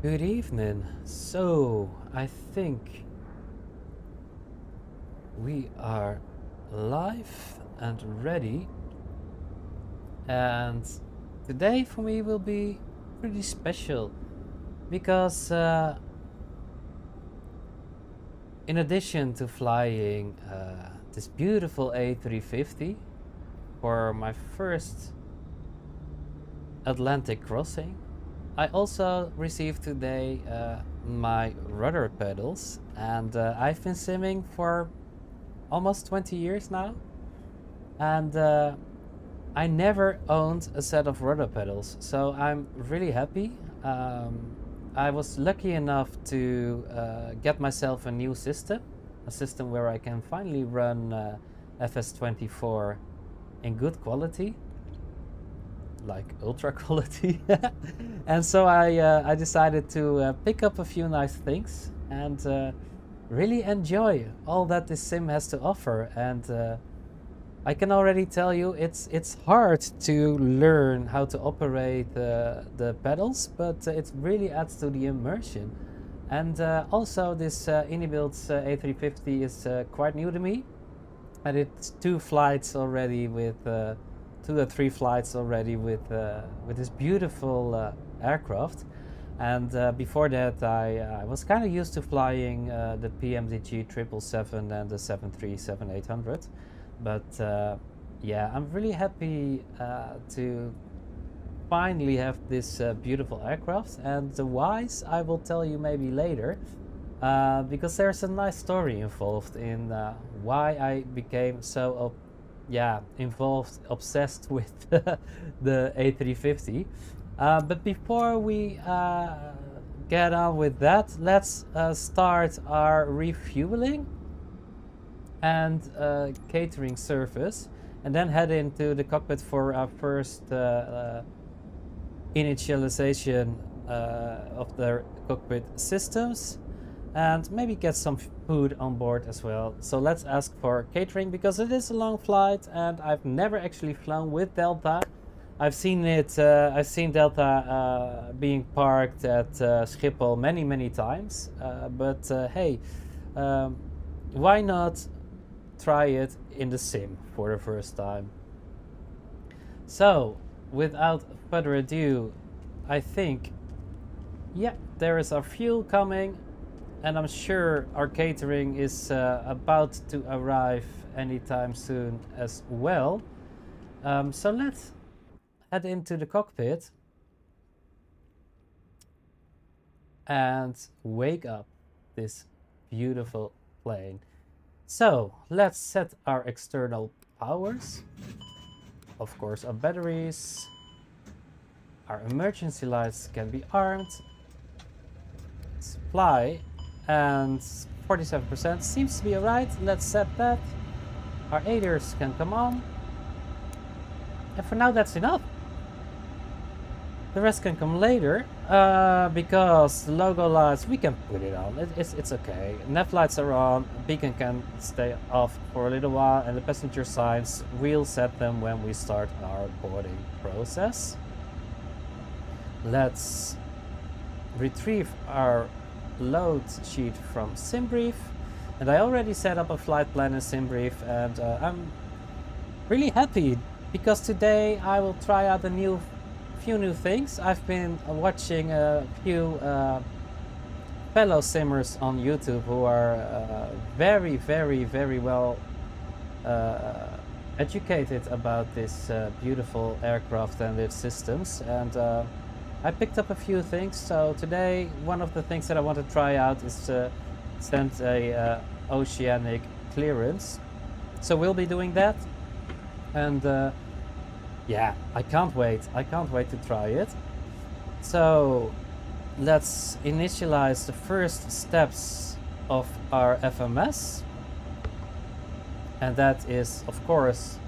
Good evening. So, I think we are live and ready. And today for me will be pretty special because in addition to flying this beautiful A350 for my first Atlantic crossing, I also received today my rudder pedals, and I've been simming for almost 20 years now, and I never owned a set of rudder pedals, so I'm really happy. I was lucky enough to get myself a new system, a system where I can finally run FS24 in good quality, like ultra quality. And so I decided to pick up a few nice things and really enjoy all that this sim has to offer. And I can already tell you it's hard to learn how to operate the pedals, but it really adds to the immersion. And also this iniBuilds A350 is quite new to me. I did 2 flights already with 2 or 3 flights already with this beautiful aircraft, and before that I was kind of used to flying the PMDG 777 and the 737-800, but yeah, I'm really happy to finally have this beautiful aircraft, and the whys I will tell you maybe later. Because there's a nice story involved in why I became so obsessed with the A350. But before we get on with that, let's start our refueling and catering service, and then head into the cockpit for our first initialization of the cockpit systems, and maybe get some food on board as well. So let's ask for catering, because it is a long flight and I've never actually flown with Delta. I've seen it. I've seen Delta being parked at Schiphol many times. But hey, why not try it in the sim for the first time? So without further ado, I think, yeah, there is our fuel coming. And I'm sure our catering is about to arrive anytime soon as well. So let's head into the cockpit and wake up this beautiful plane. So let's set our external powers. Of course, our batteries. Our emergency lights can be armed. Supply. And 47% seems to be alright. Let's set that. Our aiders can come on. And for now that's enough. The rest can come later, because the logo lights, we can put it on. It's okay. Nav lights are on, beacon can stay off for a little while, and the passenger signs, we'll set them when we start our boarding process. Let's retrieve our load sheet from SimBrief, and I already set up a flight plan in SimBrief, and I'm really happy because today I will try out a few new things. I've been watching a few fellow simmers on YouTube who are very well educated about this beautiful aircraft and its systems, and I picked up a few things. So today one of the things that I want to try out is to send a oceanic clearance. So we'll be doing that, and yeah, I can't wait to try it. So let's initialize the first steps of our FMS, and that is of course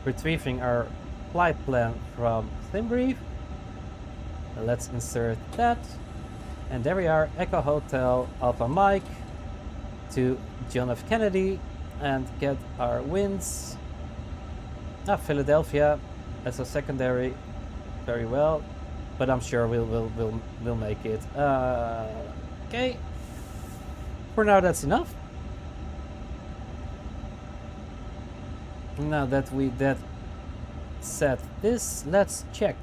retrieving our flight plan from SimBrief. Let's insert that, and there we are, Echo Hotel Alpha Mike to John F. Kennedy, and get our winds. Philadelphia as a secondary, very well. but I'm sure we'll make it. Okay. For now, that's enough. Now that we set this, let's check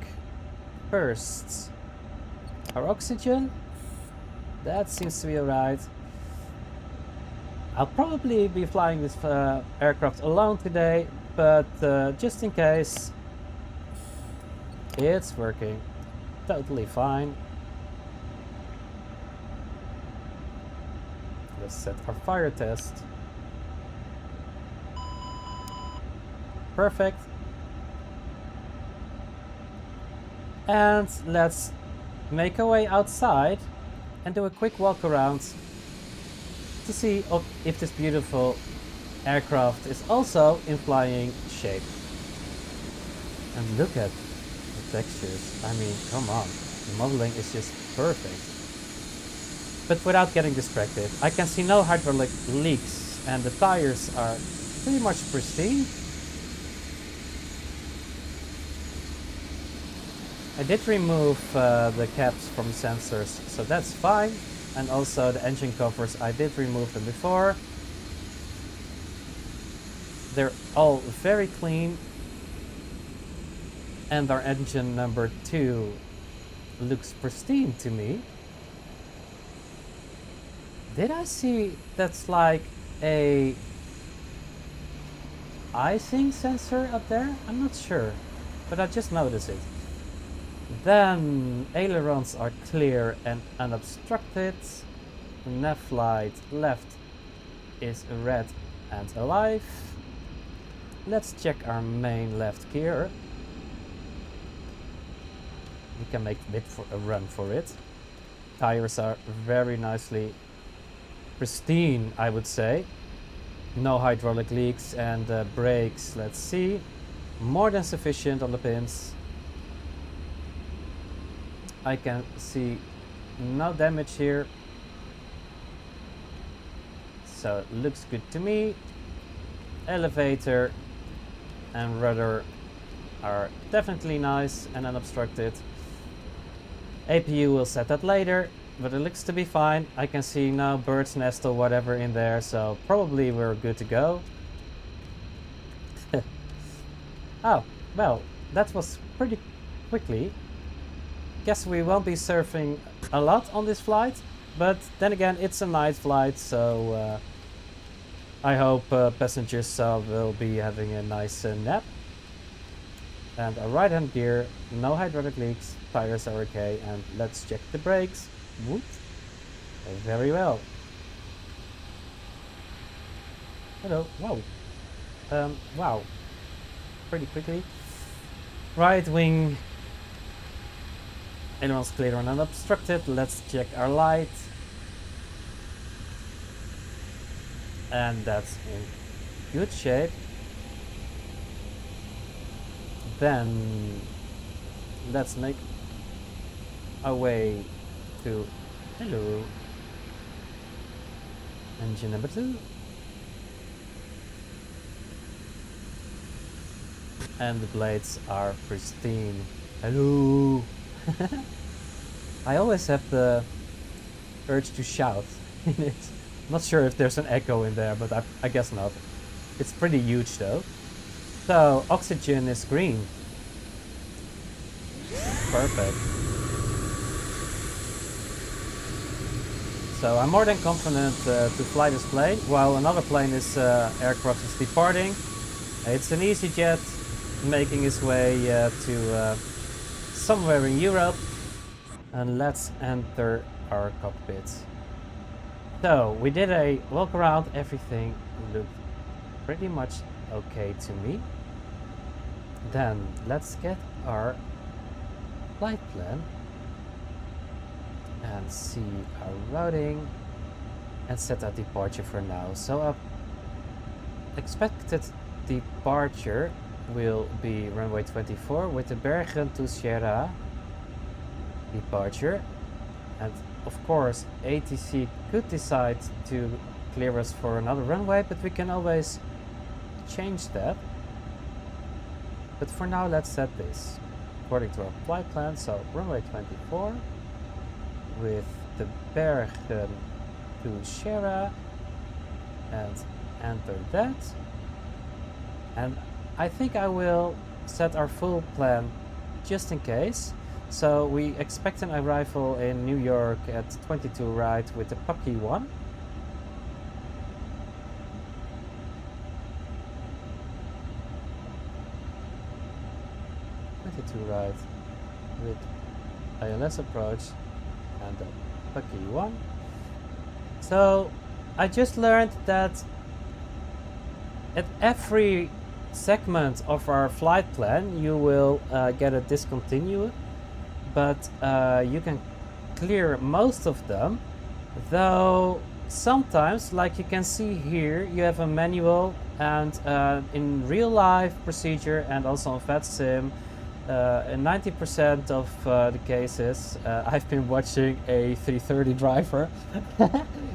first our oxygen. That seems to be alright. I'll probably be flying this aircraft alone today, but just in case, it's working totally fine. Let's set our fire test. Perfect. And let's make our way outside and do a quick walk around to see if this beautiful aircraft is also in flying shape. And look at the textures. I mean, come on. The modeling is just perfect. But without getting distracted, I can see no hydraulic leaks and the tires are pretty much pristine. I did remove the caps from the sensors, so that's fine. And also the engine covers, I did remove them before. They're all very clean. And our engine number 2 looks pristine to me. Did I see that's like a icing sensor up there? I'm not sure, but I just noticed it. Then ailerons are clear and unobstructed. The nav light left is red and alive. Let's check our main left gear. We can make a bit for a run for it. Tires are very nicely pristine, I would say. No hydraulic leaks, and brakes, let's see. More than sufficient on the pins. I can see no damage here. So it looks good to me. Elevator and rudder are definitely nice and unobstructed. APU will set that later, but it looks to be fine. I can see no bird's nest or whatever in there, so probably we're good to go. Oh, well, that was pretty quickly. Guess we won't be surfing a lot on this flight, but then again, it's a night flight, so I hope passengers will be having a nice nap. And a right hand gear, no hydraulic leaks, tires are okay, and let's check the brakes. Whoop. Very well. Hello. Wow. Wow. Pretty quickly. Right wing. Ailerons clear and unobstructed. Let's check our light. And that's in good shape. Then let's make our way to hello engine number 2, and the blades are pristine. Hello. I always have the urge to shout in it. Not sure if there's an echo in there, but I guess not. It's pretty huge though. So oxygen is green. Perfect. So I'm more than confident to fly this plane while another plane is aircraft is departing. It's an EasyJet making its way to somewhere in Europe, and let's enter our cockpit. So we did a walk around. Everything looked pretty much okay to me. Then let's get our flight plan and see our routing and set our departure for now. So our expected departure will be runway 24 with the Bergen to Sierra departure, and of course ATC could decide to clear us for another runway, but we can always change that. But for now let's set this according to our flight plan. So runway 24 with the Bergen to Shera and enter that. And I think I will set our full plan just in case. So we expect an arrival in New York at 22 right with the Pucky 1. Right with ILS approach and the Pucky 1. So I just learned that at every segment of our flight plan you will get a discontinue, but you can clear most of them, though sometimes, like you can see here, you have a manual, and in real life procedure and also on VetSim, in 90% of the cases, I've been watching a 330 driver,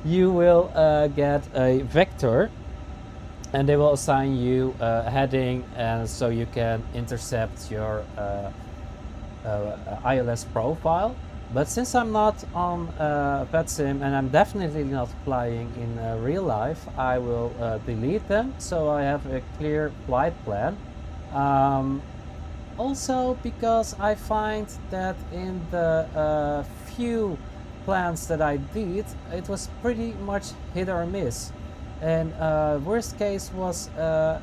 you will get a vector and they will assign you a heading, and so you can intercept your ILS profile. But since I'm not on VetSim and I'm definitely not flying in real life, I will delete them so I have a clear flight plan. Also, because I find that in the few plans that I did, it was pretty much hit or miss. And worst case was a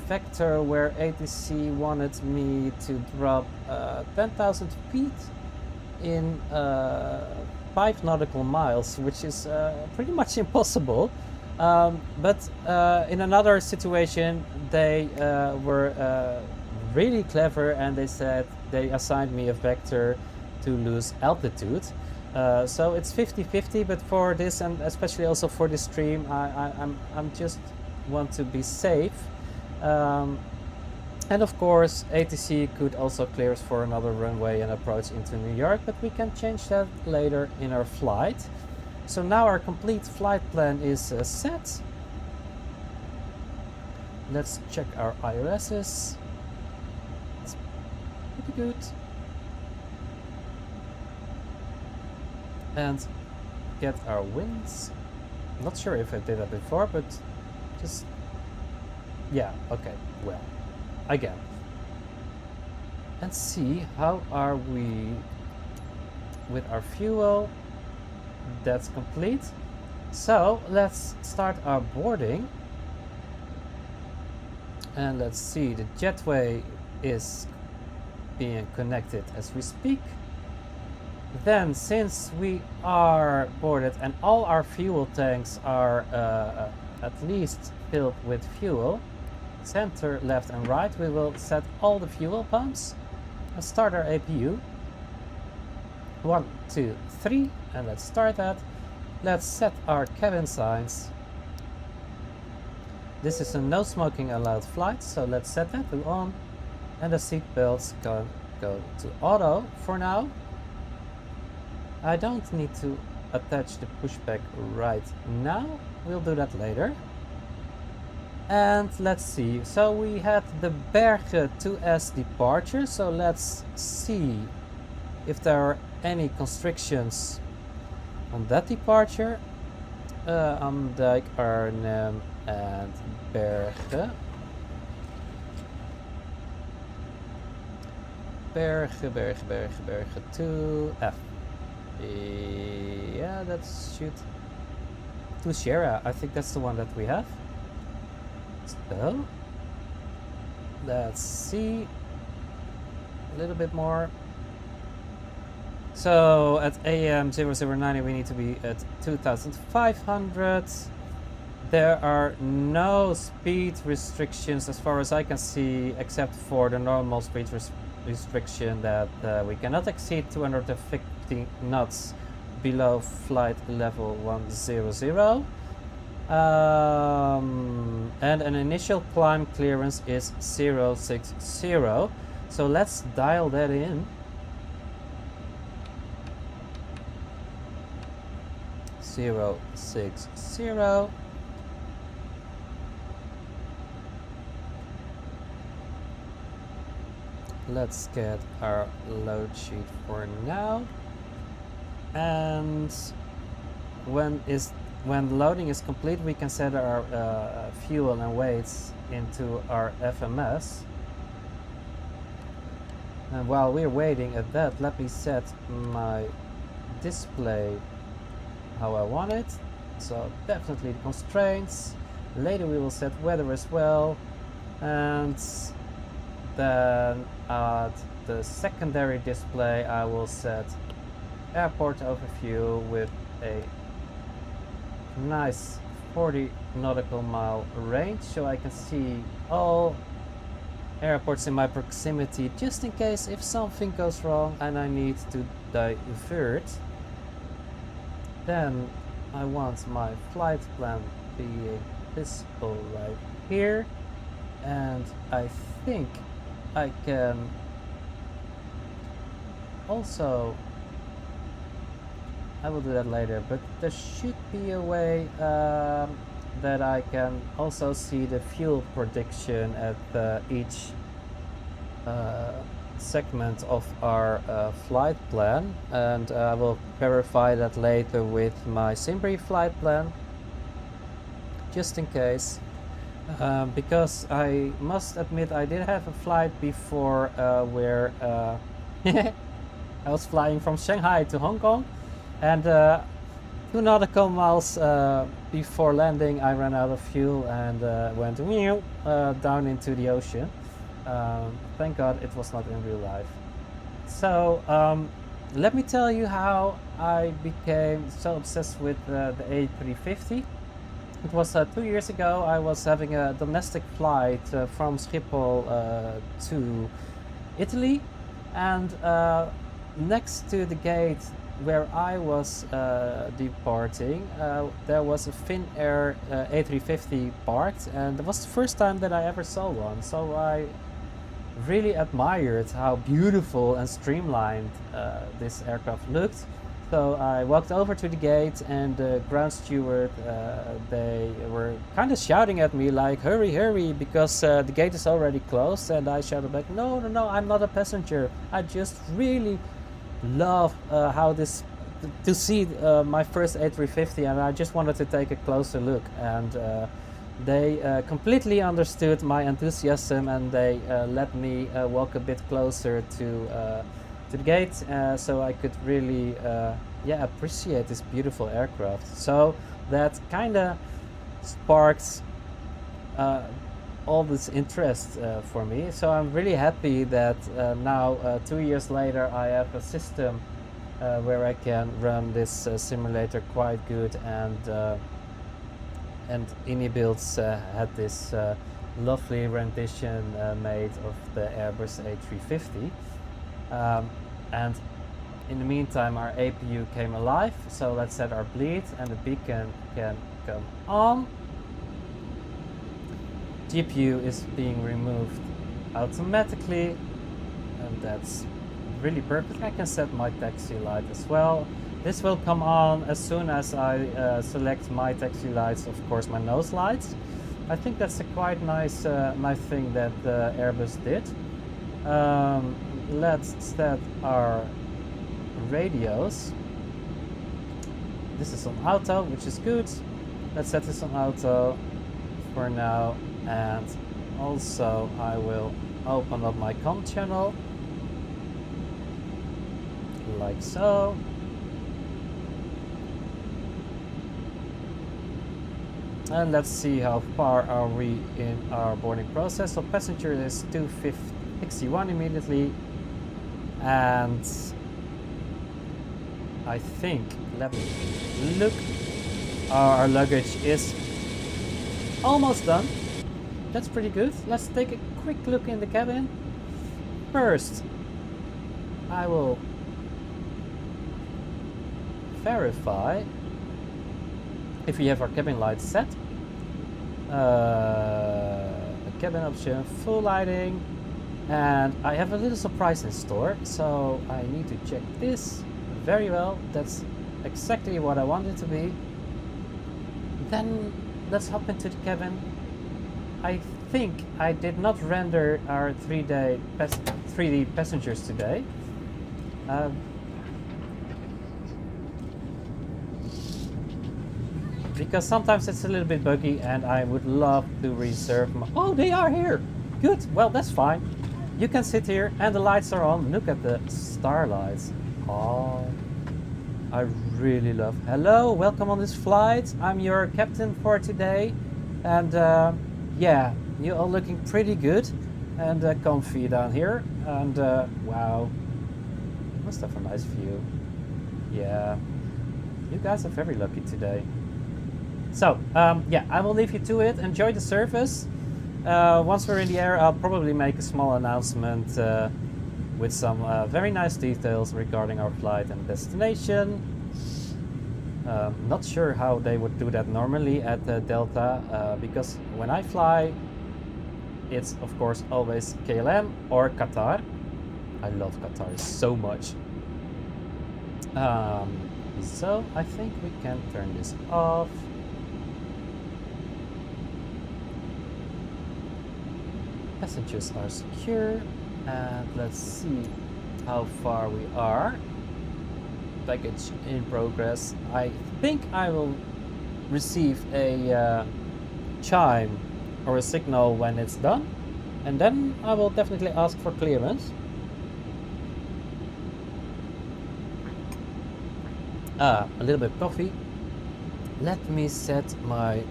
vector where ATC wanted me to drop 10,000 feet in 5 nautical miles, which is pretty much impossible. But in another situation, they were really clever, and they said they assigned me a vector to lose altitude. So it's 50-50, but for this, and especially also for this stream, I'm just want to be safe. And of course, ATC could also clear us for another runway and approach into New York, but we can change that later in our flight. So now our complete flight plan is set. Let's check our ILSs. It's pretty good. And get our winds. Not sure if I did that before, but just, yeah, okay, well, again. And see how are we with our fuel. That's complete. So let's start our boarding. And let's see, the jetway is being connected as we speak. Then, since we are boarded and all our fuel tanks are at least filled with fuel, center, left and right, we will set all the fuel pumps and start our APU. 1, 2, 3, and let's start that. Let's set our cabin signs. This is a no smoking allowed flight, so let's set that to on, and the seat belts can go to auto for now. I don't need to attach the pushback right now, we'll do that later. And let's see, so we had the Bergen 2S departure, so let's see if there are any constrictions on that departure. Amdijk, Arnhem and Bergen. Bergen to F. Yeah, that should to Sierra. I think that's the one that we have. So let's see a little bit more. So at AM 0090 we need to be at 2500. There are no speed restrictions as far as I can see, except for the normal speed restriction that we cannot exceed 250 knots below flight level 100. And an initial climb clearance is 060. So let's dial that in. 060. let's get our load sheet for now. And when loading is complete, we can set our fuel and weights into our FMS. And while we're waiting at that, let me set my display how I want it. So definitely the constraints. Later we will set weather as well. And then at the secondary display I will set airport overview with a nice 40 nautical mile range, so I can see all airports in my proximity, just in case if something goes wrong and I need to divert. Then I want my flight plan being visible right here, and I think I can also, I will do that later, but there should be a way that I can also see the fuel prediction at each segment of our flight plan, and I will verify that later with my Simbri flight plan, just in case. Because I must admit I did have a flight before where I was flying from Shanghai to Hong Kong, and 2 nautical miles before landing I ran out of fuel and went down into the ocean. Thank God it was not in real life. So let me tell you how I became so obsessed with the A350. It was 2 years ago. I was having a domestic flight from Schiphol to Italy, and next to the gate where I was departing, there was a Finnair A350 parked, and it was the first time that I ever saw one. So I really admired how beautiful and streamlined this aircraft looked. So I walked over to the gate, and the ground steward, they were kind of shouting at me like, hurry, hurry, because the gate is already closed. And I shouted back, no, no, no, I'm not a passenger. I just really love how this, to see my first A350, and I just wanted to take a closer look. And they completely understood my enthusiasm, and they let me walk a bit closer to the gate, so I could really appreciate this beautiful aircraft. So that kind of sparked all this interest for me. So I'm really happy that now 2 years later I have a system where I can run this simulator quite good, and iniBuilds had this lovely rendition made of the Airbus A350. And in the meantime our APU came alive, so let's set our bleed and the beacon can come on. GPU is being removed automatically, and that's really perfect. I can set my taxi light as well. This will come on as soon as I select my taxi lights, of course my nose lights. I think that's a quite nice thing that Airbus did. Let's set our radios. This is on auto, which is good. Let's set this on auto for now, and also I will open up my comm channel like so. And let's see how far are we in our boarding process. So passenger is 261 immediately, and I think, let me look, our luggage is almost done. That's pretty good. Let's take a quick look in the cabin. First, I will verify if we have our cabin lights set. Cabin option, full lighting, and I have a little surprise in store, so I need to check this very well. That's exactly what I want it to be. Then let's hop into the cabin. I think I did not render our 3D passengers today. Because sometimes it's a little bit buggy and I would love to reserve my... Oh, they are here! Good, well that's fine. You can sit here and the lights are on. Look at the starlights. Oh, I really love... Hello, welcome on this flight. I'm your captain for today. And yeah, you're all looking pretty good and comfy down here. And wow, must have a nice view. Yeah, you guys are very lucky today. So, yeah, I will leave you to it. Enjoy the service. Once we're in the air, I'll probably make a small announcement with some very nice details regarding our flight and destination. Not sure how they would do that normally at Delta, because when I fly, it's of course always KLM or Qatar. I love Qatar so much. So I think we can turn this off. Passengers are secure, and let's see how far we are. Package in progress. I think I will receive a chime or a signal when it's done, and then I will definitely ask for clearance. A little bit of coffee. Let me set my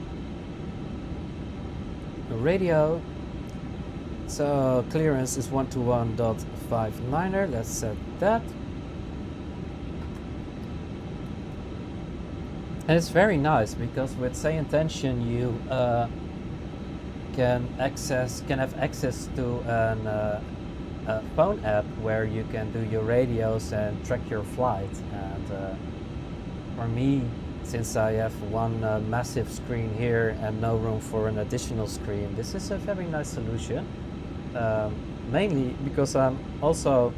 radio. So clearance is 121.59er. Let's set that. And it's very nice because with say intention you can have access to a phone app where you can do your radios and track your flight. And for me, since I have one massive screen here and no room for an additional screen, this is a very nice solution. Mainly because I'm also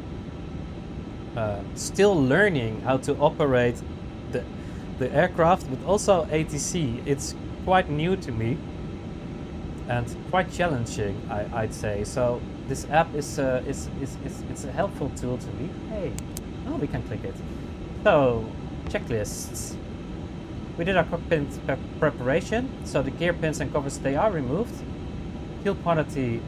still learning how to operate the aircraft, but also ATC. It's quite new to me and quite challenging, I'd say. So this app is it's a helpful tool to me. Hey, oh, we can click it. So checklists. We did our cockpit preparation. So the gear pins and covers, they are removed. Fuel quantity.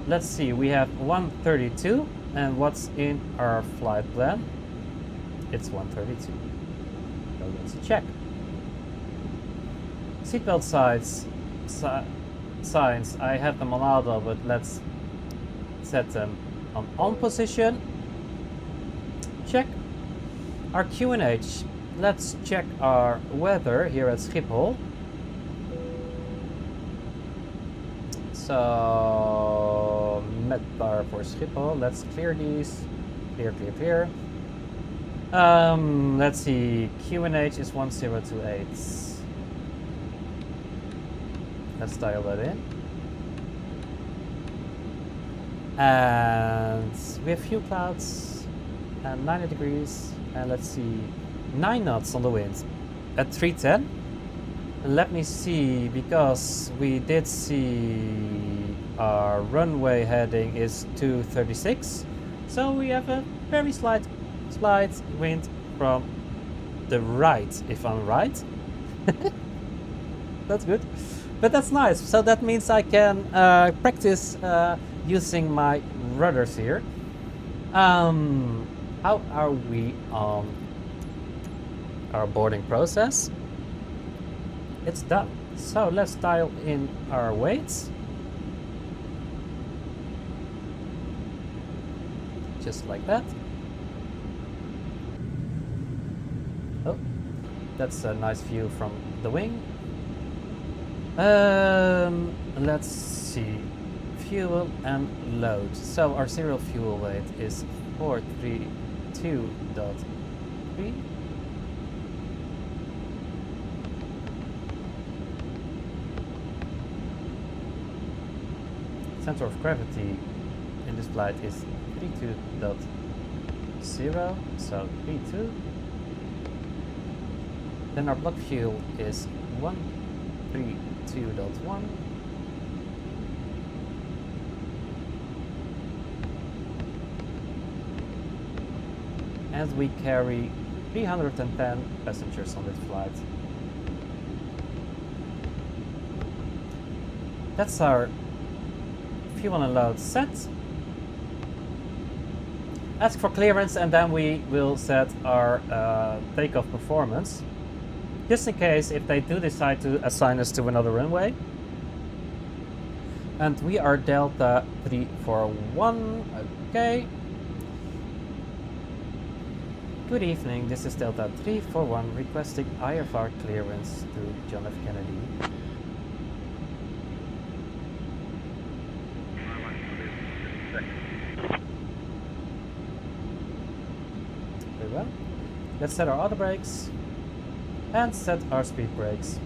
Let's see, we have 132, and what's in our flight plan? It's 132. So let's check. Seatbelt signs, I have them on auto, but let's set them on position. Check. Our QNH, let's check our weather here at Schiphol. So, Metbar for Schiphol. Let's clear these. Clear. Let's see. QNH is 1028. Let's dial that in. And we have few clouds and 90 degrees. And let's see. 9 knots on the wind at 310. Let me see, because we did see our runway heading is 236, so we have a very slight wind from the right, if I'm right. That's good, but that's nice. So that means I can practice using my rudders here. How are we on our boarding process? It's done. So let's dial in our weights. Just like that. Oh, that's a nice view from the wing. Let's see. Fuel and load. So our serial fuel weight is 432.3. Center of gravity in this flight is 32.0, so 32. Then our block fuel is 132.1. and we carry 310 passengers on this flight. That's our fuel and load set. Ask for clearance, and then we will set our takeoff performance. Just in case if they do decide to assign us to another runway. And we are Delta 341, okay. Good evening, this is Delta 341 requesting IFR clearance to John F. Kennedy. Very well. Let's set our auto brakes and set our speed brakes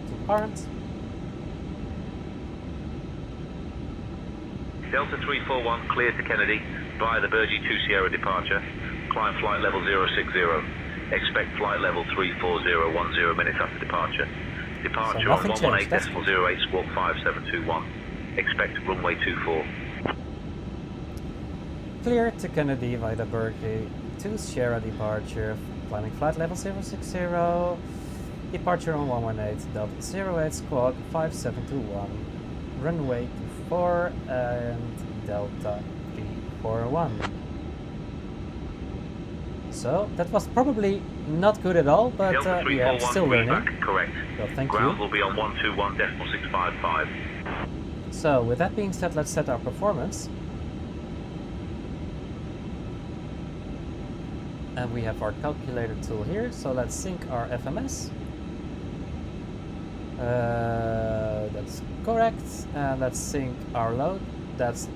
to armed. Delta 341 clear to Kennedy via the Burgie 2 Sierra departure. Climb flight level 060. Expect flight level 340 minutes after departure. Departure on 118.08 squawk 5721. Expect runway 24. Clear to Kennedy via the Burgie 2 Sierra departure. Climbing flight level 060. Departure on 118.08 squawk 5721. Runway 24 and Delta 341. So that was probably not good at all, but yeah, still learning. Correct. So thank Ground you. will be on 121.655. So with that being said, let's set our performance. And we have our calculator tool here, so let's sync our FMS. That's correct, and let's sync our load. That's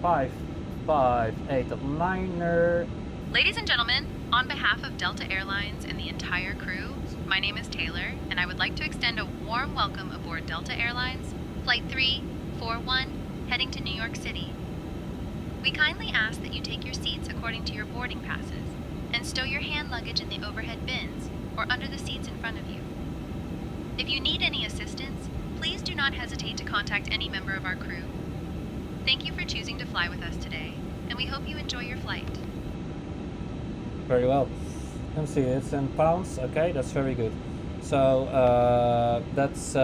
558.9er. Ladies and gentlemen, on behalf of Delta Airlines and the entire crew, my name is Taylor, and I would like to extend a warm welcome aboard Delta Airlines, Flight 341, heading to New York City. We kindly ask that you take your seats according to your boarding passes, and stow your hand luggage in the overhead bins or under the seats in front of you. If you need any assistance, please do not hesitate to contact any member of our crew. Thank you for choosing to fly with us today, and we hope you enjoy your flight. Very well. Let me see, it's in pounds. Okay, that's very good. So that's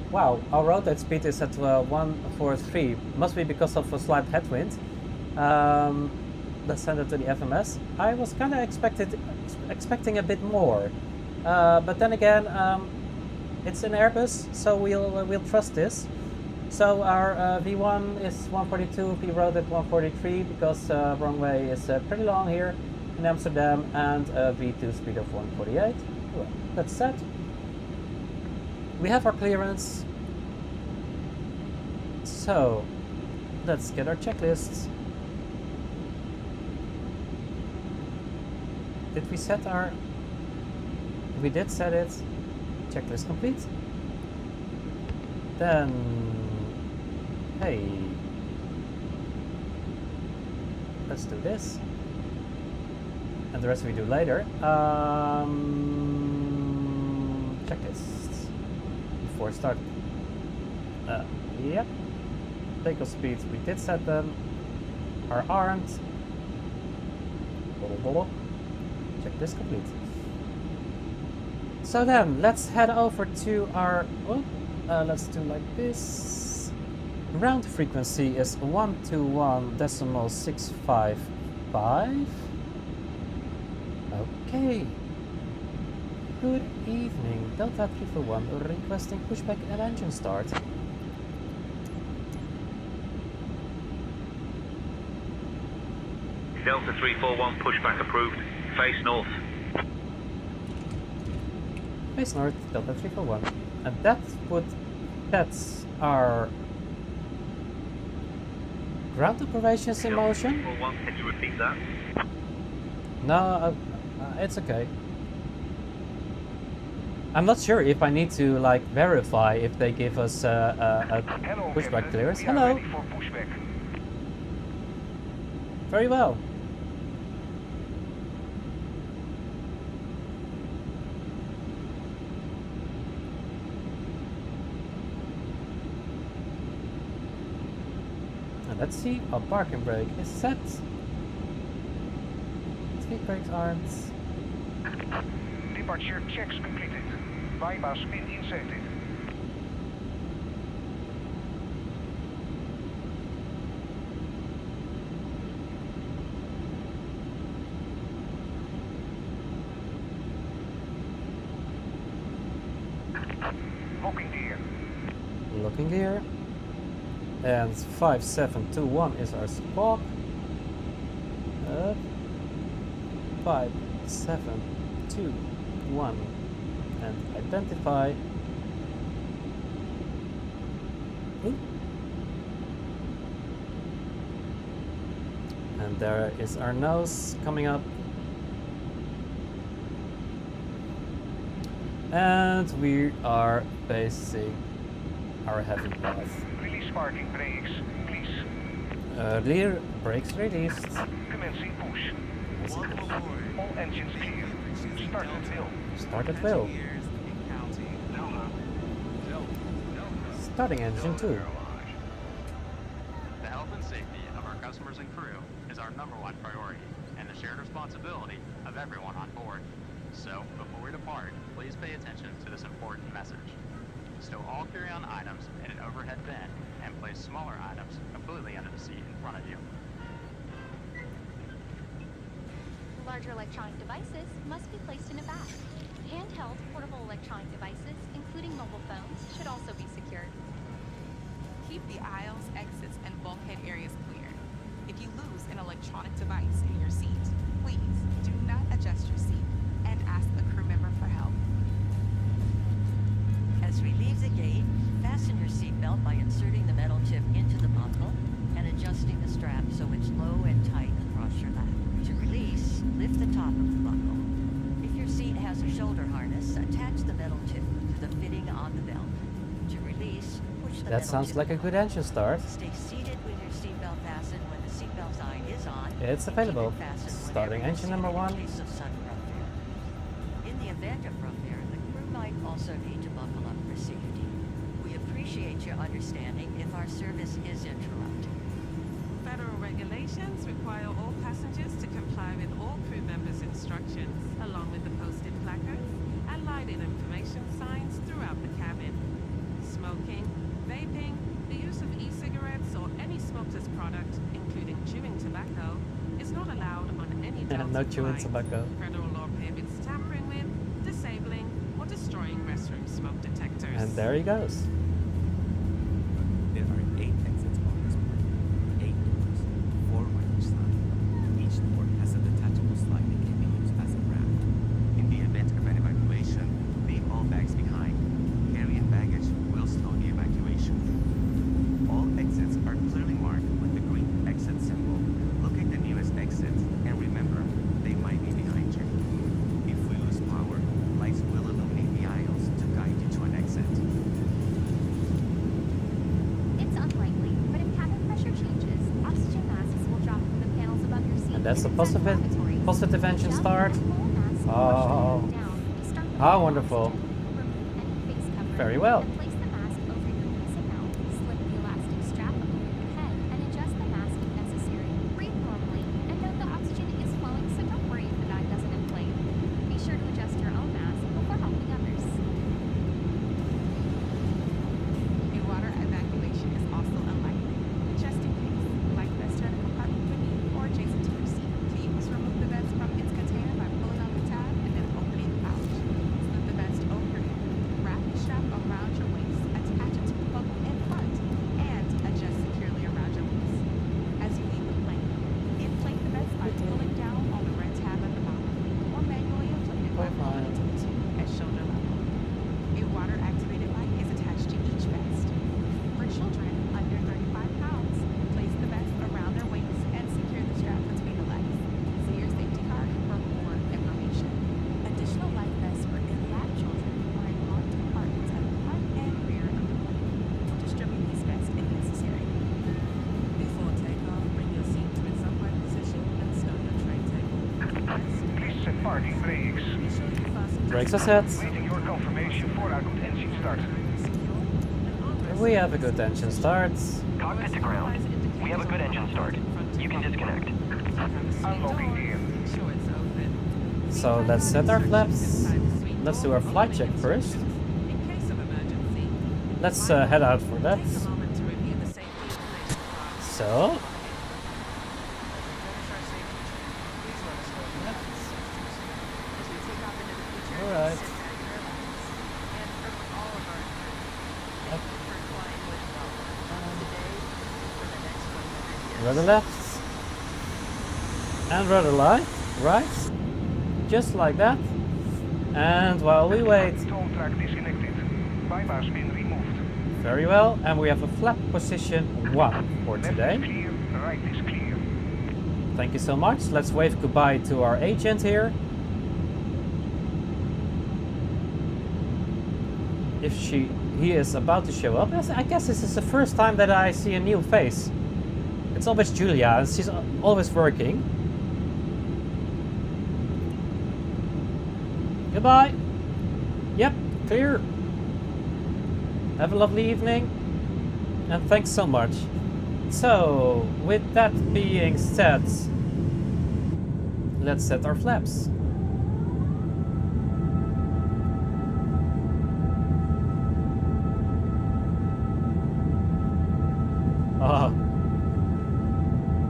wow. Our rotate speed is at 143. Must be because of a slight headwind. Let's send it to the FMS. I was kind of expecting a bit more, but then again, it's an Airbus, so we'll trust this. So our V1 is 142. We wrote at 143 because runway is pretty long here in Amsterdam, and V2 speed of 148. Well, that's set. We have our clearance. So let's get our checklists. Did we set our... We did set it. Checklist complete. Then... Hey. Let's do this. And the rest we do later. Checklists. Before start. Yep. Takeoff speeds, we did set them. Are armed. Checklist complete. So then, let's head over to our... let's do like this. Ground frequency is 121.655. Okay. Good evening, Delta 341 requesting pushback and engine start. Delta 341 pushback approved. Face north. Face north, Delta 341. And that's our ground operations in motion. 341, can you repeat that? No, it's okay. I'm not sure if I need to like verify if they give us a pushback clearance. Hello. Very well. And let's see, our parking brake is set. speed brakes aren't. Departure checks completed. Bypass pin inserted. Locking gear. Looking gear. And 5721 is our squawk. 5721. And identify. Ooh. And there is our nose coming up. And we are facing our heavy path. Release parking brakes, please. Rear brakes released. Commencing push. All engines clear. Start at will. Start at will. Starting engine 2. The health and safety of our customers and crew is our #1 priority and the shared responsibility of everyone on board. So, before we depart, please pay attention to this important message. Stow all carry-on items in an overhead bin and place smaller items completely under the seat in front of you. Larger electronic devices must be placed in a bag. Handheld portable electronic devices, including mobile phones, should also be secured. Keep the aisles, exits, and bulkhead areas clear. If you lose an electronic device in your seat, please do not adjust your seat and ask a crew member for help. As we leave the gate, fasten your seatbelt by inserting the metal tip into the buckle and adjusting the strap so it's low and tight across your lap. To release, lift the top of the buckle. If your seat has a shoulder harness, attach the metal tip to the fitting on the belt. To release, push the That metal sounds tip like a good engine start. Stay seated with your seatbelt fastened when the seatbelt sign is on. It's and keep it available. fastened Starting whenever engine you number see 1. it in case of sudden rough air. In the event of rough air, the crew might also need to buckle up for safety. We appreciate your understanding if our service is interrupted. Federal regulations require all passengers to comply with all crew members' instructions, along with the posted placards and lighted information signs throughout the cabin. Smoking, vaping, the use of e-cigarettes or any smokeless product, including chewing tobacco, is not allowed on any Delta No chewing flight. tobacco. Federal law prohibits tampering with, disabling, or destroying restroom smoke detectors. And there he goes. There are 8 exits on this port. 8 doors, 4 on each side. Each door has a detachable slide that can be used as a ramp. In the event of an evacuation, leave all bags behind. Carry-in baggage will slow the evacuation. All exits are clearly marked with the green exit symbol. Locate the nearest exit and remember, they might be behind you. If we lose power, lights will illuminate the aisles to guide you to an exit. It's unlikely, but if cabin pressure changes, oxygen masks will drop from the panels above your seat. And that's a and send lavatories. positive engine Adjust start. and pull masks Oh. partially down. Start with How the wonderful. oxygen. Remove any face covering. Very well. And place the mask over your nose and mouth. Slip the elastic strap over your head and adjust the mask if necessary. Breathe normally and note the oxygen is flowing, so don't worry if the bag doesn't inflate. Be sure to adjust your own mask before helping others. A water evacuation is also unlikely. Just in case, life vest in a compartment beneath or adjacent to your seat. Please remove the vest from its container by pulling on the tab and then opening the pouch. Slip the vest over it. Wrap the strap around your waist, attach it to the buckle in front, and adjust securely around your waist. As you leave the plane, inflate the vest by pulling down on the red tab at the bottom, or manually inflate it by pulling into the tube at shoulder level. A water-activated light is attached to each vest. For children under 35 pounds, place the vest around their waist and secure the strap between the legs. See your safety card for more information. Additional life vests for in-lap children are in marked compartments at the front and rear of the plane. Distribute these vests if necessary. Before takeoff, bring your seat to its upright position and stow your tray table. Please set parking brakes. Be sure you fasten Brakes are set. Waiting your confirmation for our good engine start. We have a good engine start. Cockpit to ground. We have a good engine start. You can disconnect. Unlocking gear. Sure it's over. So let's set our flaps. Let's do our flight check first. In case of emergency, Let's head out for that. take a moment to review the safety information card. So, As we take off into the future, all right. and from all of our thank you for flying with well today for the next 100 years. Rudder left and rudder right, just like that. And while we wait, Toll track disconnected. Bypass been removed. very well, and we have a flap position 1 for Left today. is clear, right is clear. Thank you so much. Let's wave goodbye to our agent here. If he is about to show up. Yes, I guess this is the first time that I see a new face. It's always Julia, and she's always working. Goodbye. Yep, clear. Have a lovely evening, and thanks so much. So, with that being said, let's set our flaps. Oh,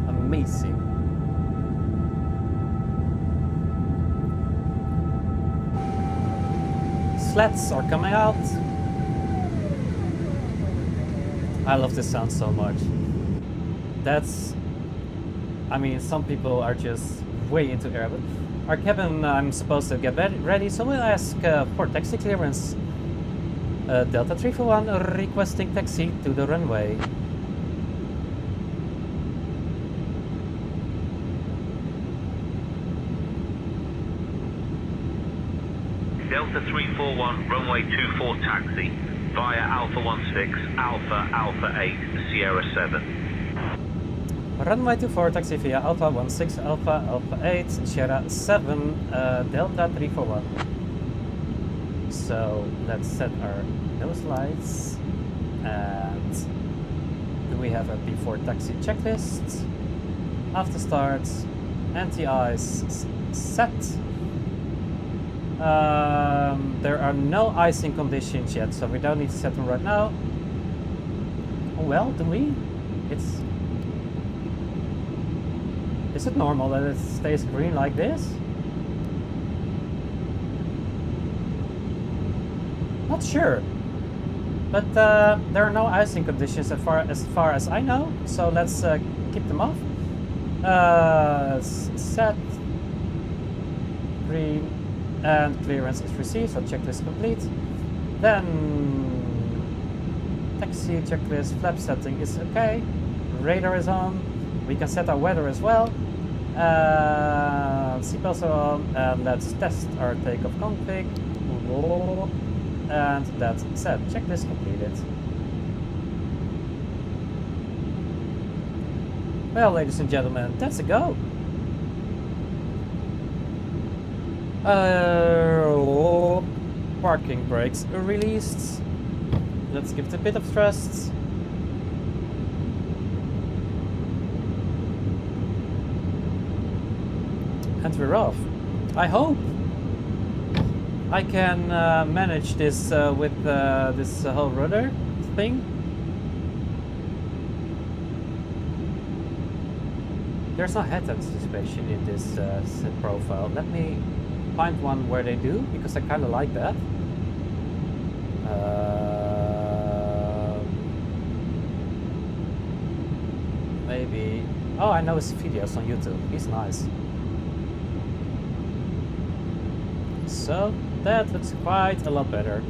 amazing. Slats are coming out. I love this sound so much. That's, I mean, some people are just way into air, but our cabin, I'm supposed to get ready, so we'll ask for taxi clearance. Delta 341 requesting taxi to the runway. Delta 341, runway 24 taxi, via Alpha 16, Alpha 8, Sierra 7. Runway 24 taxi via Alpha 16, Alpha 8, Sierra 7, Delta 341. So let's set our nose lights, and do we have a before taxi checklist? After start, anti-ice set. There are no icing conditions yet, so we don't need to set them right now. Oh, well, do we? Is it normal that it stays green like this? Not sure. But there are no icing conditions as far as I know, so let's keep them off. Set green. And clearance is received, so checklist complete. Then taxi checklist, flap setting is okay. Radar is on. We can set our weather as well. Seatbelts are on, and let's test our takeoff config. And that's set. Checklist completed. Well, ladies and gentlemen, that's a go. Parking brakes are released. Let's give it a bit of thrust. And we're off. I hope I can manage this with this whole rudder thing. There's no head anticipation in this set profile. Let me find one where they do, because I kind of like that. Maybe. Oh, I know his videos on YouTube. He's nice. So that looks quite a lot better.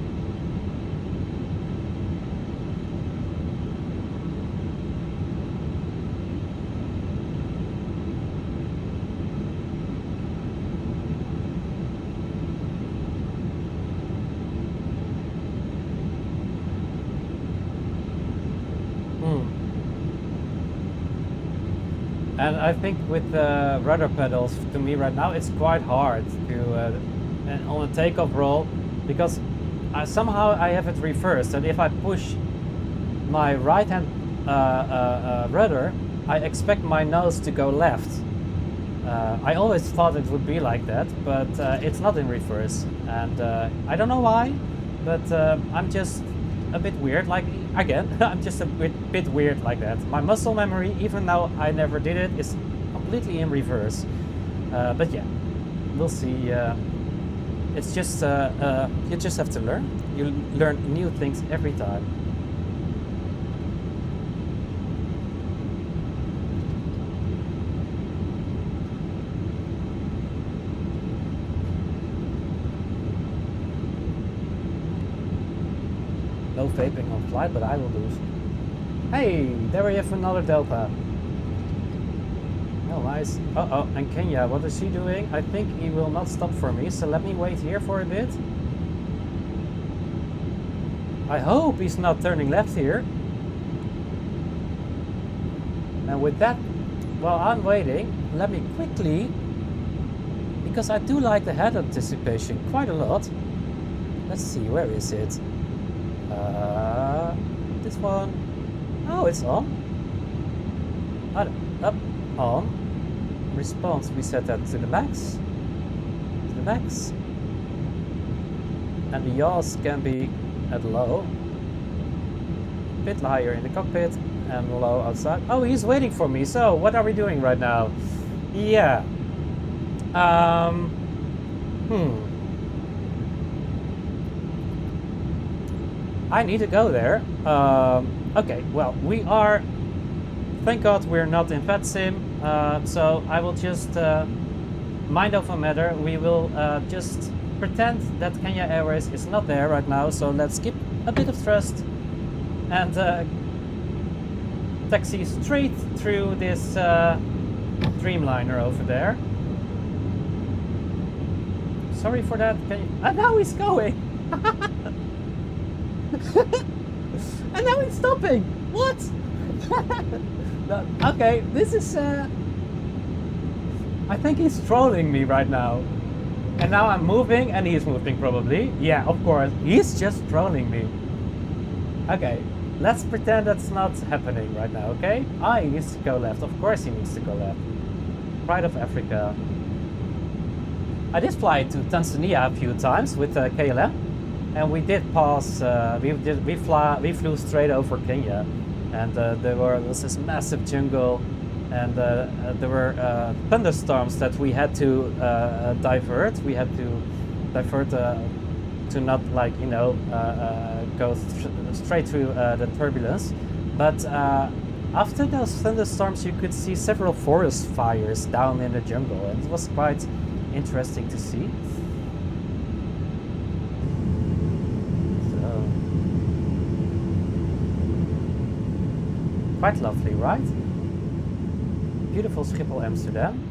And I think with the rudder pedals, to me right now, it's quite hard to on a takeoff roll, because somehow I have it reversed. And if I push my right hand rudder, I expect my nose to go left. I always thought it would be like that, but it's not in reverse. And I don't know why, but I'm just a bit weird. Like, again, I'm just a bit weird like that. My muscle memory, even though I never did it, is completely in reverse. But yeah, we'll see. It's just, you just have to learn. You learn new things every time. No vaping on flight, but I will do. Hey, there we have another Delta. Oh, nice. Uh-oh, and Kenya, what is he doing? I think he will not stop for me, so let me wait here for a bit. I hope he's not turning left here. And with that, while I'm waiting, let me quickly, because I do like the head anticipation quite a lot. Let's see, where is it? This one. Oh, it's on. Up, on. Response, we set that to the max. To the max. And the yaws can be at low. A bit higher in the cockpit and low outside. Oh, he's waiting for me. So, what are we doing right now? Yeah. I need to go there. Okay, well, we are... Thank God we're not in FatSim, so I will just... mind over matter, we will just pretend that Kenya Airways is not there right now, so let's skip a bit of thrust and taxi straight through this Dreamliner over there. Sorry for that, can you... And now he's going! And now it's stopping! What? No, okay, this is... I think he's trolling me right now. And now I'm moving and he's moving probably. Yeah, of course, he's just trolling me. Okay, let's pretend that's not happening right now, okay? Ah, he needs to go left. Of course he needs to go left. Pride of Africa. I did fly to Tanzania a few times with KLM. And we did pass, we flew straight over Kenya, and there was this massive jungle, and there were thunderstorms that we had to divert. We had to divert to not, like, you know, go straight through the turbulence. But after those thunderstorms, you could see several forest fires down in the jungle, and it was quite interesting to see. Quite lovely, right? Beautiful Schiphol, Amsterdam.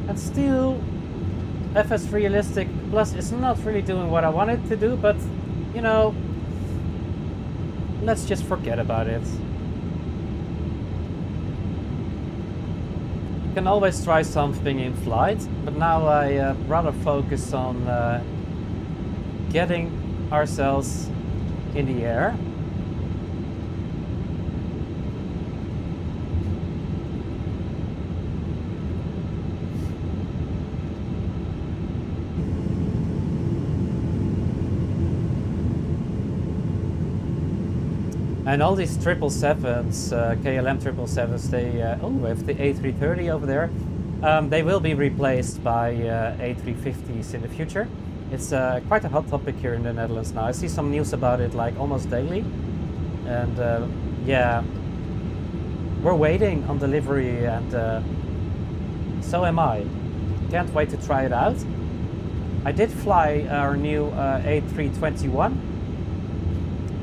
And still, FS Realistic Plus is not really doing what I wanted to do, but, you know, let's just forget about it. You can always try something in flight, but now I rather focus on getting ourselves in the air. And all these 777s, KLM 777s, they, oh, we have the A330 over there. They will be replaced by A350s in the future. It's quite a hot topic here in the Netherlands now. I see some news about it like almost daily. And yeah, we're waiting on delivery, and so am I. Can't wait to try it out. I did fly our new A321.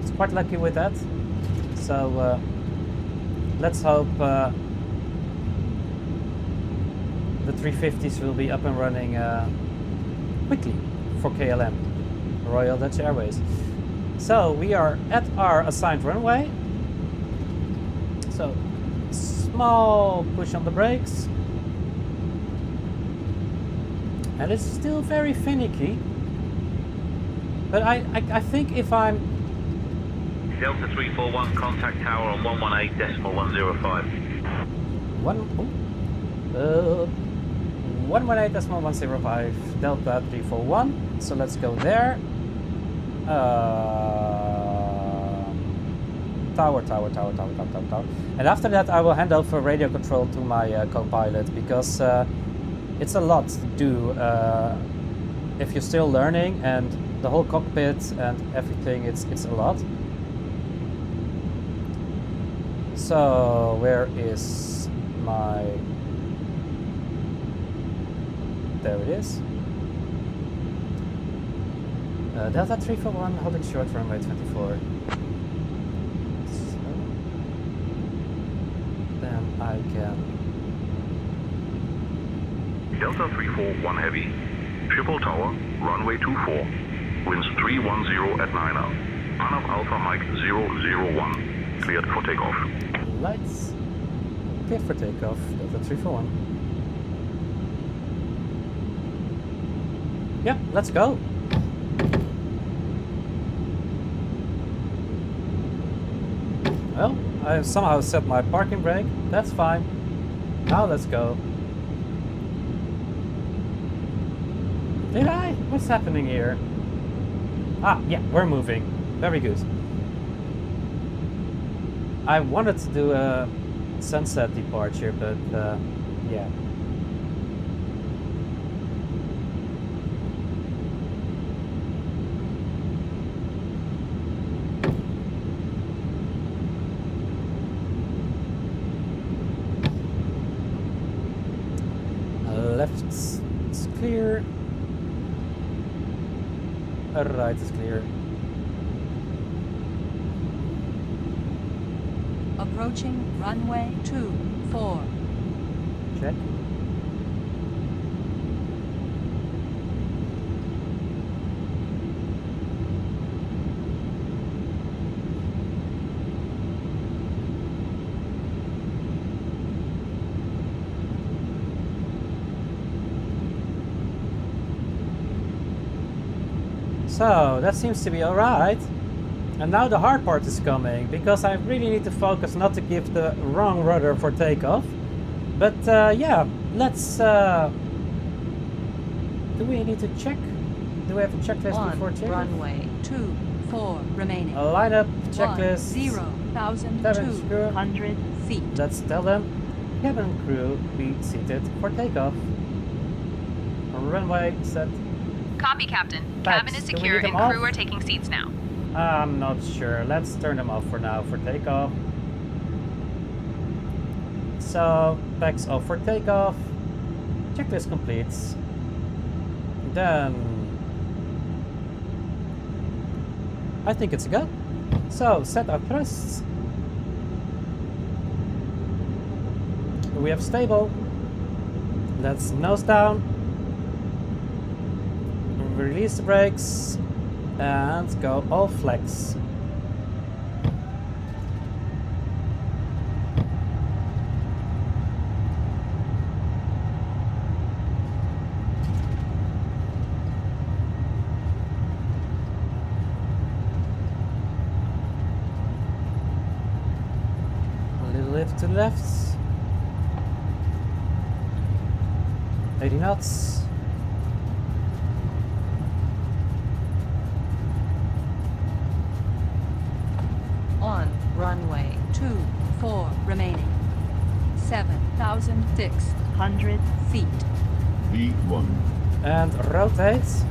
It's quite lucky with that. So let's hope the 350s will be up and running quickly for KLM. Royal Dutch Airways. So we are at our assigned runway. So small push on the brakes. And it's still very finicky. But I think if I'm... Delta 341, contact tower on 118.105. 118.105, Delta 341. So let's go there. Tower. And after that I will hand over radio control to my co-pilot, because it's a lot to do if you're still learning, and the whole cockpit and everything, it's a lot. So where is my... There it is. Delta 341 holding short runway 24. So then I can... Delta 341 heavy, Schiphol Tower, runway 24, winds 310 at 9 up. Anab Alpha Mike 001, cleared for takeoff. Lights, cleared for takeoff, Delta 341. Yeah, let's go. Well, I somehow set my parking brake. That's fine. Now let's go. Did I? What's happening here? Ah, yeah, we're moving. Very good. I wanted to do a sunset departure, but yeah. Left is clear. Right is clear. Approaching runway 24. Check. So that seems to be alright. And now the hard part is coming, because I really need to focus not to give the wrong rudder for takeoff. But yeah, let's... do we need to check? Do we have a checklist before takeoff? Runway 24 remaining. A lineup checklist. 0,200 feet. Let's tell them. Cabin crew be seated for takeoff. Runway set. Copy, Captain. Thanks. Cabin is Do we secure need them and crew off? are taking seats now. I'm not sure. Let's turn them off for now for takeoff. So, backs off for takeoff. Checklist completes. Then I think it's a go. So, set our thrusts. We have stable. Let's nose down. Release the brakes. And go all flex. A little lift to the left. 80 knots. On runway 24 remaining. 7,600 feet. V1. And rotate.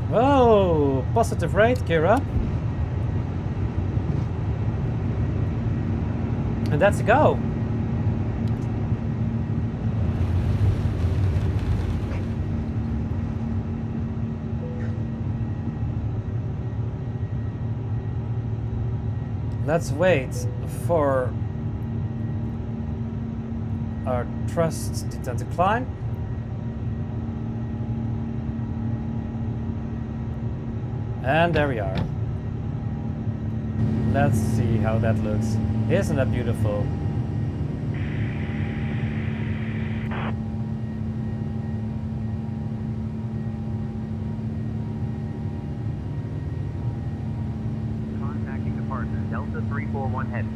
Whoa! Positive rate, gear up. And that's a go. Let's wait for our thrust to climb. And there we are. Let's see how that looks. Isn't that beautiful? Contacting departure, Delta 341 Heavy.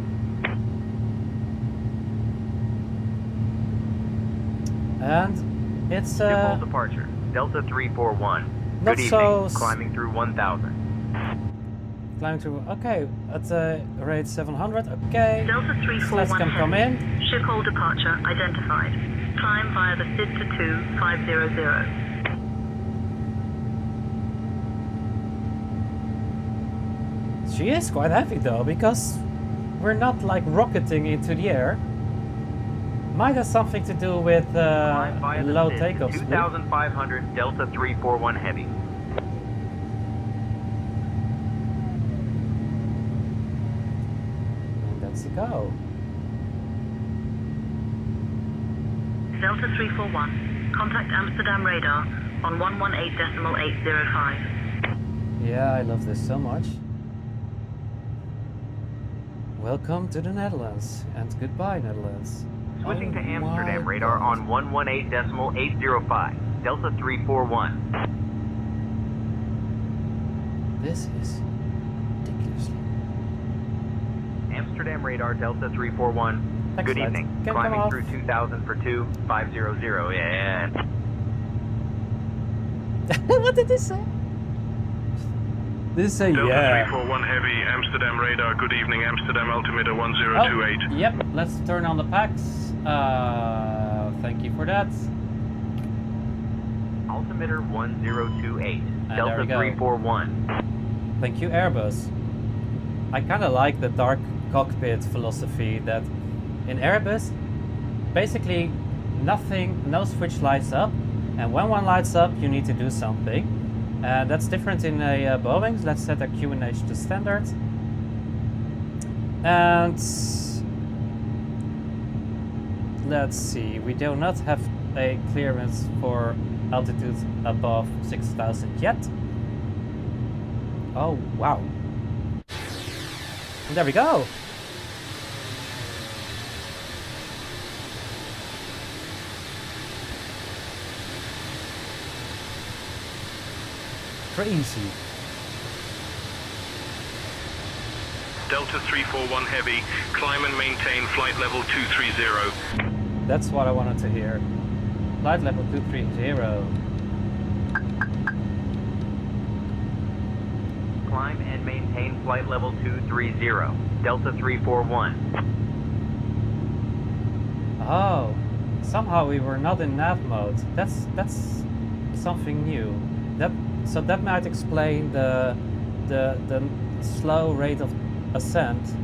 And it's Schiphol departure, Delta 341. not Good so evening, climbing through 1000. climbing through. Okay, at rate 700. Okay. Delta Let's 341 come in. Schiphol departure identified. Climb via the SID to 2500. She is quite heavy though, because we're not like rocketing into the air. Might have something to do with Climb via the low SID takeoff to speed. 2500, Delta 341 Heavy. And that's the go. Delta 341. Contact Amsterdam radar on 118.805. Yeah, I love this so much. Welcome to the Netherlands, and goodbye, Netherlands. Switching to Oh Amsterdam my radar God. on 118.805, Delta 341. This is ridiculously. Amsterdam radar, Delta 341. Thanks, Good lads. evening. Can Climbing come off. through 2000 for 2500. Yeah. What did he say? This is a Delta yeah. 341 Heavy, Amsterdam radar, good evening, Amsterdam altimeter 1028. Oh, yep, let's turn on the packs. Thank you for that. Altimeter 1028, there Delta we go. 341. Thank you, Airbus. I kind of like the dark cockpit philosophy that in Airbus, basically nothing, no switch lights up, and when one lights up, you need to do something. That's different in a Boeing. Let's set our QNH to standard. And let's see, we do not have a clearance for altitude above 6,000 yet. Oh, wow. And there we go. Crazy. Delta 341 Heavy, climb and maintain flight level 230. That's what I wanted to hear. Flight level 230. Climb and maintain flight level 230, Delta 341. Oh, somehow we were not in nav mode. That's something new. So that might explain the slow rate of ascent.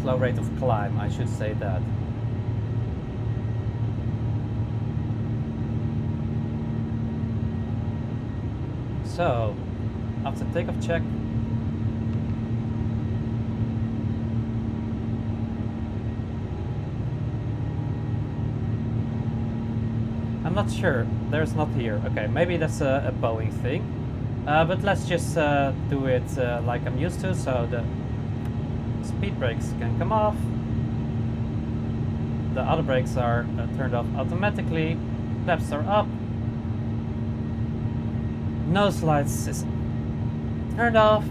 Slow rate of climb, I should say that. So, after takeoff check, I'm not sure. There's not here. Okay, maybe that's a Boeing thing. But let's just do it like I'm used to. So the speed brakes can come off. The other brakes are turned off automatically. Flaps are up. Nose lights is turned off.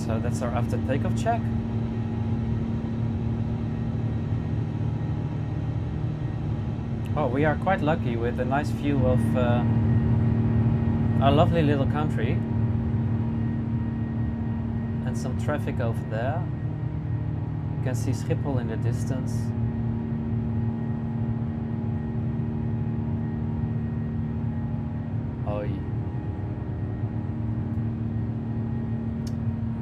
So that's our after takeoff check. Oh, we are quite lucky with a nice view of our lovely little country. And some traffic over there. You can see Schiphol in the distance. Oi.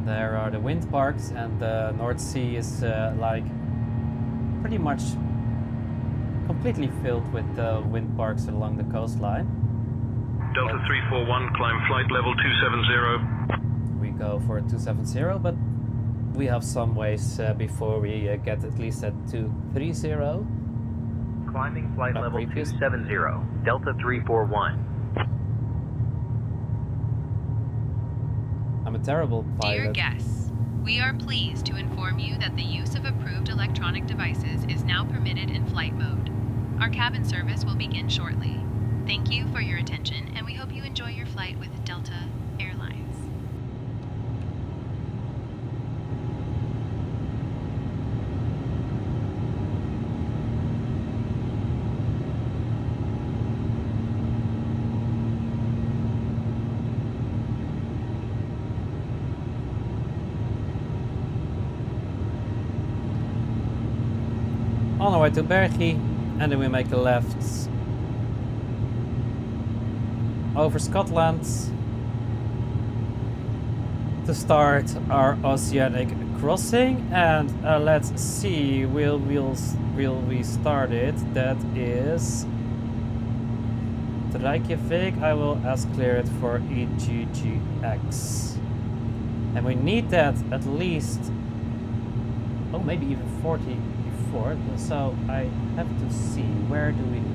There are the wind parks, and the North Sea is like pretty much completely filled with wind parks along the coastline. Delta 341, climb flight level 270. We go for 270, but we have some ways before we get at least at 230. Climbing flight level previous. 270, Delta 341. I'm a terrible pilot. Dear guests, we are pleased to inform you that the use of approved electronic devices is now permitted in flight mode. Our cabin service will begin shortly. Thank you for your attention, and we hope you enjoy your flight with Delta Airlines. On our way to Bergie, and then we make a left over Scotland to start our oceanic crossing. And let's see, will we start it? That is Reykjavik. I will ask clear it for EGGX, and we need that at least, oh, maybe even 40 before. So I have to see, where do we do that?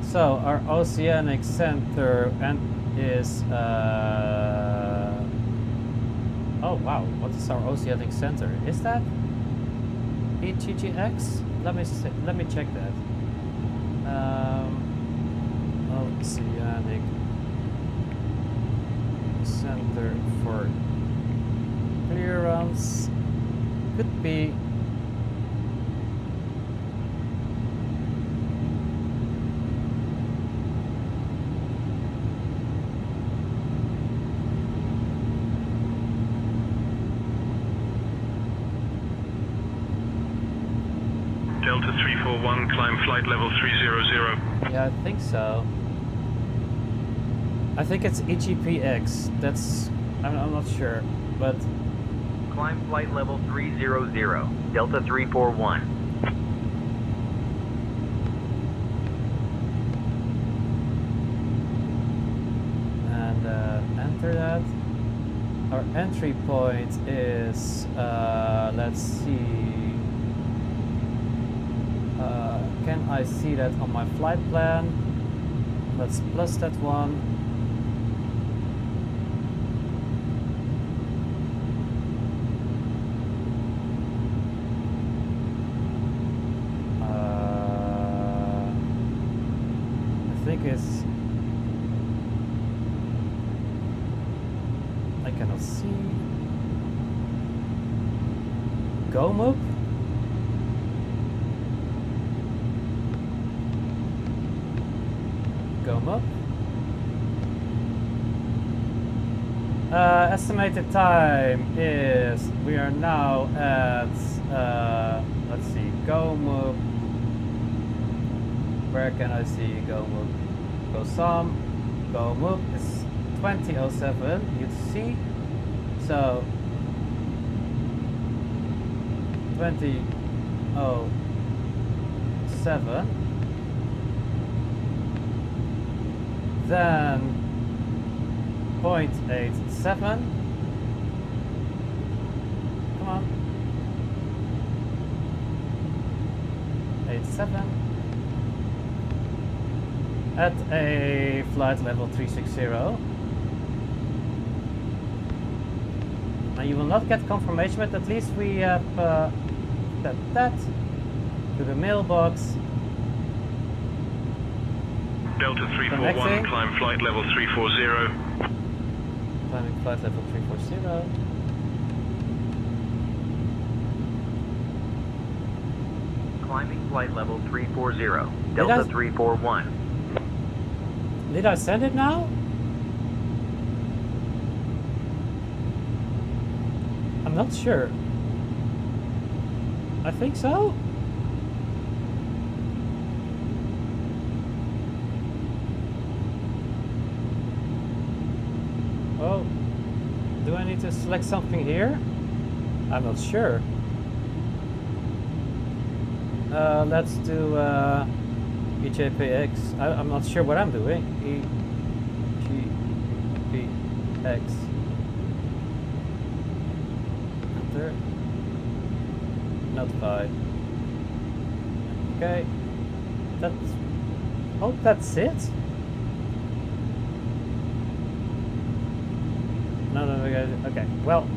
So our oceanic center and is oh wow, what is our oceanic center? Is that EGGX? Let me check that. Oceanic center for clearance could be Delta 341, climb flight level 300. Yeah, I think so. I think it's EGPX. That's, I'm not sure, but Climb flight level 300, Delta 341. and enter that. Our entry point is let's see. Can I see that on my flight plan? Let's plus that one. I think it's, I cannot see. Gomuk? Gomuk? Estimated time is, we are now at, let's see, Gomuk. Where can I see Gomuk? Gosam. Gomuk is 2007 UTC. So 2007. Then 0.87. Come on. 87. At a flight level 360. Now you will not get confirmation, but at least we have set that to the mailbox. Delta 341, Connecting. climb flight level 340. Climbing flight level 340. Climbing flight level 340, Delta 341. Did I send it now? I'm not sure. I think so. Oh, do I need to select something here? I'm not sure. Let's do EJPX. I'm not sure what I'm doing. EJPX. Enter. Notify. Okay. That's. Oh, that's it. No, okay. Well,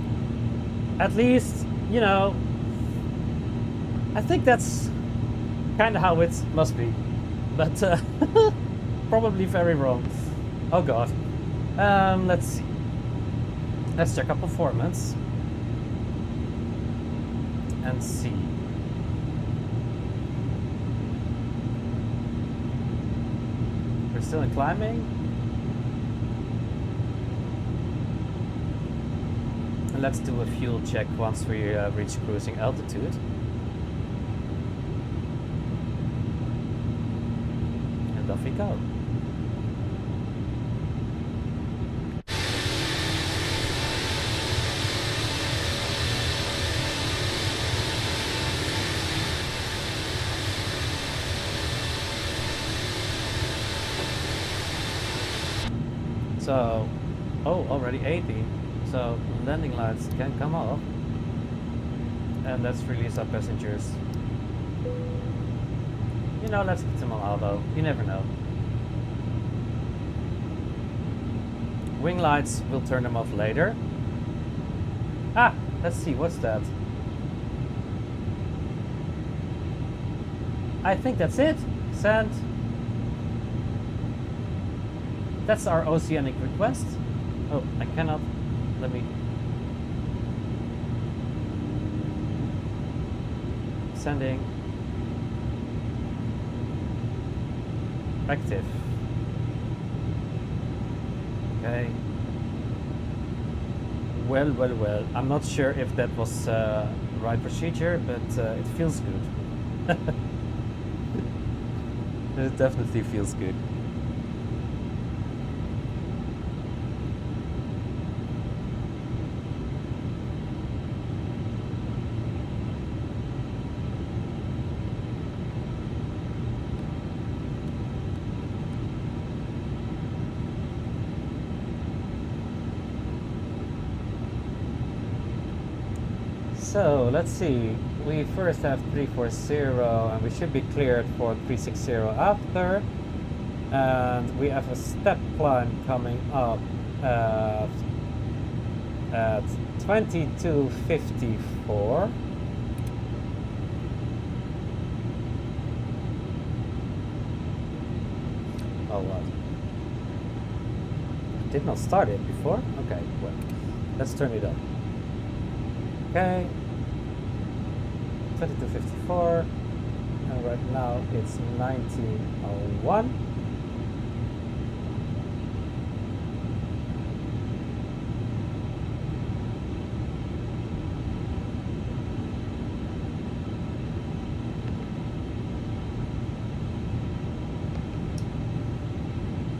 at least, you know, I think that's kind of how it must be. But probably very wrong. Oh god. Let's see. Let's check our performance. And see. We're still in climbing. And let's do a fuel check once we reach cruising altitude. And off we go. So, oh, already 80. So landing lights can come off. And let's release our passengers. You know, let's put them on auto. You never know. Wing lights, we'll turn them off later. Ah, let's see, what's that? I think that's it. Send. That's our oceanic request. Oh, I cannot. Let me. Sending. Active. Okay. Well. I'm not sure if that was the right procedure, but it feels good. It definitely feels good. So let's see, we first have 340 and we should be cleared for 360 after, and we have a step climb coming up at 2254. Oh what? Did not start it before? Okay, well, let's turn it up. Okay, 2254, and right now it's 1901.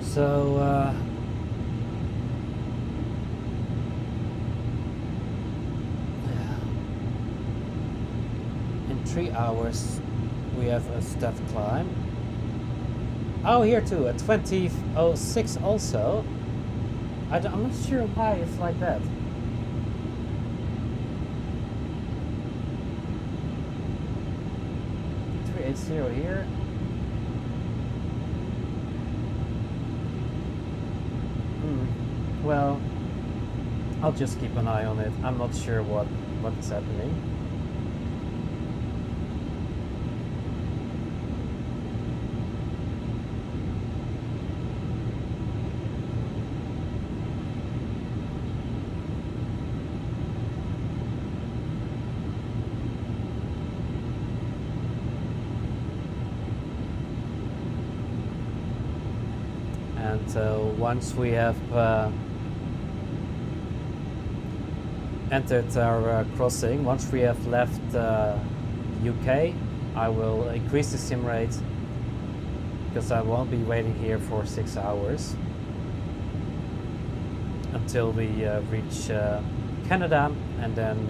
So, in 3 hours we have a step climb. Oh, here too, at 2006 also. I'm not sure why it's like that. Here. Well, I'll just keep an eye on it. I'm not sure what is happening. And once we have entered our crossing, once we have left UK, I will increase the sim rate because I won't be waiting here for 6 hours until we reach Canada, and then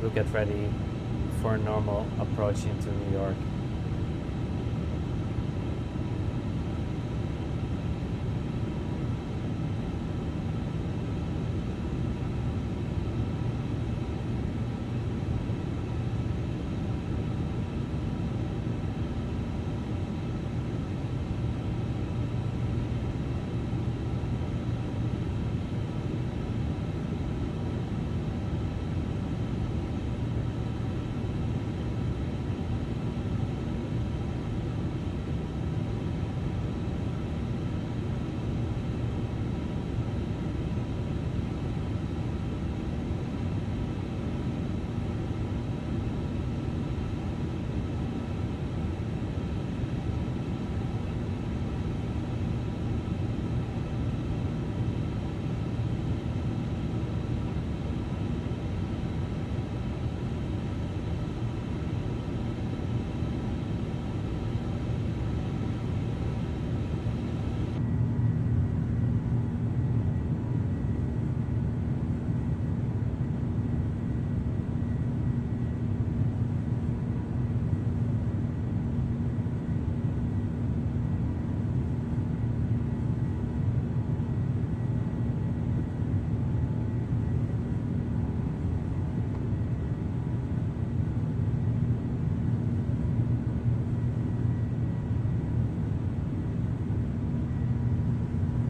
we'll get ready for a normal approach into New York.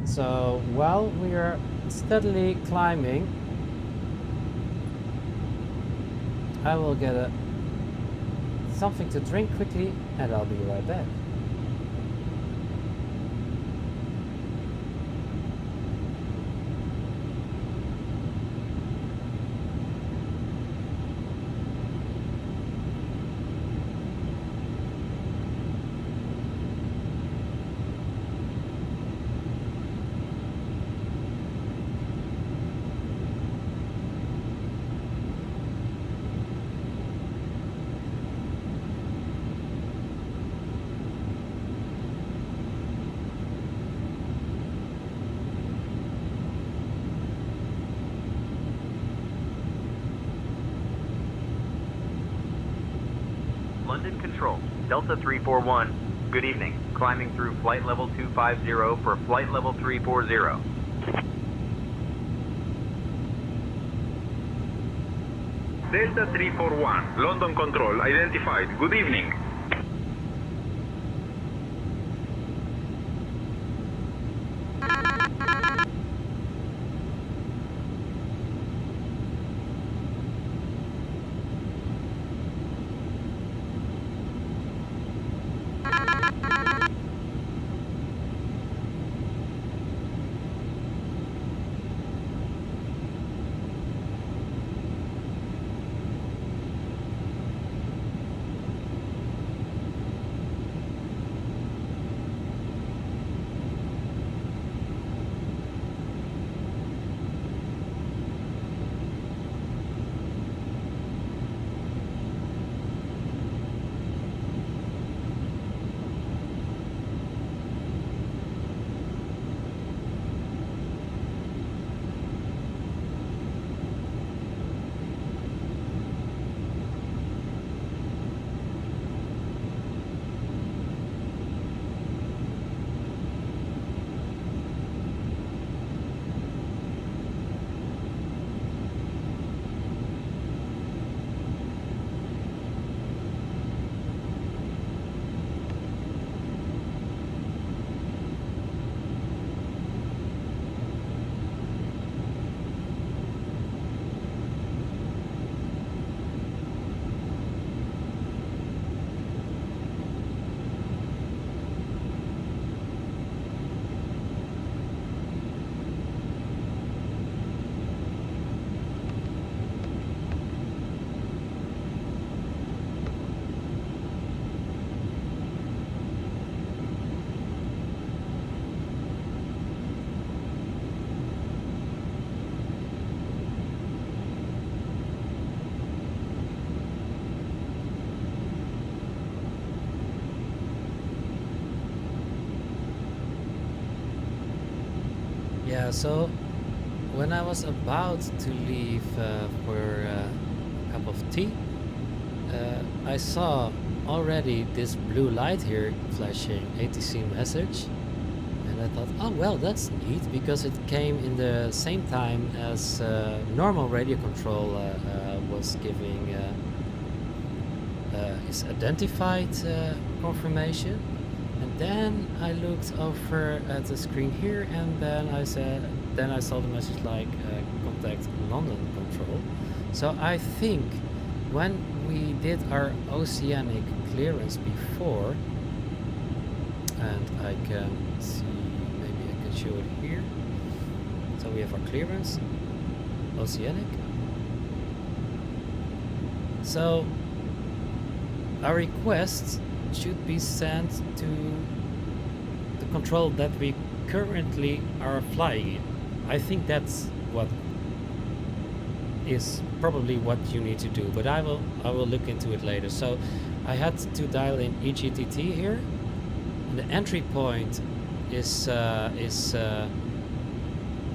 So while we are steadily climbing, I will get something to drink quickly and I'll be right back. London Control, Delta 341, good evening. Climbing through flight level 250 for flight level 340. Delta 341, London Control, identified. Good evening. Yeah, so when I was about to leave for a cup of tea, I saw already this blue light here flashing ATC message, and I thought, oh well, that's neat, because it came in the same time as normal radio control was giving his identified confirmation. And then I looked over at the screen here, and then I saw the message like contact London control. So I think when we did our oceanic clearance before, and I can see, maybe I can show it here. So we have our clearance, oceanic. So our request should be sent to the control that we currently are flying in. I think that's what is probably what you need to do, but I will look into it later. So I had to dial in EGTT here, and the entry point is yeah,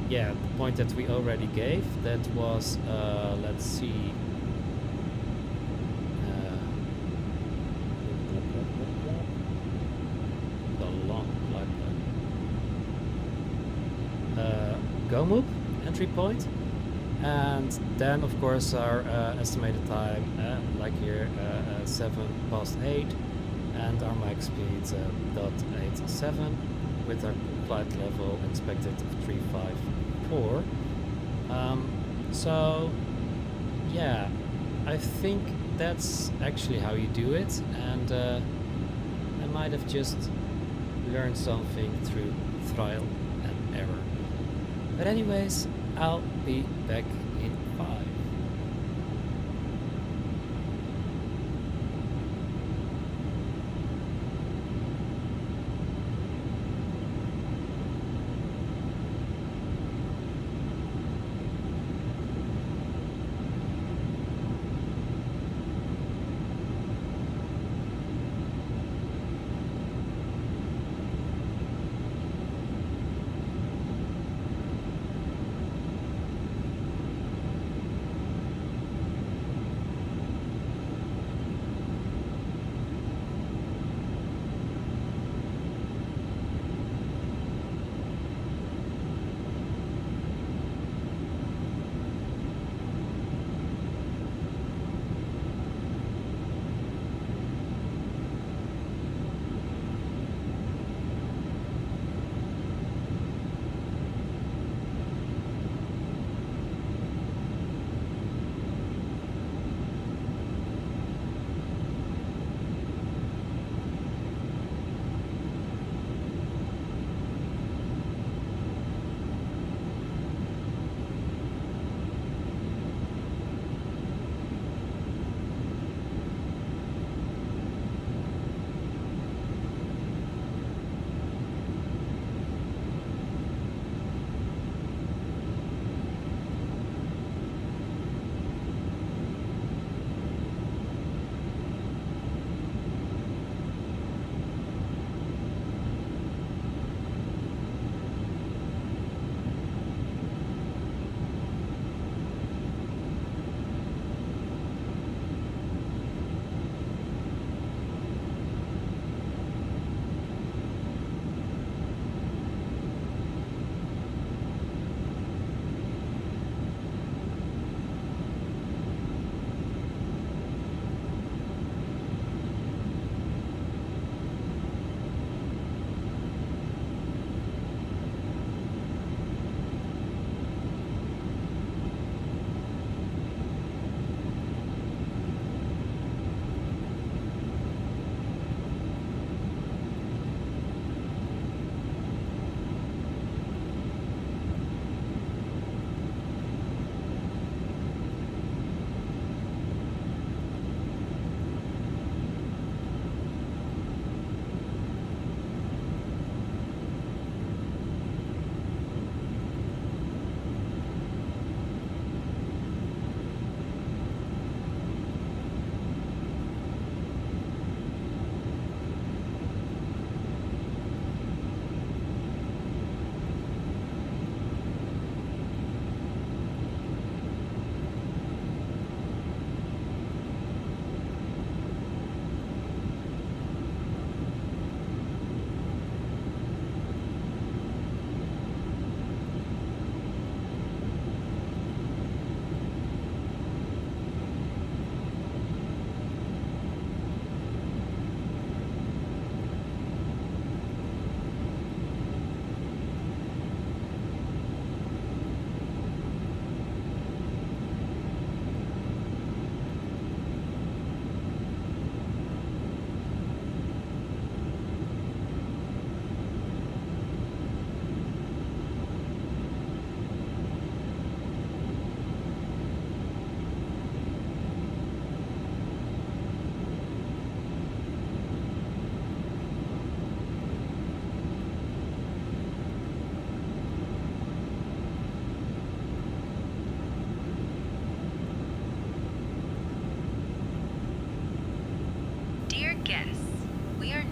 the point that we already gave. That was let's see, GOMUP entry point, and then of course our estimated time, like here, 8:07, and our max speed .87 with our flight level expected of 354. So yeah, I think that's actually how you do it, and I might have just learned something through trial and error. But anyways, I'll be back in 5.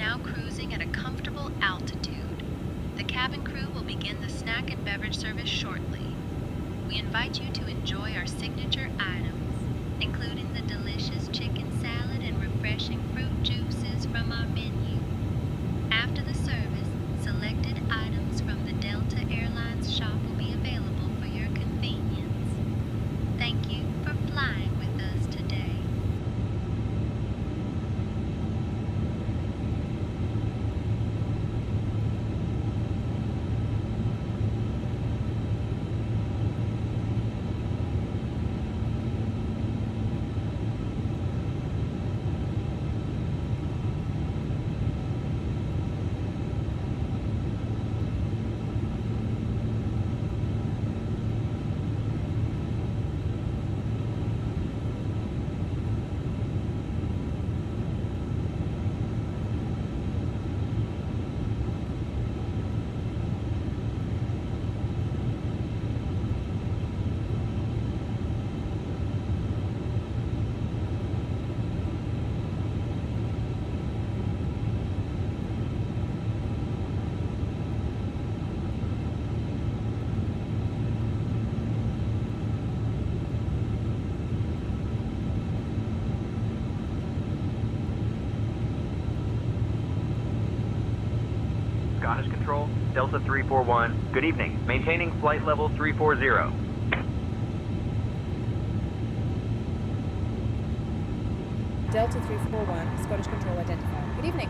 now cruising at a comfortable altitude. The cabin crew will begin the snack and beverage service shortly. We invite you to enjoy our signature items, including the delicious chicken salad and refreshing fruit juices from our menu. After the service, selected items from the Delta Airlines shop will be available for your convenience. Thank you for flying with us today. Scottish Control, Delta 341, good evening. Maintaining flight level 340. Delta 341, Scottish Control identified. Good evening.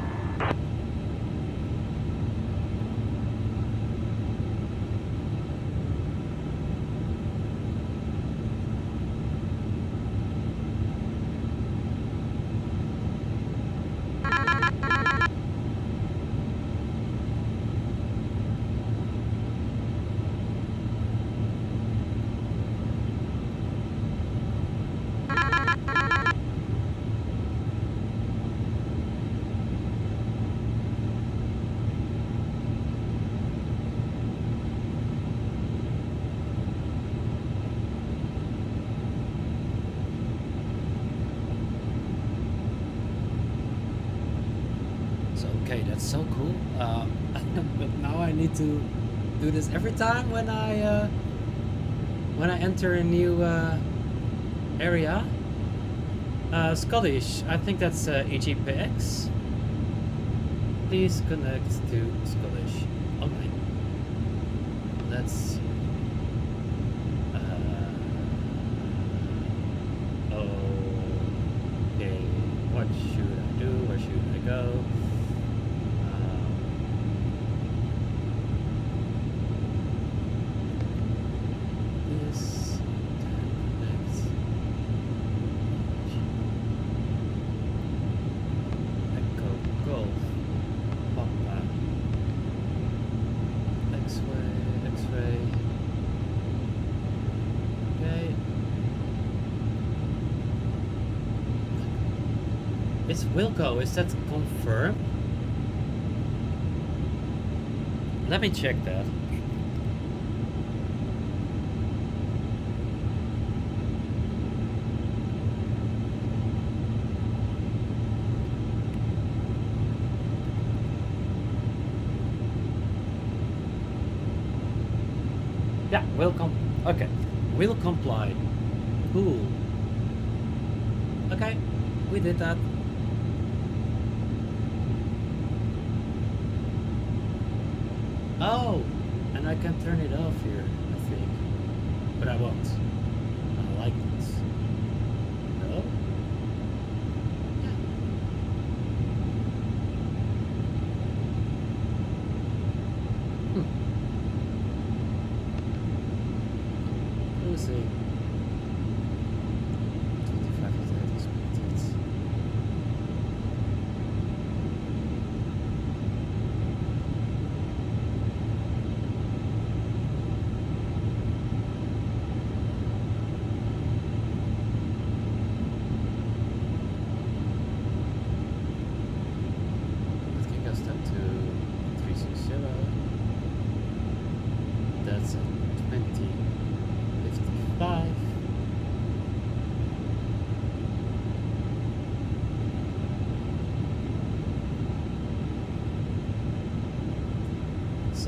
Okay, that's so cool. But now I need to do this every time when I enter a new area. Scottish, I think that's EGPX. Please connect to Scottish. Okay. Let's. Okay. What should I do? Where should I go? It's Wilco, is that confirmed? Let me check that. Yeah, okay, will comply. Cool. Okay, we did that. Oh, and I can turn it off here, I think. But I won't. I like this. No? Yeah. Cruising. 25 is that expected. That's at 20:55.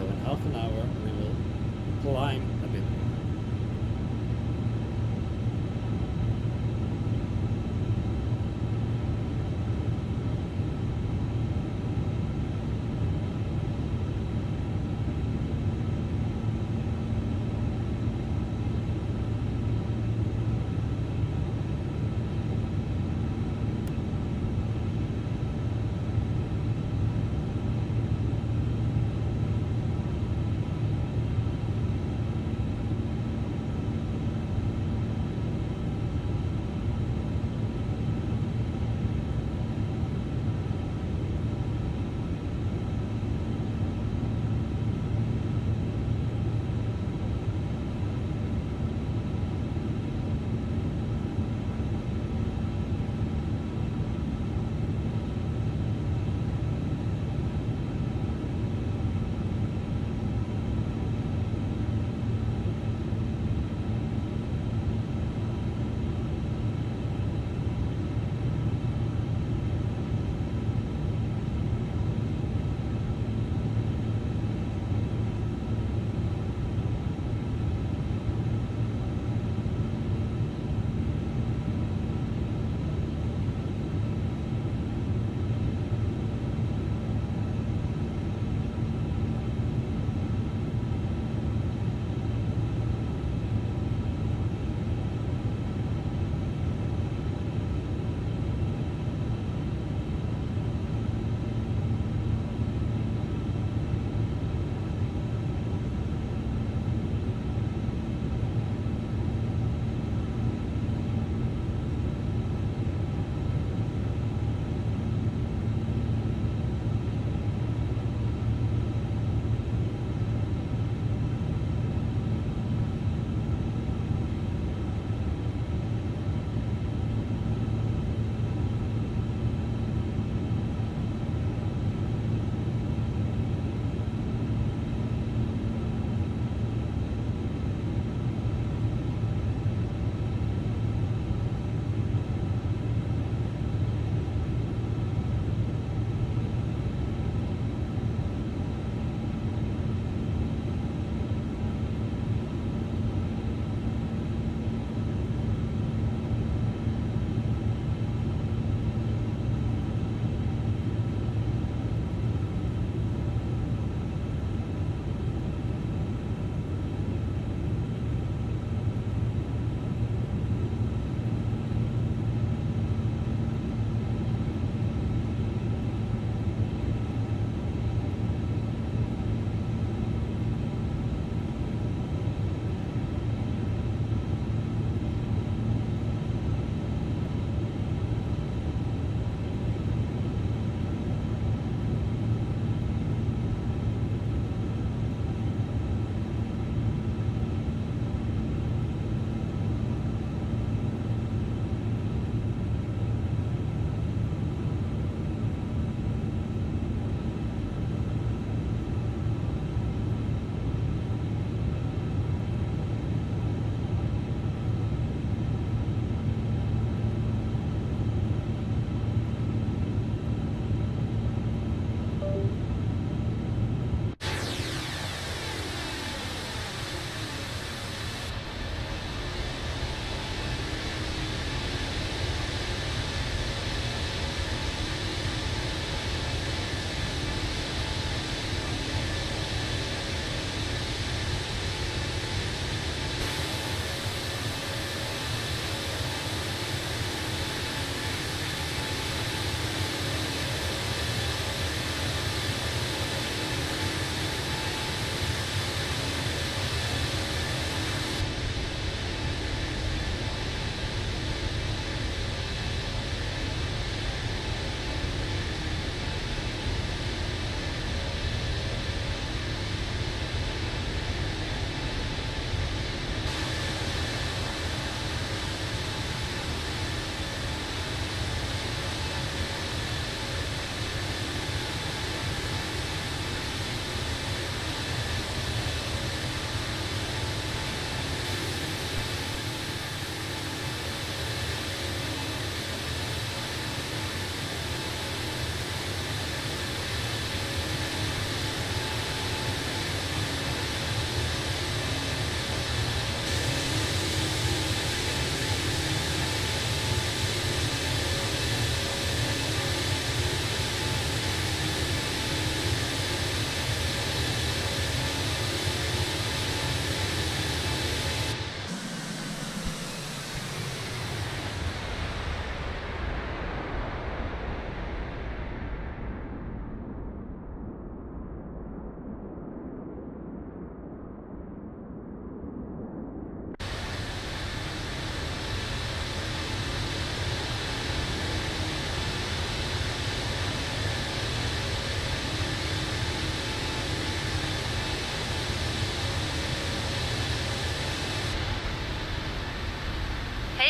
So in half an hour we will climb a bit more.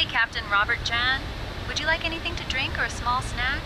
Hey, Captain Robert Jan. Would you like anything to drink or a small snack?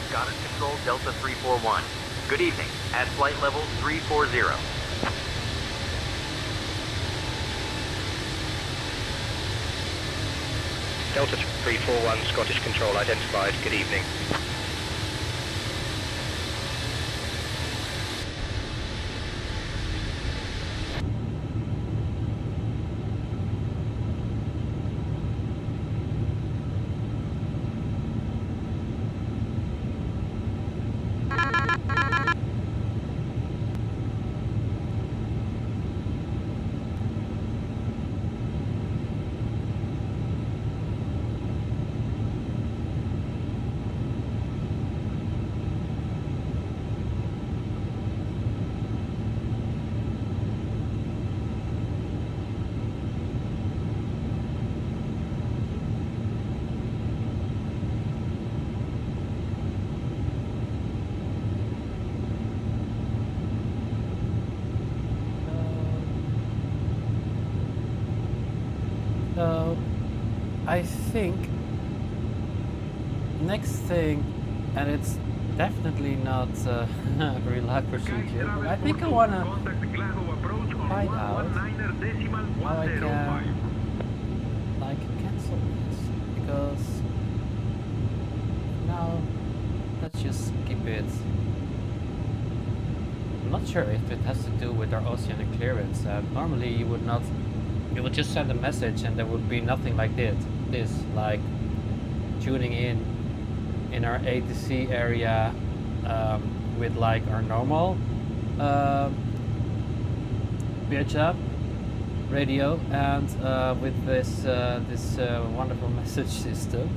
Scottish Control, Delta 341. Good evening. At flight level 340. Delta 341, Scottish Control identified. Good evening. So I think next thing, and it's definitely not a real life procedure, but I think I want to find out how I can like cancel this, because now let's just skip it. I'm not sure if it has to do with our oceanic clearance. Normally you would not. You would just send a message and there would be nothing like this, like tuning in our A to C area with like our normal VHF radio and with this wonderful message system.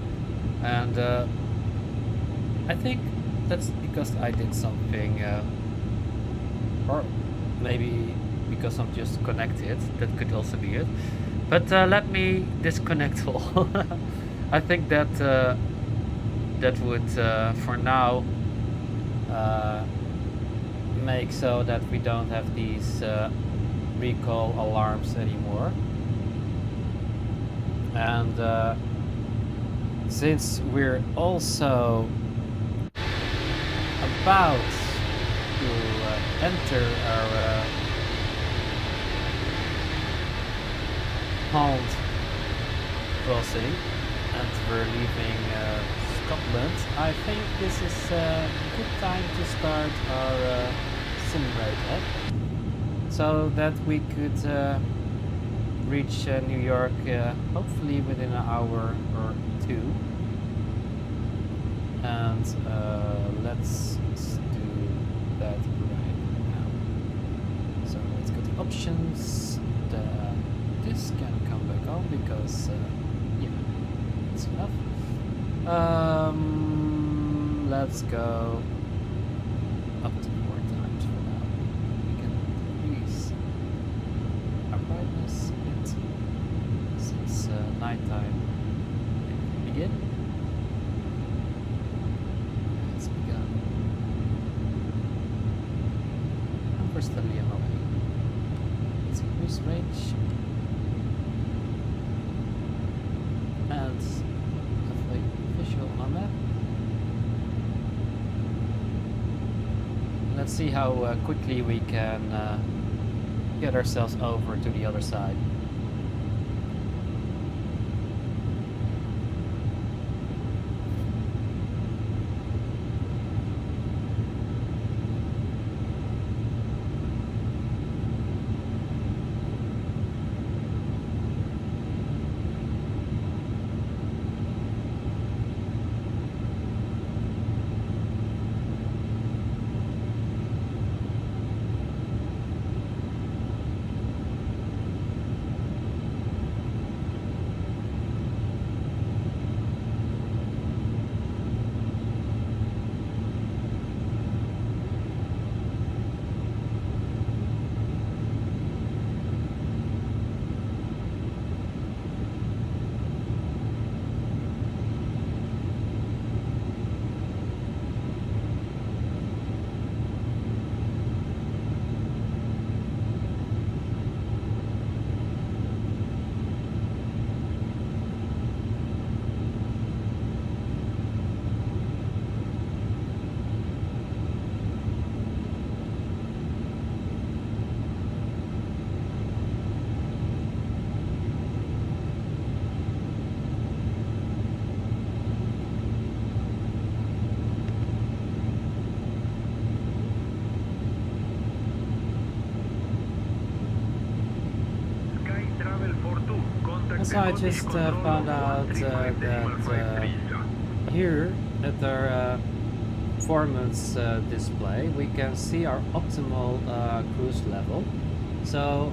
And I think that's because I did something, or maybe because I'm just connected. That could also be it. But let me disconnect all. I think that that would, for now, make so that we don't have these recall alarms anymore. And since we're also about to enter our Holland crossing and we're leaving Scotland, I think this is a good time to start our simulator so that we could reach New York hopefully within an hour or two. And let's do that right now. So let's go to options. This can come back on because yeah, that's enough. Let's go up to 4 times for now. We can increase our brightness a bit since nighttime can begin. It's begun. And we're steadily on our way. Let's increase range. And have a visual on that. Let's see how quickly we can get ourselves over to the other side. Also, I just found out that here at our performance display, we can see our optimal cruise level. So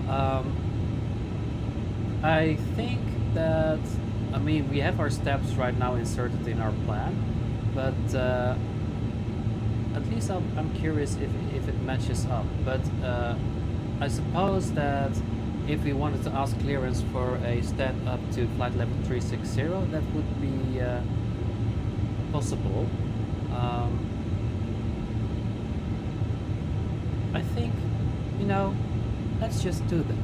I think that, I mean, we have our steps right now inserted in our plan, but at least I'm curious if it matches up. But I suppose that if we wanted to ask clearance for a step up to flight level 360, that would be possible. I think, you know, let's just do that.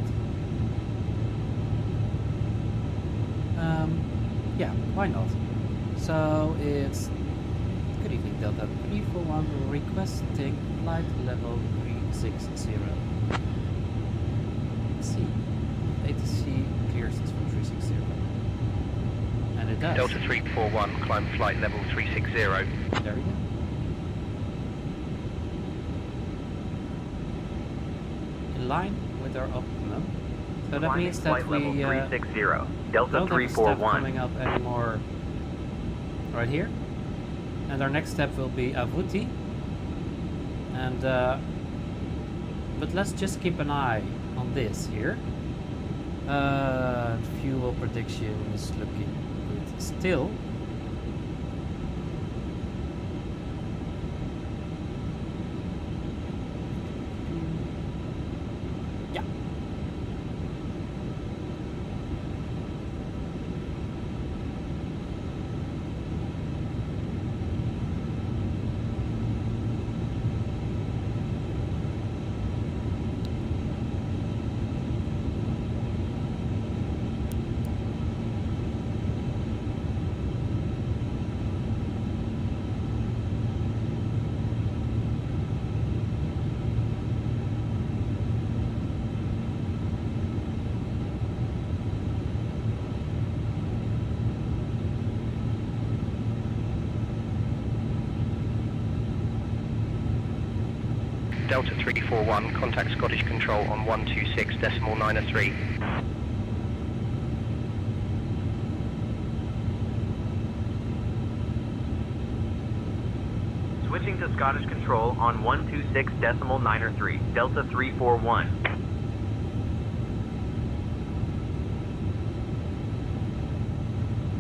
Yeah, why not? So it's good evening, Delta 341 requesting flight level 360. Let's see. ATC clears us for 360. And it does. Delta 341, climb flight level 360. There we go. In line with our optimum. So that means that we level 360. Delta don't have a step 341 coming up anymore right here. And our next step will be abrubtly. And but let's just keep an eye on this here. Fuel prediction is looking good still. Yeah. Delta 341, contact Scottish Control on 126.903. Switching to Scottish Control on 126.903, Delta 341.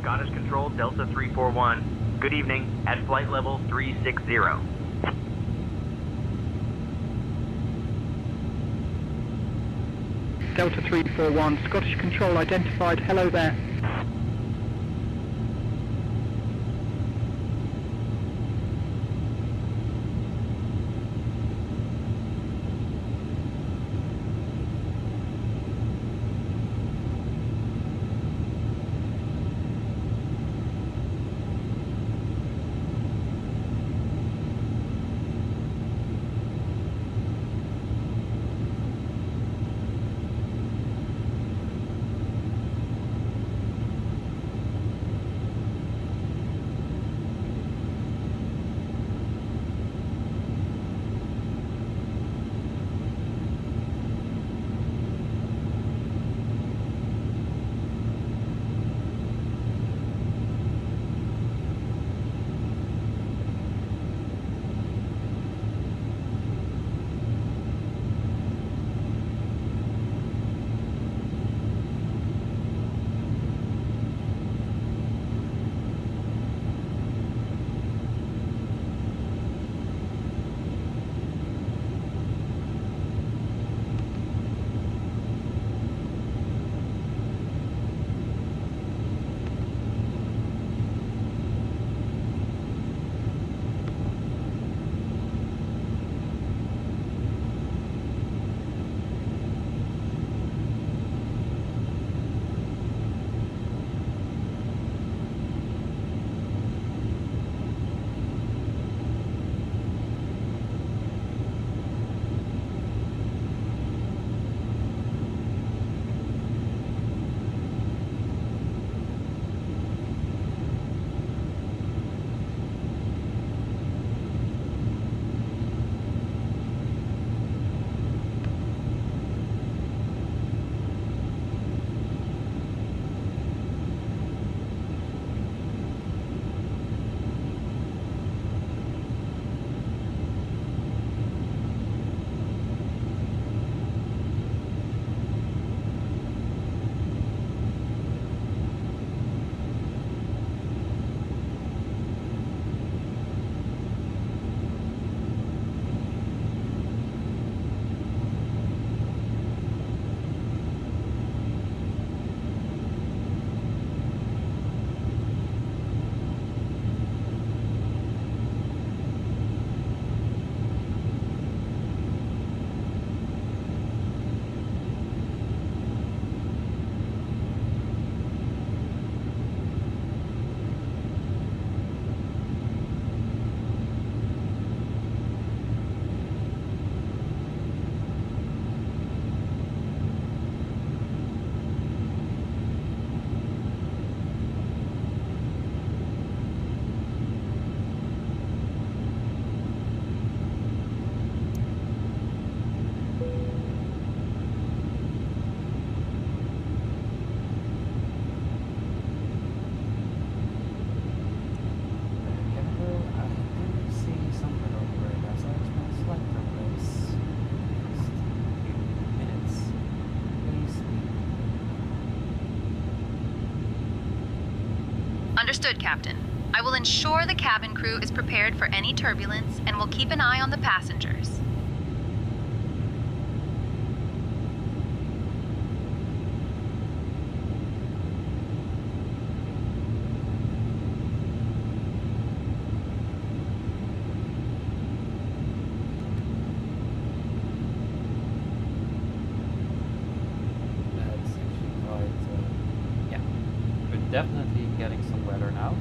Scottish Control, Delta 341. Good evening, at flight level 360. Delta 341, Scottish Control identified. Hello there. Understood, Captain. I will ensure the cabin crew is prepared for any turbulence and will keep an eye on the passengers. That's actually quite, yeah, we're definitely getting some weather now.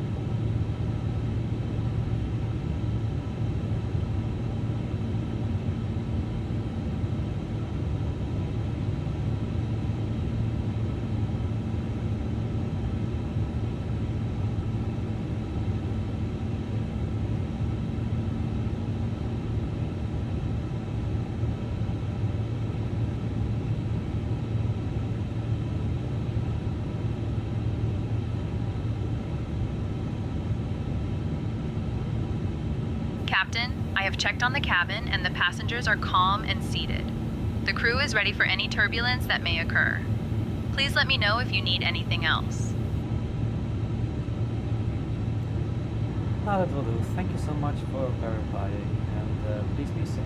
Captain, I have checked on the cabin and the passengers are calm and seated. The crew is ready for any turbulence that may occur. Please let me know if you need anything else. Now that will do. Thank you so much for verifying, and please be safe.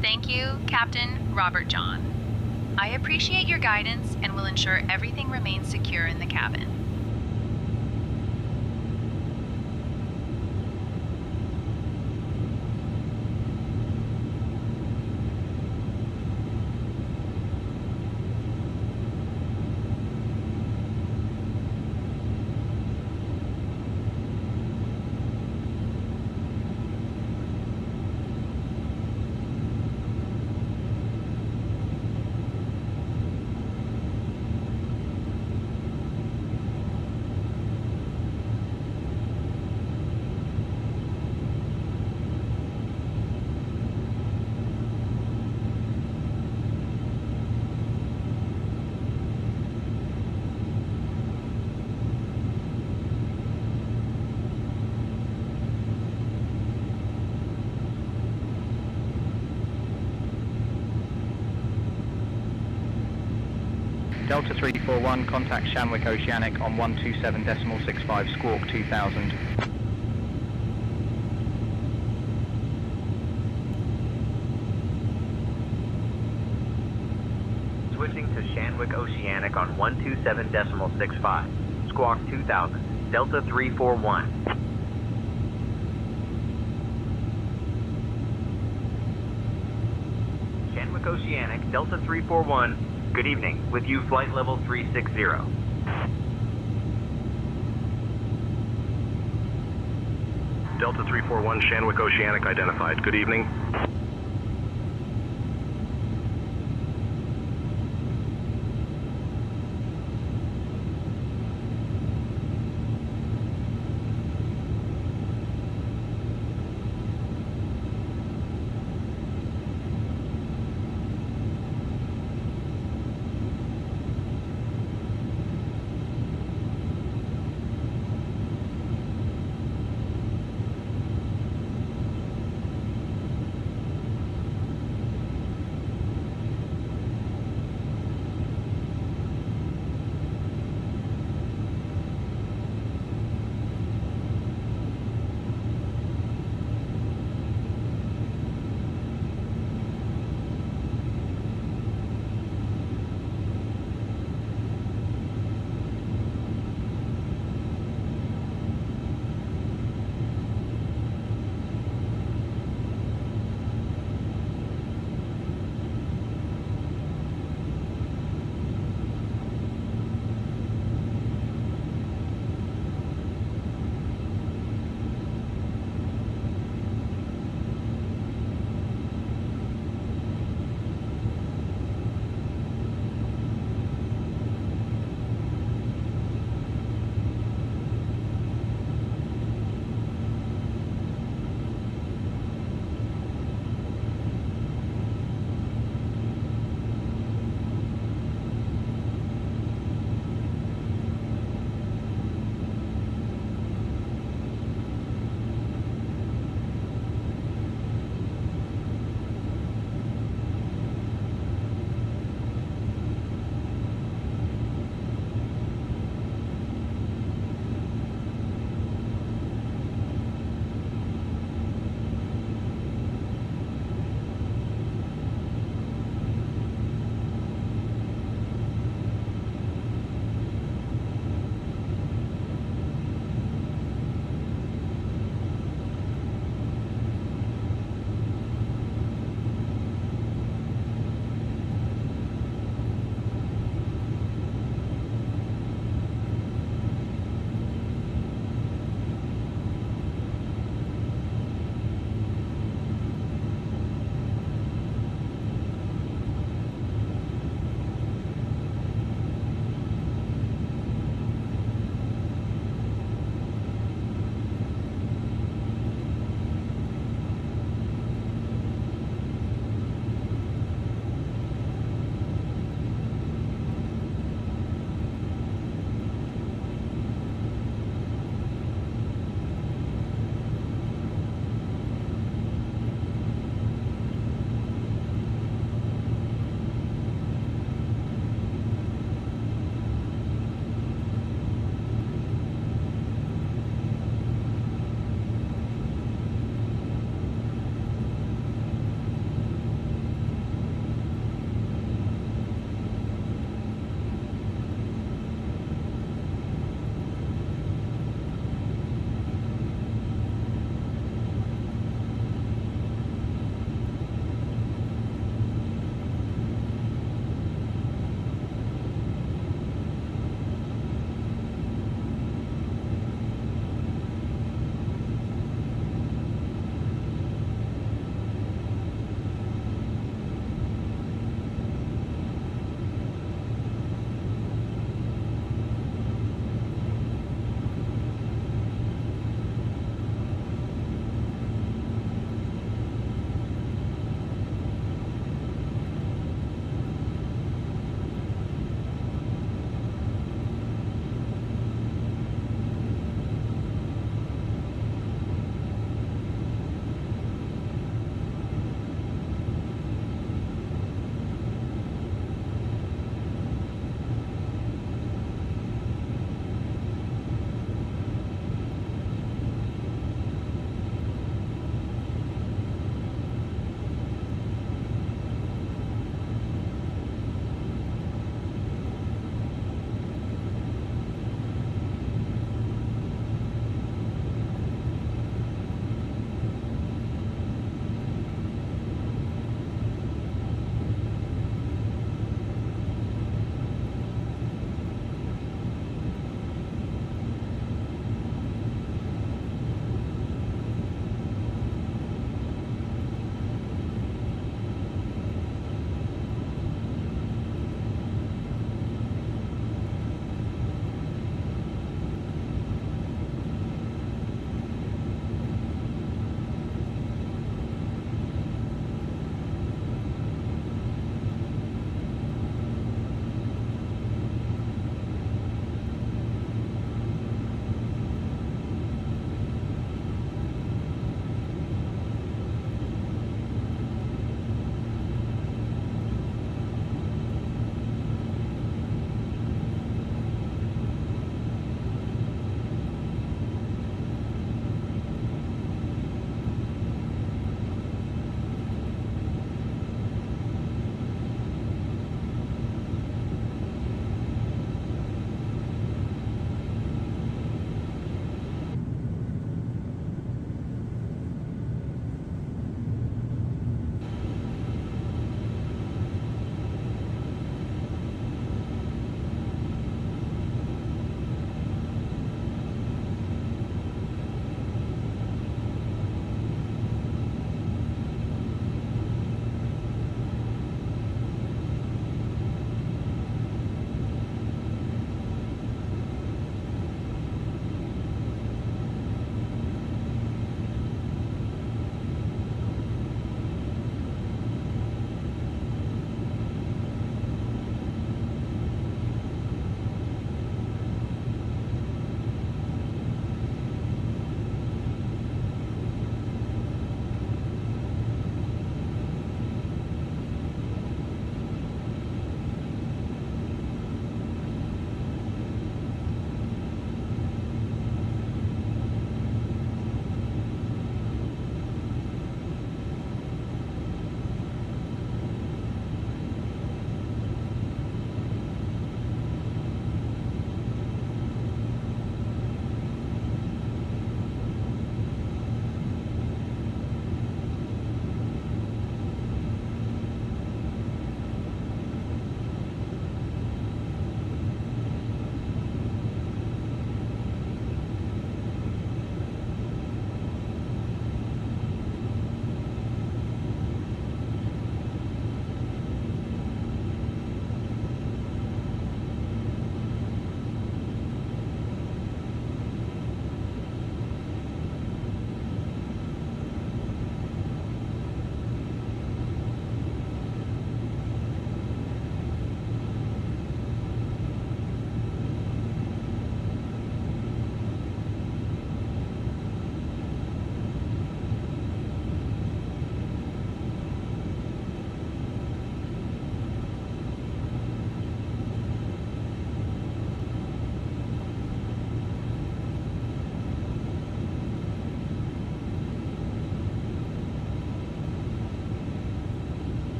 Thank you, Captain Robert John. I appreciate your guidance and will ensure everything remains secure in the cabin. Delta 341, contact Shanwick Oceanic on 127.65, squawk 2000. Switching to Shanwick Oceanic on 127.65, squawk 2000, Delta 341. Shanwick Oceanic, Delta 341. Good evening. With you, flight level 360. Delta 341, Shanwick Oceanic identified. Good evening.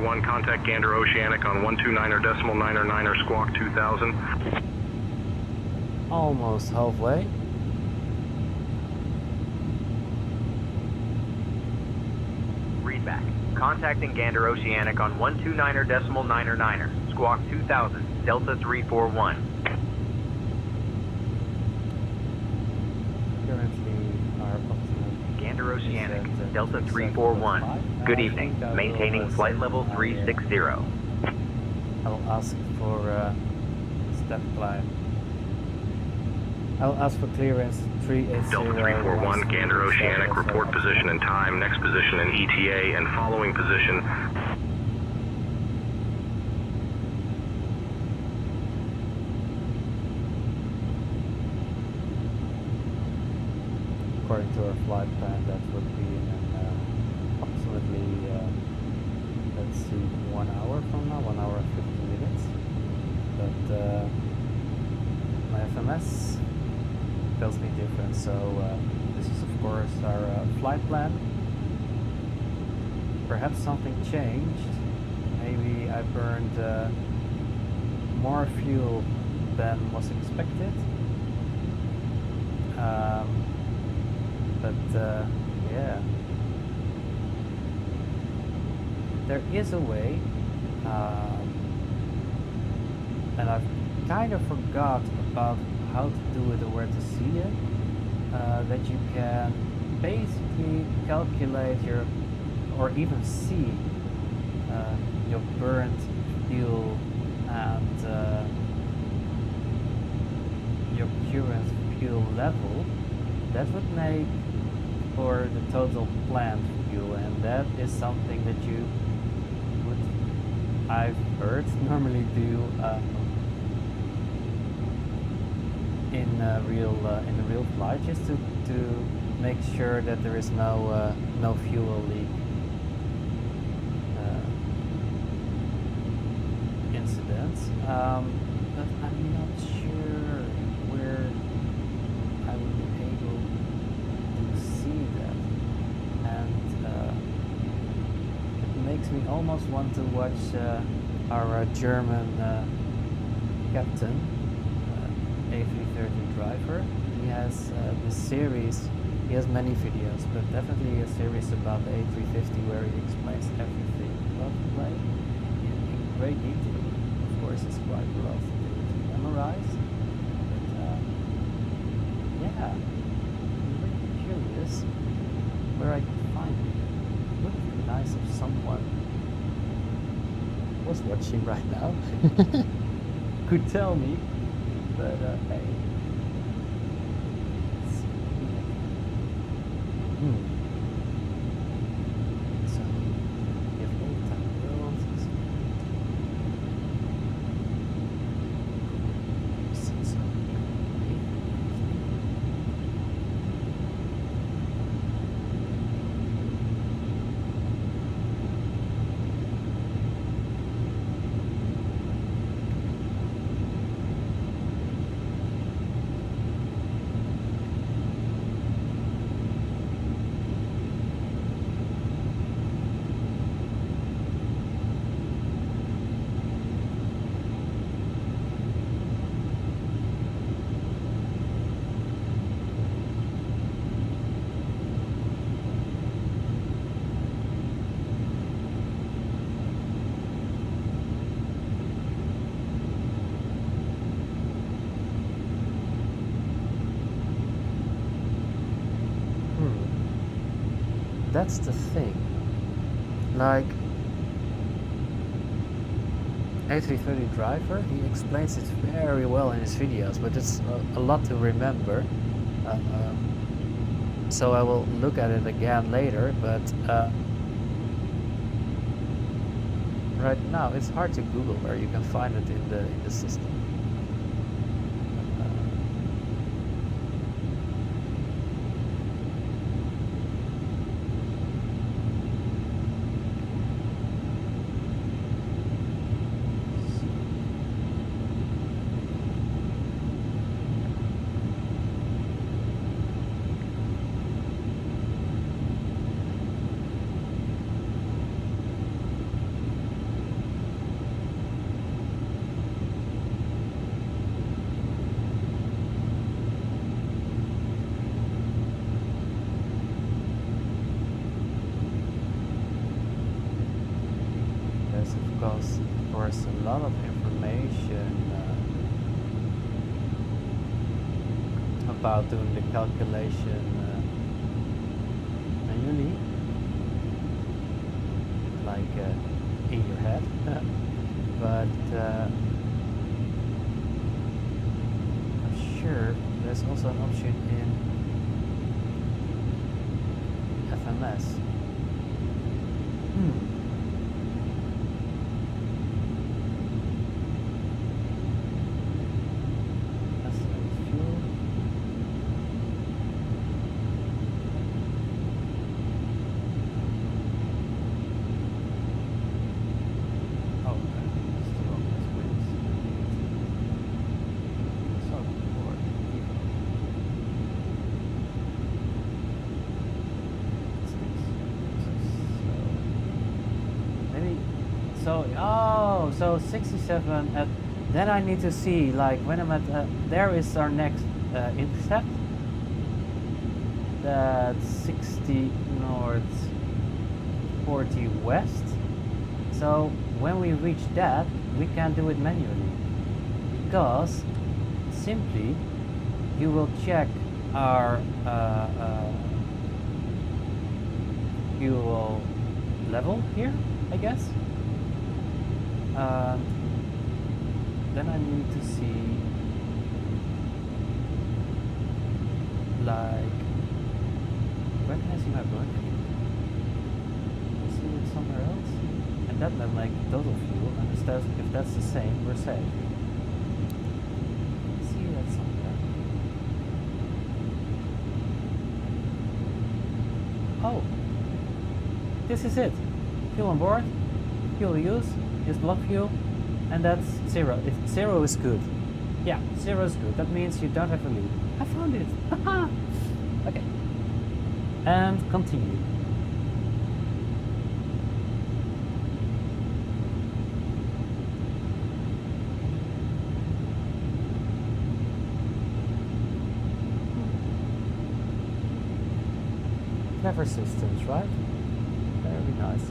341, contact Gander Oceanic on 129.999 squawk 2000. Almost halfway. Read back. Contacting Gander Oceanic on 129.999 squawk 2000, Delta 341. Currently, our optimum Gander Oceanic, is at, Delta 341. 7.5. Good I evening. think I will, Maintaining flight send level my, 360. I'll ask for step climb. I'll ask for clearance 380. Delta 341, Gander Oceanic, report position and time, next position in ETA, and following position. According to our flight plan, that would be in approximately, let's see, 1 hour from now, 1 hour and 50 minutes. But my FMS tells me different, so this is of course our flight plan. Perhaps something changed. Maybe I burned more fuel than was expected. Yeah, there is a way, and I've kind of forgot about how to do it or where to see it, that you can basically calculate your, or even see your burnt fuel and your current fuel level. That would make for the total plant fuel, and that is something that you would, I've heard, normally do in a real flight, just to make sure that there is no fuel leak incidents. But I'm not sure where I would be able to see that, and it makes me almost want to watch our German captain, A330 driver. He has this series. He has many videos, but definitely a series about the A350 where he explains everything about the plane in great detail. Of course, it's quite a lot to memorize. Yeah, I'm really curious where I can find it. It would be nice if someone was watching right now could tell me, but hey. Let's see. So, we have all time worlds. That's the thing. Like, A330 driver, he explains it very well in his videos, but it's a lot to remember. So I will look at it again later, but right now it's hard to Google where you can find it in the system. there's a lot of information about doing the calculation manually, like in your head. But I'm sure there's also an option in FMS. So 67 at, then I need to see, like when I'm at, there is our next intercept. That's 60 north, 40 west. So when we reach that, we can do it manually. Because simply you will check our fuel level here, I guess. Then I need to see, like, where can I see my burn? See it somewhere else? And that might make total fuel, and if that's the same, we're safe. See that somewhere. Oh, this is it. Fuel on board, fuel use. Is block fuel, and that's 0. If 0 is good, yeah, 0 is good. That means you don't have to leave. I found it. Okay, and continue. Clever systems, right? Very nice.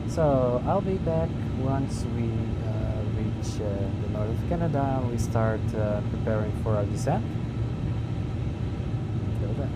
So I'll be back once we reach the north of Canada and we start preparing for our descent. Till then.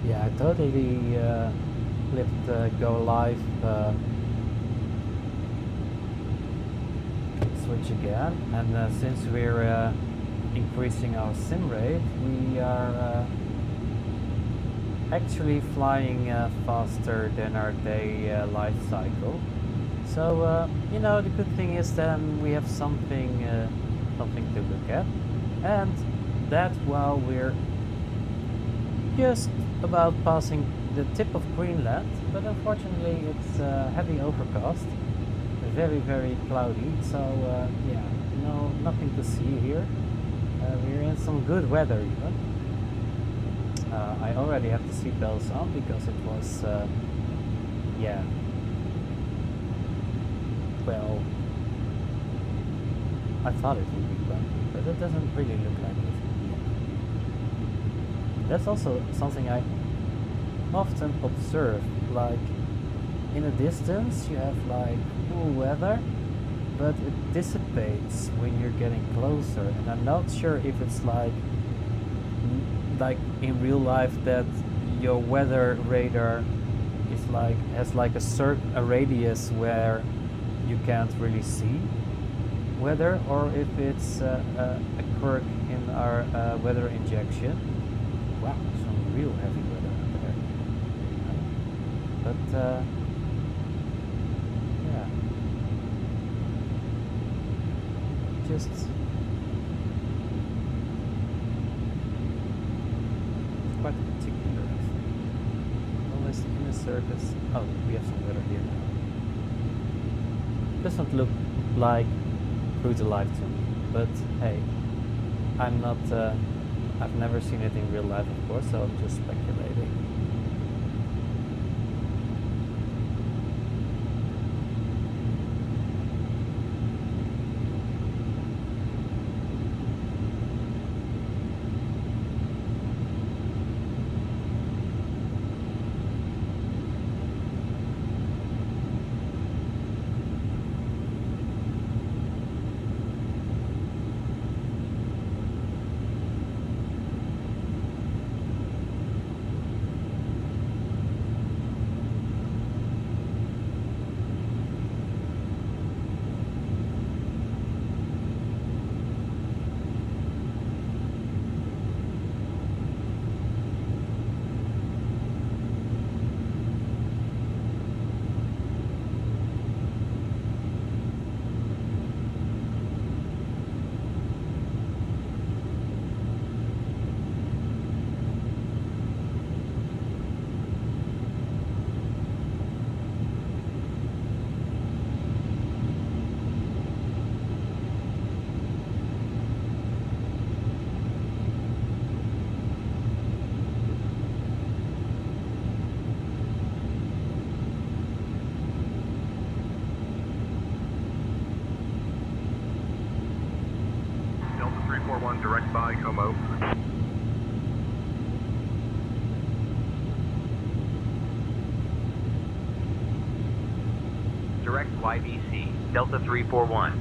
Yeah, I totally flipped go live switch again, and since we're increasing our sim rate, we are actually flying faster than our day life cycle. So you know, the good thing is then we have something to look at, and that while we're just about passing the tip of Greenland, but unfortunately it's heavy overcast, very cloudy, so yeah, nothing to see here. We're in some good weather even. I already have the seatbelts on because it was, yeah, well, I thought it would be bumpy, but it doesn't really look like it yet. That's also something I often observe, like in the distance you have like cool weather, but it dissipates when you're getting closer, and I'm not sure if it's like in real life that your weather radar is like has like a radius where you can't really see weather, or if it's a quirk in our weather injection. Wow, some real heavy weather up there. But yeah, just quite particular. Always in a circus. Oh, we have some weather here now. Doesn't look like cruise alive to me, but hey, I'm not. I've never seen it in real life, of course, so I'm just speculating. Direct by Como. Direct YBC, Delta 341.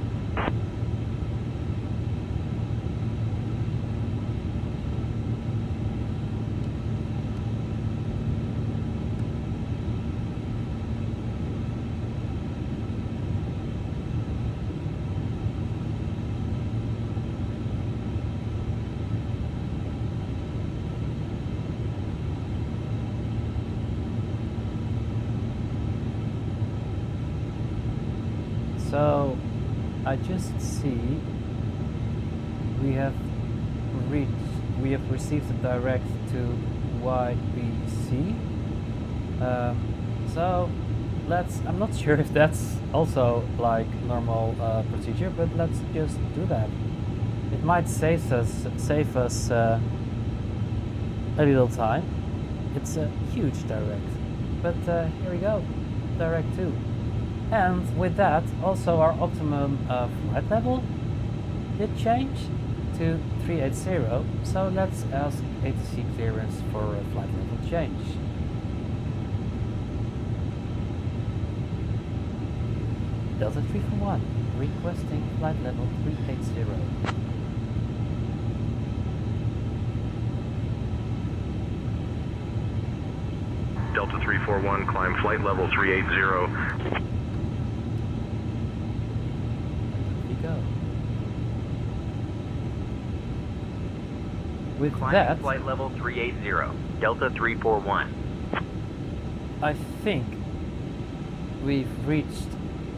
So I just see we have received a direct to YBC. So I'm not sure if that's also like normal procedure, but let's just do that. It might save us a little time. It's a huge direct, but here we go, direct 2. And with that, also our optimum flight level did change to 380. So let's ask ATC clearance for a flight level change. Delta 341, requesting flight level 380. Delta 341, climb flight level 380. With Climbing that, flight level 380, Delta 341. I think we've reached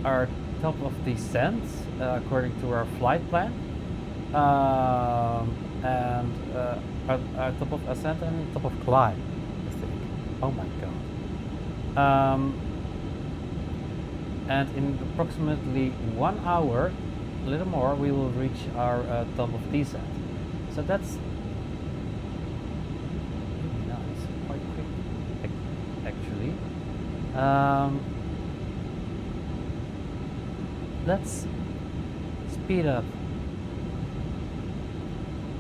our top of descent according to our flight plan, and our top of ascent and top of climb, I think. Oh my god. And in approximately 1 hour, a little more, we will reach our top of descent. So that's Let's speed up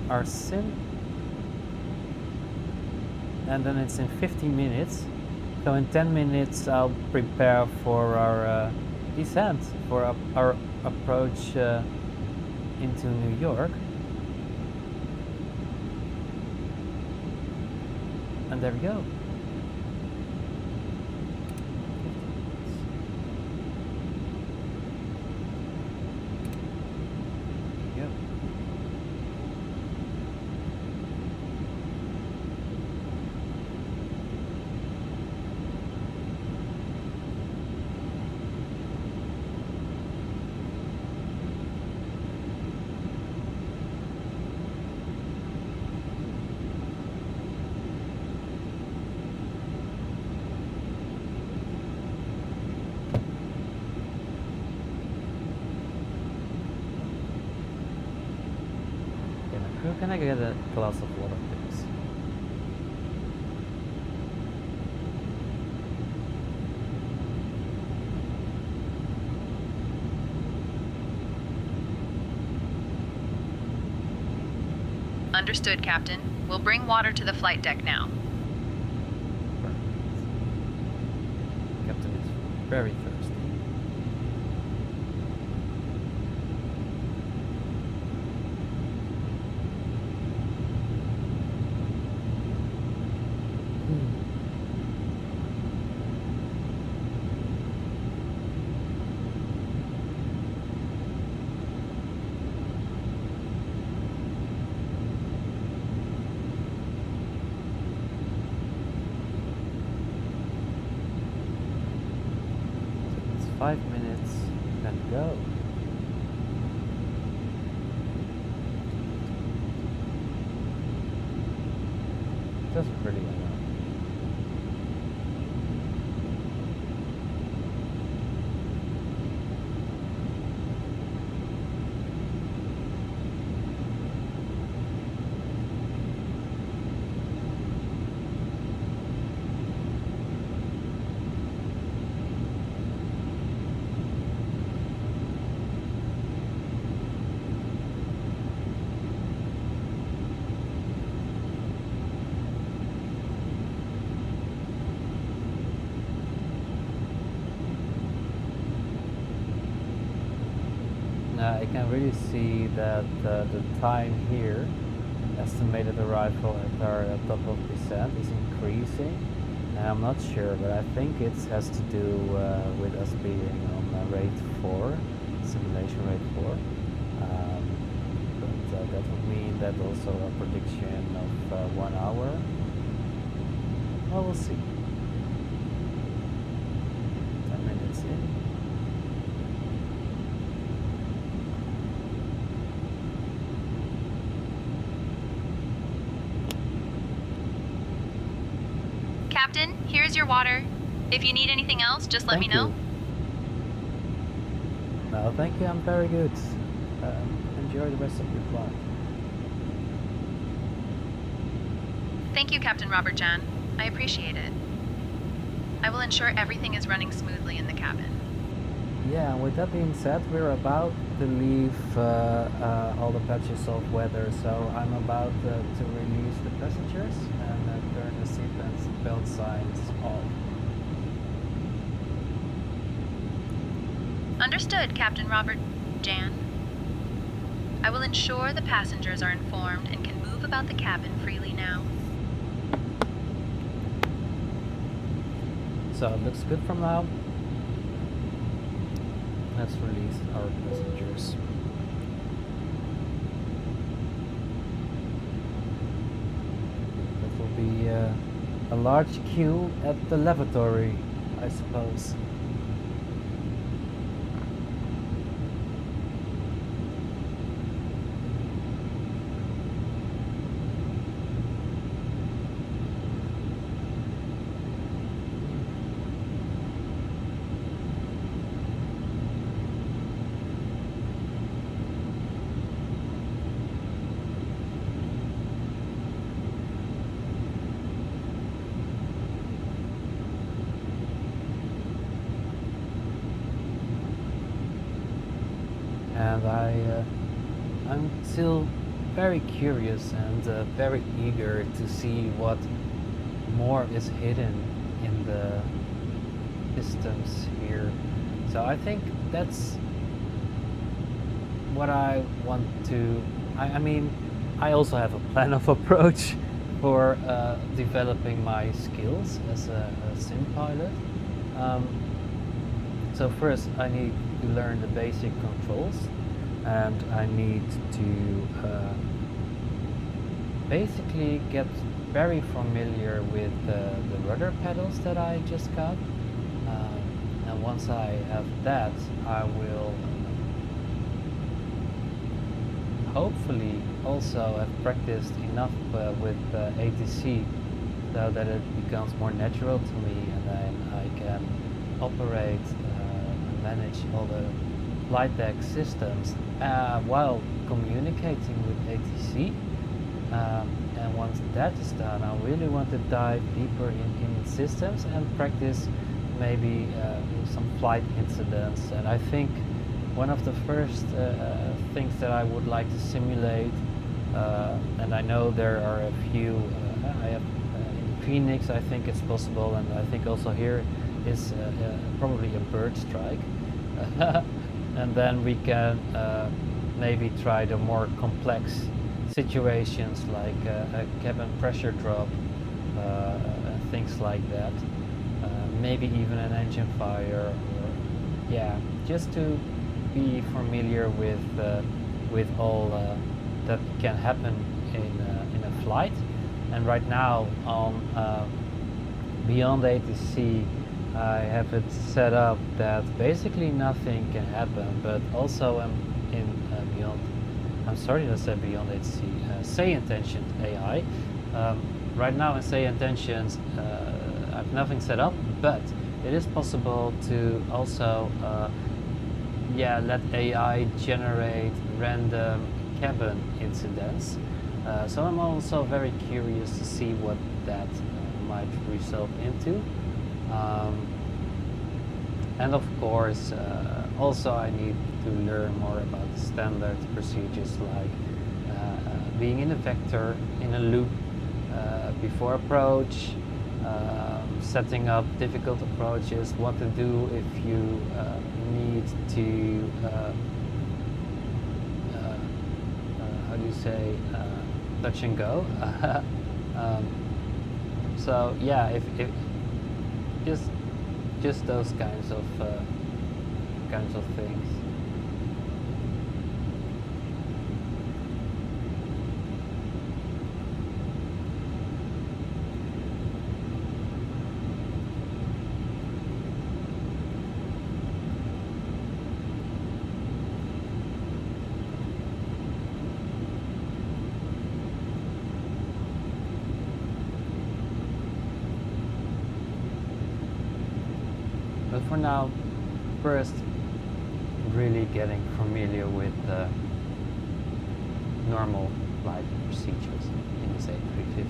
our sim, and then it's in 15 minutes. So in 10 minutes I'll prepare for our descent, for our approach into New York. And there we go. Can I get a glass of water, please? Understood, Captain. We'll bring water to the flight deck now. Perfect. Captain is very thirsty. It's 5 minutes and go. Doesn't really matter. I can really see that the time here, estimated arrival at our top of descent, is increasing. And I'm not sure, but I think it has to do with us being on rate 4, simulation rate 4. But that would mean that also a prediction of 1 hour. Well, we'll see. 10 minutes in. Captain, here's your water. If you need anything else, just let me know. No, thank you. I'm very good. Enjoy the rest of your flight. Thank you, Captain Robert Jan. I appreciate it. I will ensure everything is running smoothly in the cabin. Yeah, and with that being said, we're about to leave all the patches of weather, so I'm about to release the passengers and turn the seatbelt signs off. Understood, Captain Robert Jan. I will ensure the passengers are informed and can move about the cabin freely now. So it looks good from now. Let's release our passengers. That will be a large queue at the lavatory, I suppose. and I'm still very curious and very eager to see what more is hidden in the systems here. So I think that's what I want to. I mean, I also have a plan of approach for developing my skills as a sim pilot. So first I need to learn the basic controls, and I need to basically get very familiar with the rudder pedals that I just got. And once I have that, I will hopefully also have practiced enough with ATC so that it becomes more natural to me, and then I can operate and manage all the flight deck systems while communicating with ATC. And once that is done, I really want to dive deeper in systems and practice maybe some flight incidents. And I think one of the first things that I would like to simulate, and I know there are a few, I have in Phoenix I think it's possible, and I think also here is probably a bird strike. And then we can maybe try the more complex situations like a cabin pressure drop, things like that. Maybe even an engine fire, or yeah, just to be familiar with all that can happen in a flight. And right now on Beyond ATC, I have it set up that basically nothing can happen, but also in Beyond, I'm sorry to say Beyond ATC, Say Intentions AI. Right now in Say Intentions, I have nothing set up, but it is possible to also let AI generate random cabin incidents. So I'm also very curious to see what that might result into. And of course, also I need to learn more about the standard procedures, like being in a vector, in a loop, before approach, setting up difficult approaches, what to do if you need to, how do you say, touch and go. So yeah, if just those kinds of things. But for now, first, really getting familiar with the normal flight procedures in this A350.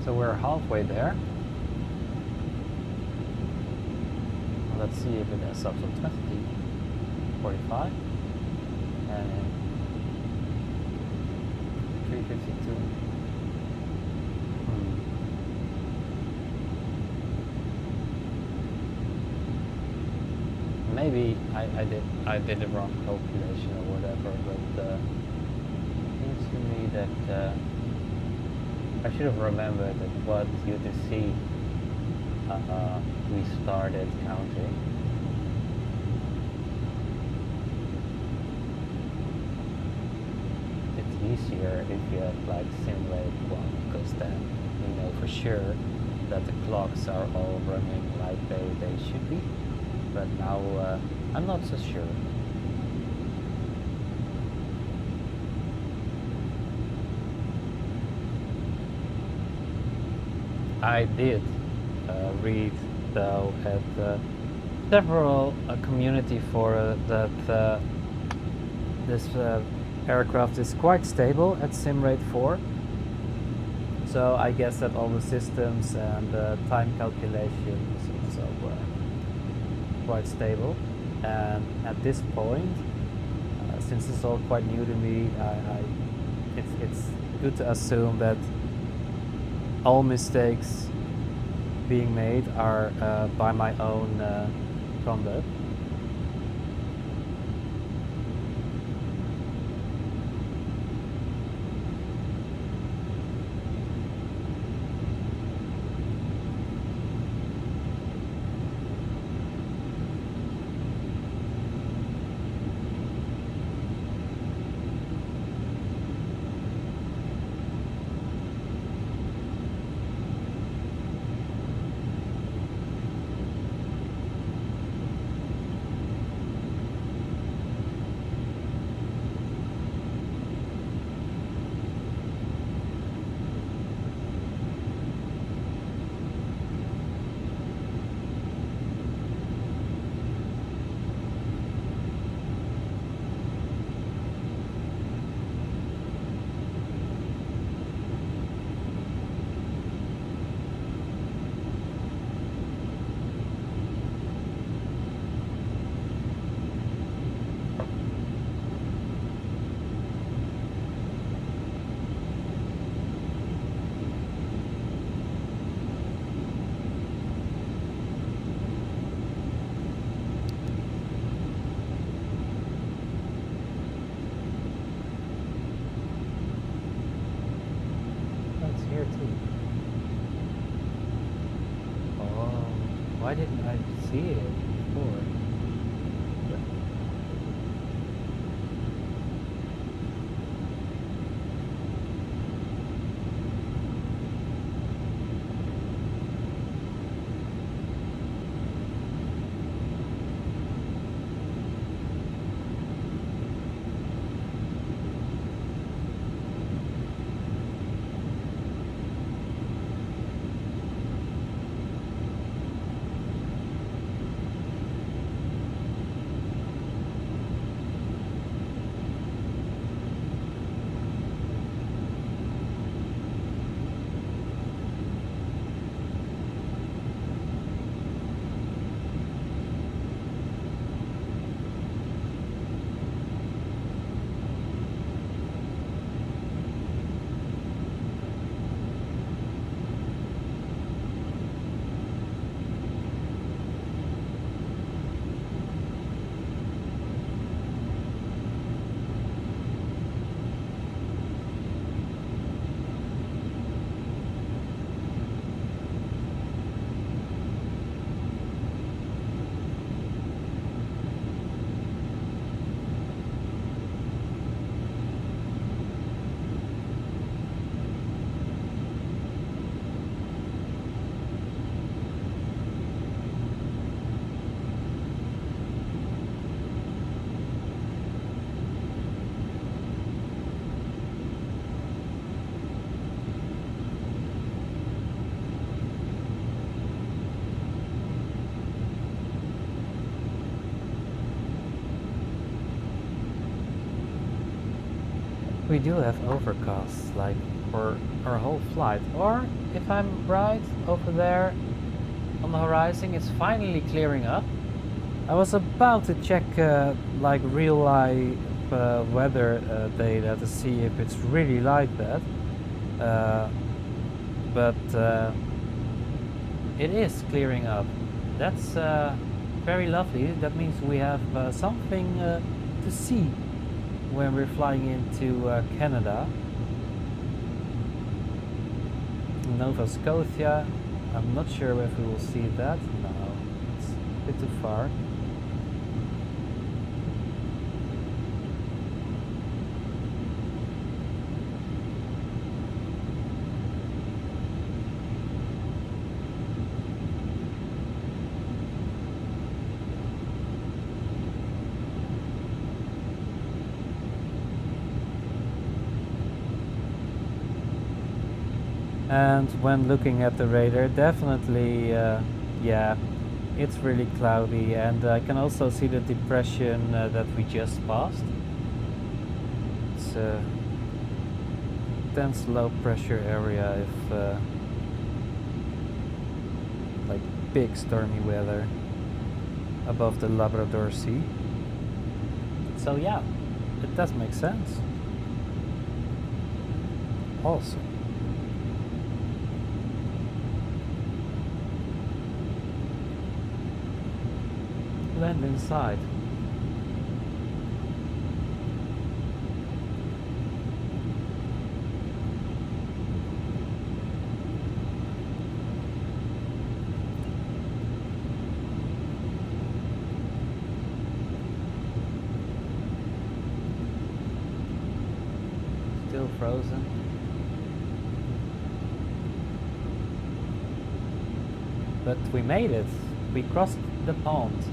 So we're halfway there. Let's see if it has up to 20, 45, and 352. Maybe I did the wrong calculation or whatever, but it seems to me that I should have remembered at what UTC we started counting. It's easier if you have like simulate one, because then you know for sure that the clocks are all running like they should be. But now I'm not so sure. I did read though at several community forums that this aircraft is quite stable at sim rate 4. So I guess that all the systems and time calculation is also quite stable. And at this point, since it's all quite new to me, it's good to assume that all mistakes being made are by my own conduct. Why didn't I see it before? We do have overcasts, like for our whole flight. Or, if I'm right, over there on the horizon, it's finally clearing up. I was about to check like real life weather data to see if it's really like that. But it is clearing up. That's very lovely. That means we have something to see when we're flying into Canada. Nova Scotia, I'm not sure if we will see that. No, it's a bit too far. And when looking at the radar, definitely, yeah, it's really cloudy, and I can also see the depression that we just passed. It's intense low pressure area if like big stormy weather above the Labrador Sea. So yeah, it does make sense. Awesome. Land inside. Still frozen. But we made it. We crossed the pond.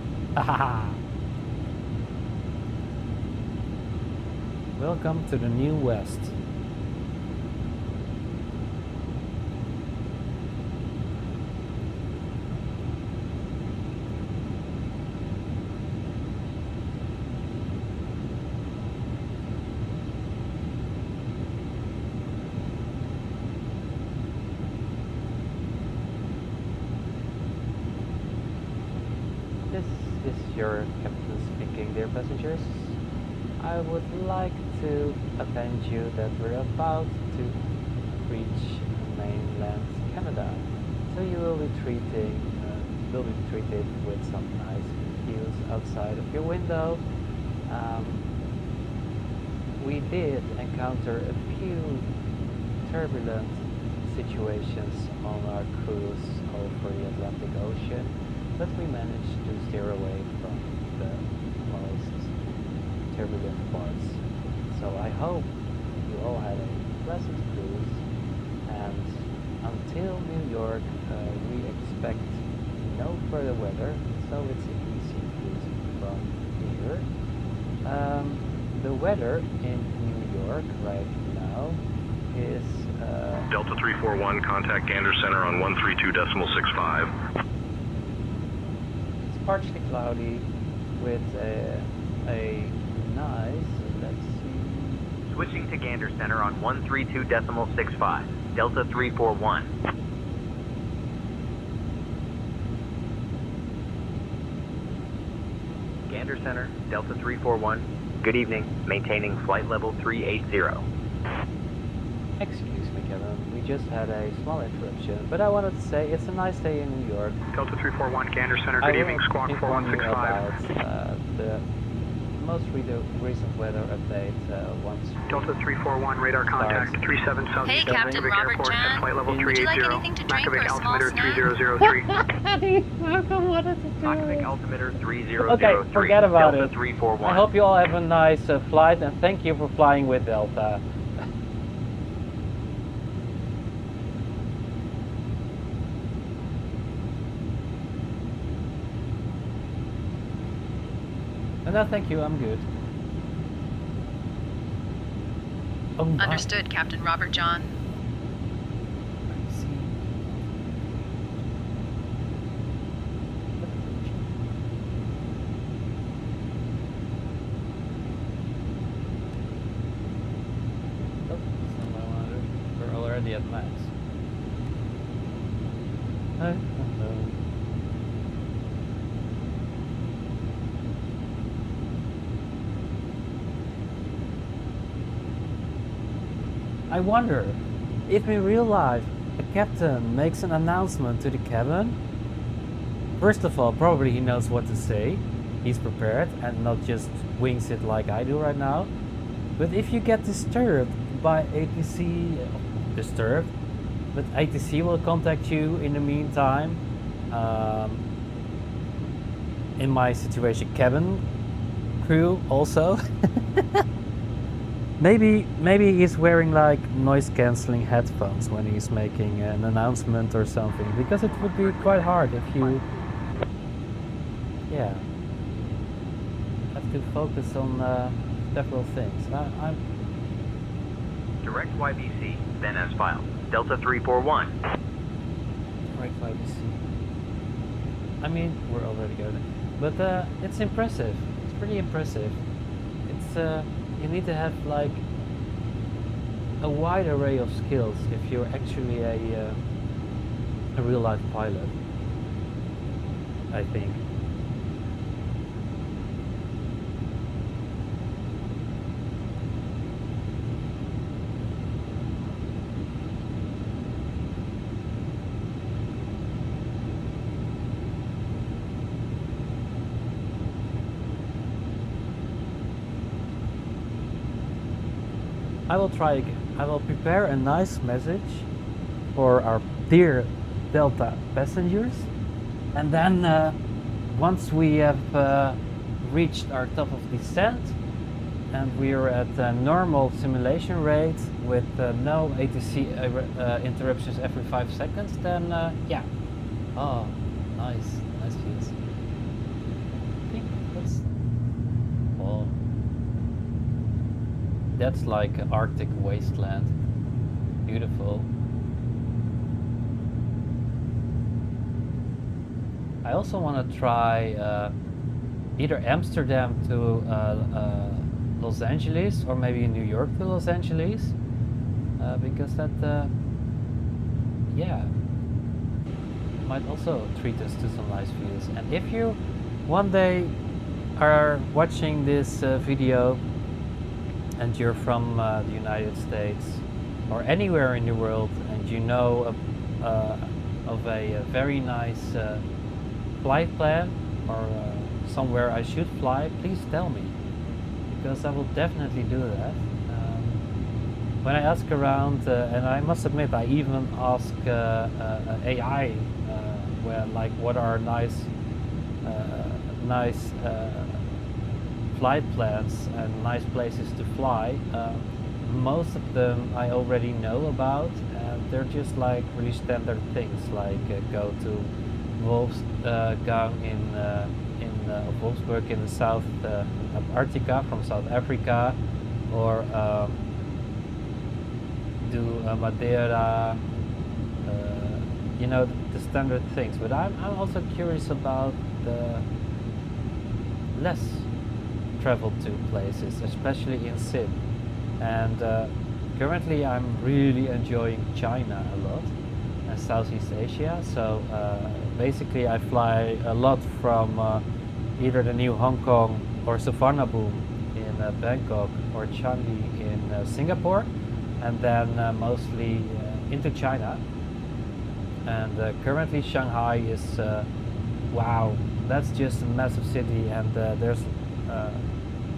Welcome to the New West. This is your captain speaking, dear passengers. I would like to append you that we're about to reach mainland Canada. So you will be treated with some nice views outside of your window. We did encounter a few turbulent situations on our cruise over the Atlantic Ocean, but we managed to steer away from the most turbulent parts. So I hope you all had a pleasant cruise, and until New York we expect no further weather, so it's an easy cruise from here. The weather in New York right now is Delta 341, contact Gander Center on 132.65. partially cloudy with a nice, let's see. Switching to Gander Center on 132.65, Delta 341. Gander Center, Delta 341. Good evening, maintaining flight level 380. Excuse me, Kevin. We just had a small interruption, but I wanted to say it's a nice day in New York. Delta 341, Gander Center, good evening, Squawk 4165. About the most recent weather update once. Delta 341, radar contact 37 South. Hey, Captain Robert Airport, John. flight level Would you like 380. anything to drink or Reykjavik a small altimeter snack? 3003. Reykjavik altimeter 3003. Okay, forget about Delta it. 341. I hope you all have a nice flight, and thank you for flying with Delta. No, thank you, I'm good. Oh, wow. Understood, Captain Robert John. We're already at max. I wonder if in real life a captain makes an announcement to the cabin. First of all, probably he knows what to say. He's prepared and not just wings it like I do right now. But if you get disturbed by ATC, but ATC will contact you in the meantime. In my situation, cabin crew also. Maybe he's wearing like noise cancelling headphones when he's making an announcement or something, because it would be quite hard if you have to focus on several things. I'm Direct YBC, then as filed. Delta 341. Direct YBC. I mean, we're already going, but it's impressive. It's pretty impressive. It's you need to have like a wide array of skills if you're actually a real life pilot, I think. I will try again. I will prepare a nice message for our dear Delta passengers, and then once we have reached our top of descent and we are at a normal simulation rate with no ATC interruptions every 5 seconds, then yeah. Oh, nice views. I think that's all. That's like an Arctic wasteland. Beautiful. I also want to try either Amsterdam to Los Angeles, or maybe New York to Los Angeles, because that, yeah, might also treat us to some nice views. And if you one day are watching this video and you're from the United States or anywhere in the world, and you know of a very nice flight plan or somewhere I should fly, please tell me, because I will definitely do that. When I ask around, and I must admit I even ask AI, where, like, what are nice flight plans and nice places to fly. Most of them I already know about, and they're just like really standard things, like go to Wolfgang in Wolfsburg in the South Antarctica from South Africa, or do Madeira, you know, the standard things. But I'm also curious about the less traveled to places, especially in Sim. And currently I'm really enjoying China a lot and Southeast Asia. So basically I fly a lot from either the new Hong Kong or Suvarnabhumi in Bangkok, or Changi in Singapore, and then mostly into China. And currently Shanghai is, wow, that's just a massive city, and there's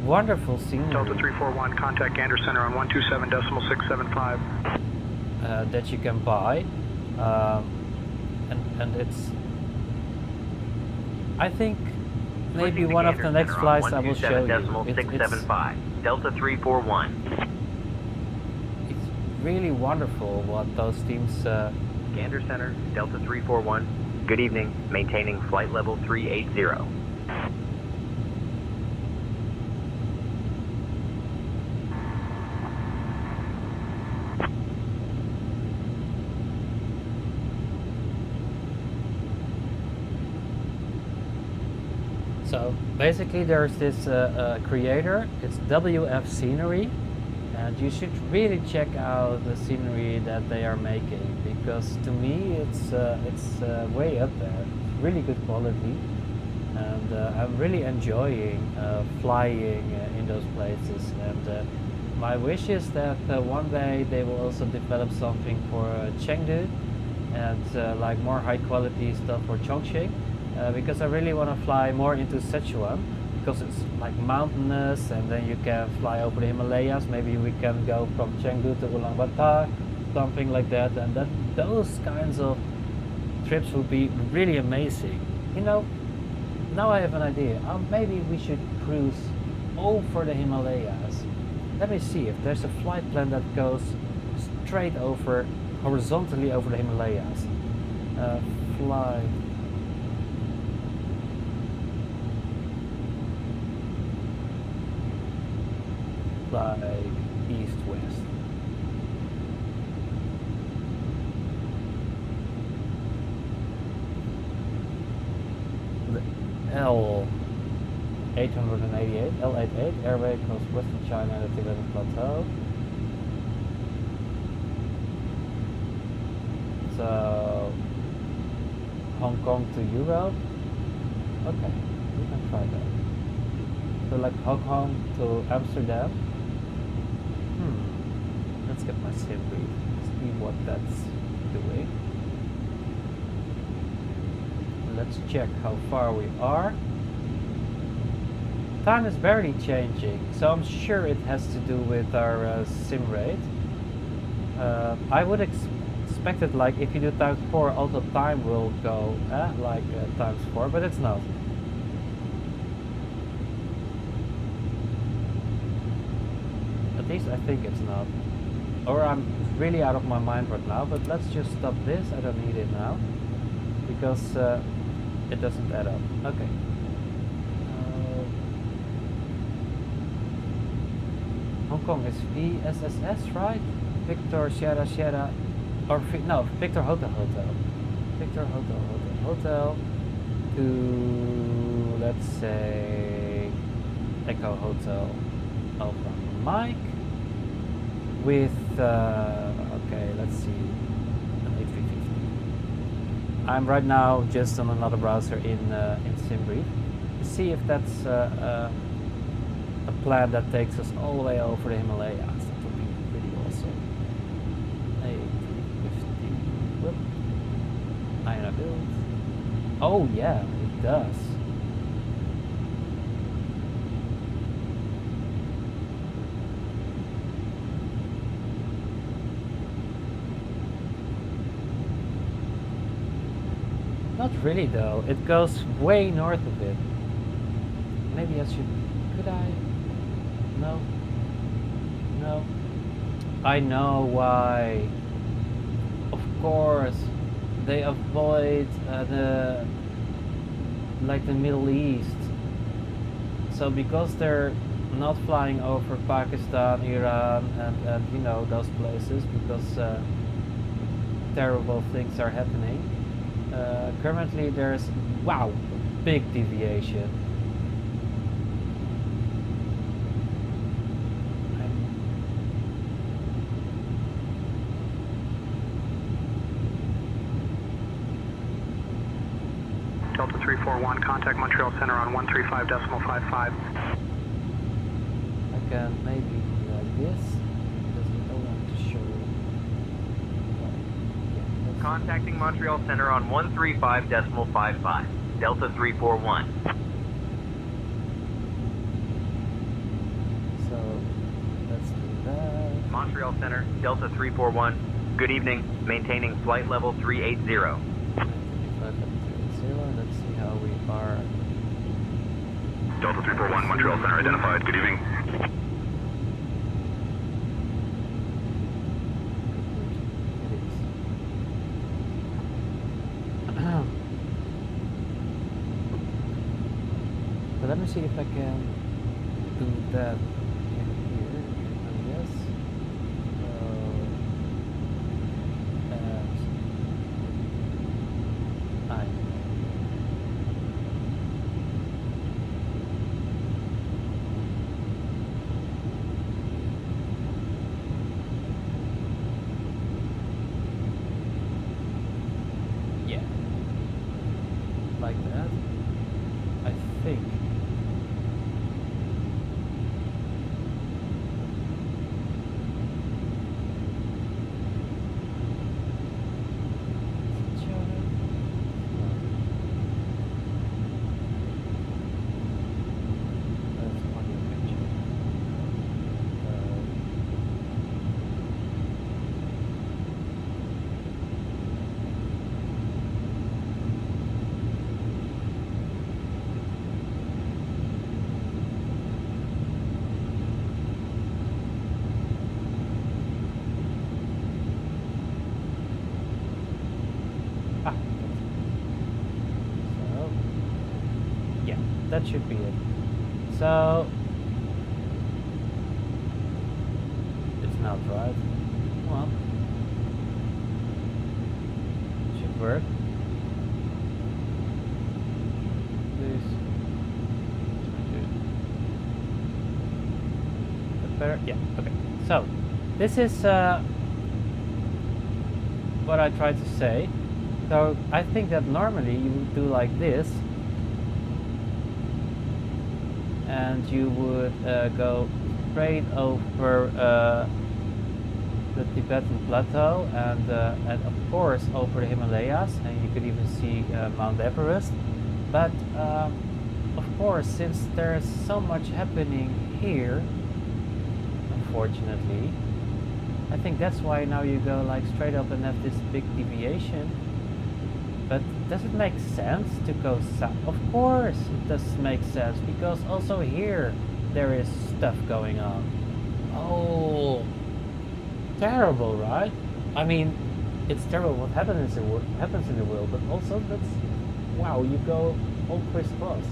wonderful scenery. Delta 341, contact Gander Center on 127.675. That you can buy, and it's, I think maybe one of the next flights I will show you. It's Delta 341. It's really wonderful what those teams. Gander Center, Delta 341. Good evening. Maintaining flight level 380. So basically there's this creator, it's WF Scenery, and you should really check out the scenery that they are making, because to me it's way up there. It's really good quality, and I'm really enjoying flying in those places. And my wish is that one day they will also develop something for Chengdu, and like more high quality stuff for Chongqing. Because I really want to fly more into Sichuan, because it's like mountainous, and then you can fly over the Himalayas. Maybe we can go from Chengdu to Ulaanbaatar, something like that, and those kinds of trips would be really amazing. You know, now I have an idea. Maybe we should cruise over the Himalayas. Let me see if there's a flight plan that goes straight over, horizontally over the Himalayas. Fly. Like east-west. The L888, L88 airway across Western China and the Tibetan Plateau. Hong Kong to Europe. Okay, we can try that. So like Hong Kong to Amsterdam. Let's get my sim brief. See what that's doing. Let's check how far we are. Time is barely changing, so I'm sure it has to do with our sim rate. I would expect it like if you do times 4, also time will go like times 4, but it's not. At least I think it's not. Or I'm really out of my mind right now, but let's just stop this. I don't need it now because it doesn't add up. Okay. Hong Kong is VSSS, right? Victor Sierra Sierra, or no, Victor Hotel Hotel. Victor Hotel Hotel Hotel to, let's say, Echo Hotel Alpha Mike with, okay, let's see, an A350. I'm right now just on another browser in SimBrief to see if that's a plan that takes us all the way over the Himalayas. That would be pretty awesome. A350. Whoop. iniBuilds. Oh yeah, it does. Not really though. It goes way north of it. Maybe I should. Could I? No. No. I know why. Of course, they avoid the Middle East. So because they're not flying over Pakistan, Iran, and you know those places, because terrible things are happening. Currently, there's big deviation. Delta 341, contact Montreal Center on 135.55. I can maybe do like this, because I don't want to show. Contacting Montreal Center on 135.55. Delta 341. So let's do that. Montreal Center, Delta 341. Good evening. Maintaining flight level 380. Let's see how we are. Delta 341, Montreal Center identified. Good evening. But let me see if I can do that in here. Yes. Like that, I think. That should be it. So it's not right. Well, it should work. Please. Better? Yeah. Okay. So this is what I tried to say. So I think that normally you would do like this, and you would go straight over the Tibetan Plateau and of course over the Himalayas, and you could even see Mount Everest. But of course, since there's so much happening here, unfortunately, I think that's why now you go like straight up and have this big deviation. But does it make sense to go south? Of course it does make sense, because also here there is stuff going on. Oh, terrible, right? I mean, it's terrible what happens in the world, but also that's, wow, you go all crisscross.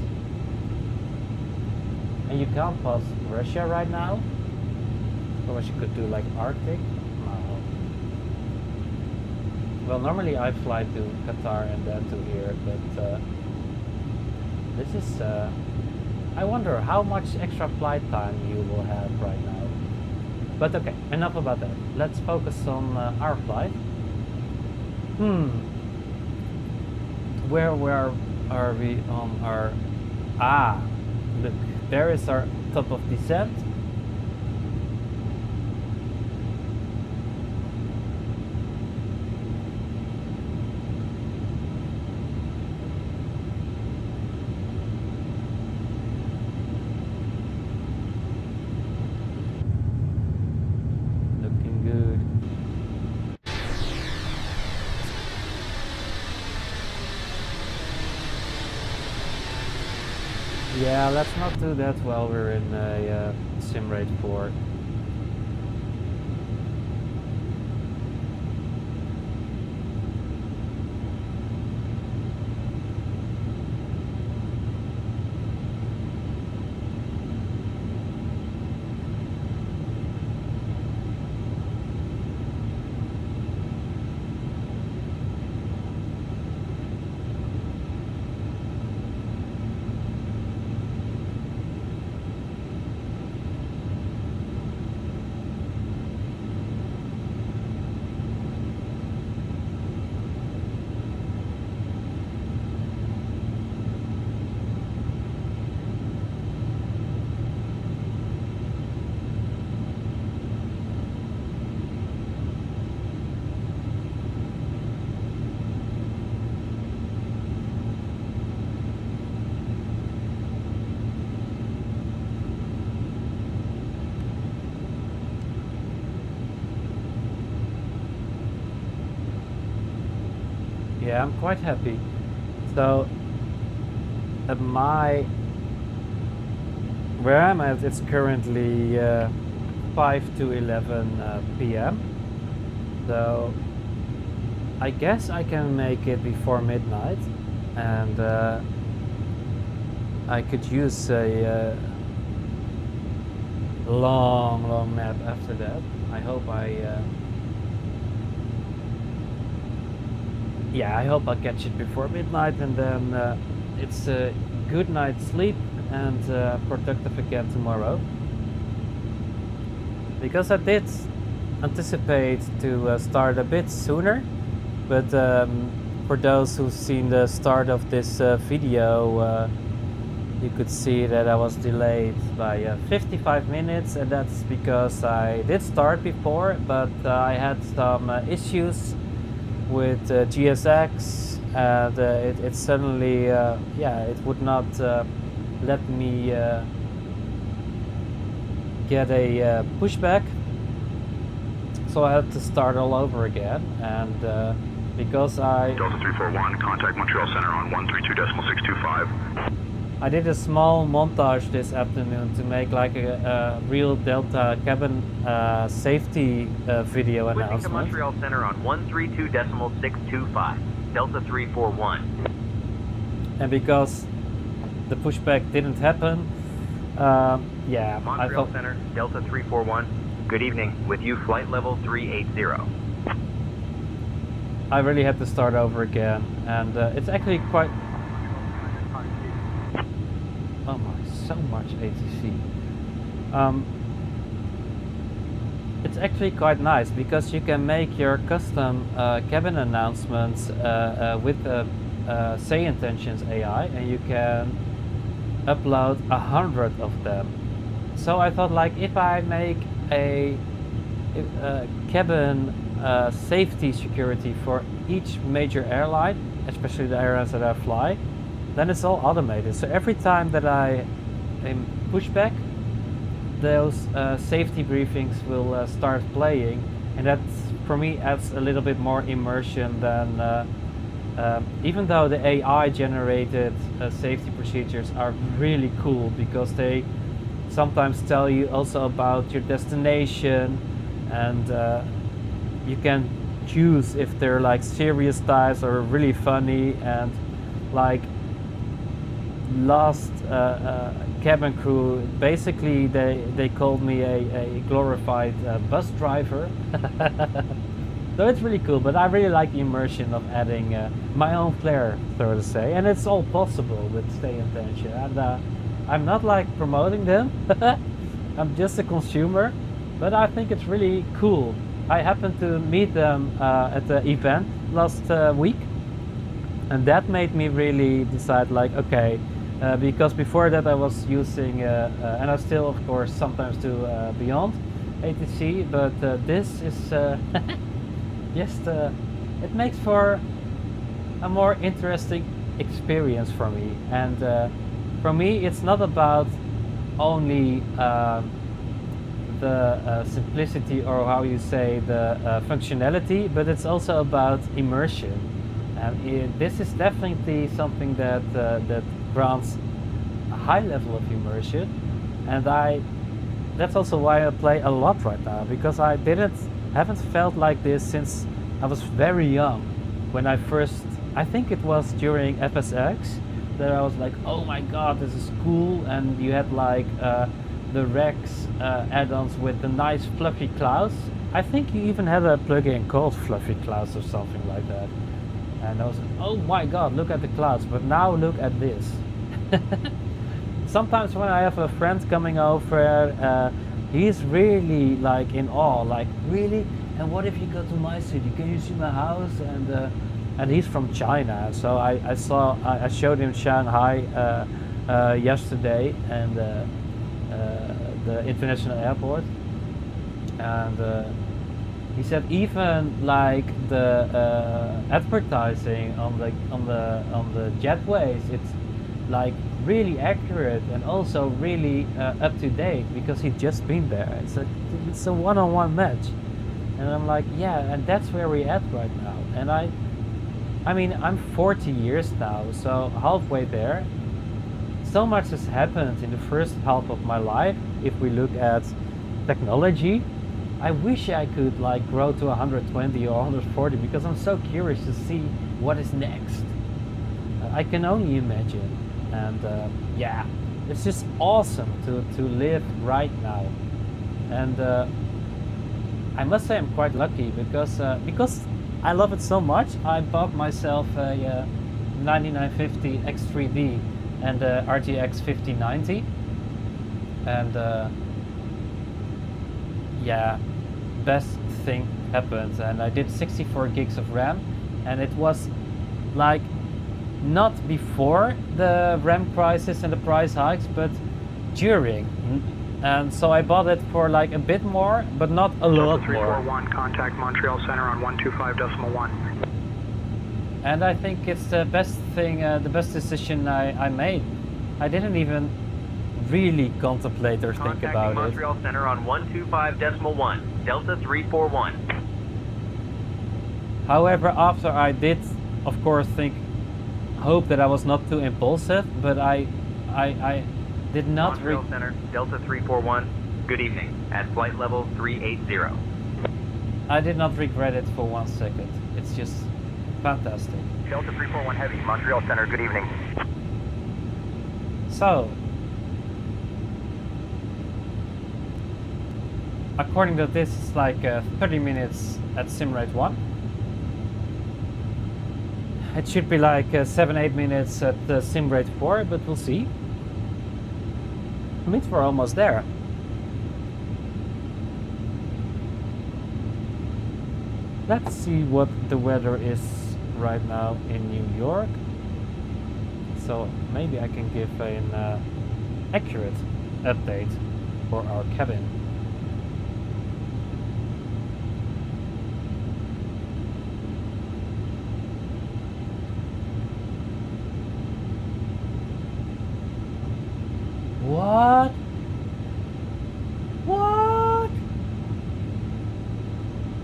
And you can't pass Russia right now. Otherwise you could do like Arctic. No. Well, normally I fly to Qatar and then to here, but this is, I wonder how much extra flight time you will have right now. But okay, enough about that. Let's focus on our flight. Where are we on our... Ah, look, there is our top of descent. Yeah, let's not do that while we're in a Simrate 4. Yeah, I'm quite happy. So, at where I'm at, it's currently 5 to 11 p.m. So, I guess I can make it before midnight, and I could use a long nap after that. I hope I hope I'll catch it before midnight, and then it's a good night's sleep and productive again tomorrow. Because I did anticipate to start a bit sooner, but for those who've seen the start of this video, you could see that I was delayed by 55 minutes, and that's because I did start before, but I had some issues with GSX, and it suddenly, it would not let me get a pushback, so I had to start all over again. And because Delta 341, contact Montreal Center on 132.625. I did a small montage this afternoon to make like a real Delta cabin safety video announcement. Switching to Montreal Center on 132.625, Delta 341. And because the pushback didn't happen, Montreal Center, Delta 341. Good evening. With you, flight level 380. I really had to start over again, and it's actually quite... Oh my, so much ATC. It's actually quite nice because you can make your custom cabin announcements with Say Intentions AI, and you can upload 100 of them. So I thought, like, if I make a cabin safety security for each major airline, especially the airlines that I fly, then it's all automated. So every time that I push back, those safety briefings will start playing, and that for me adds a little bit more immersion than even though the AI generated safety procedures are really cool because they sometimes tell you also about your destination, and you can choose if they're like serious types or really funny. And like last cabin crew, basically they called me a glorified bus driver. So it's really cool, but I really like the immersion of adding my own flair, so to say, and it's all possible with Stay Intention. And I'm not like promoting them, I'm just a consumer, but I think it's really cool. I happened to meet them at the event last week, and that made me really decide, like, okay, because before that I was using, and I still of course sometimes do Beyond ATC, but this is just, it makes for a more interesting experience for me. And for me it's not about only the simplicity, or how you say, the functionality, but it's also about immersion. And this is definitely something that that grants a high level of immersion, and that's also why I play a lot right now, because I haven't felt like this since I was very young. When I think it was during FSX, that I was like, oh my god, this is cool. And you had like the Rex add-ons with the nice fluffy clouds. I think you even had a plugin called Fluffy Clouds or something like that. And I was like, oh my god, look at the clouds. But now look at this. Sometimes when I have a friend coming over, he's really like in awe, like, really? And what if you go to my city? Can you see my house? And he's from China, so I showed him Shanghai yesterday, and the international airport, and he said even like the advertising on the jetways, it's like really accurate and also really up to date, because he'd just been there. It's a one-on-one match, and I'm like, yeah, and that's where we're at right now. And I mean, I'm 40 years now, so halfway there. So much has happened in the first half of my life. If we look at technology, I wish I could like grow to 120 or 140, because I'm so curious to see what is next. I can only imagine. And yeah, it's just awesome to live right now. And I must say I'm quite lucky, because I love it so much. I bought myself a 9950 X3D and a RTX 5090, and yeah, best thing happened. And I did 64 gigs of RAM, and it was like not before the RAM crisis and the price hikes, but during. And so I bought it for like a bit more, but not a lot more. 341, contact Montreal Center on 125.1. And I think it's the best thing, the best decision I made. I didn't even really contemplate or think about Montreal Center on 125.1, Delta 341. However, after I did, of course, hope that I was not too impulsive, but I did not. Montreal Center, Delta 341. Good evening, at flight level 380. I did not regret it for 1 second. It's just fantastic. Delta 341 Heavy, Montreal Center, good evening. So, according to this, it's like 30 minutes at simrate 1. It should be like 7-8 minutes at simrate 4, but we'll see. It means we're almost there. let's see what the weather is right now in New York. So maybe I can give an accurate update for our cabin. What? What?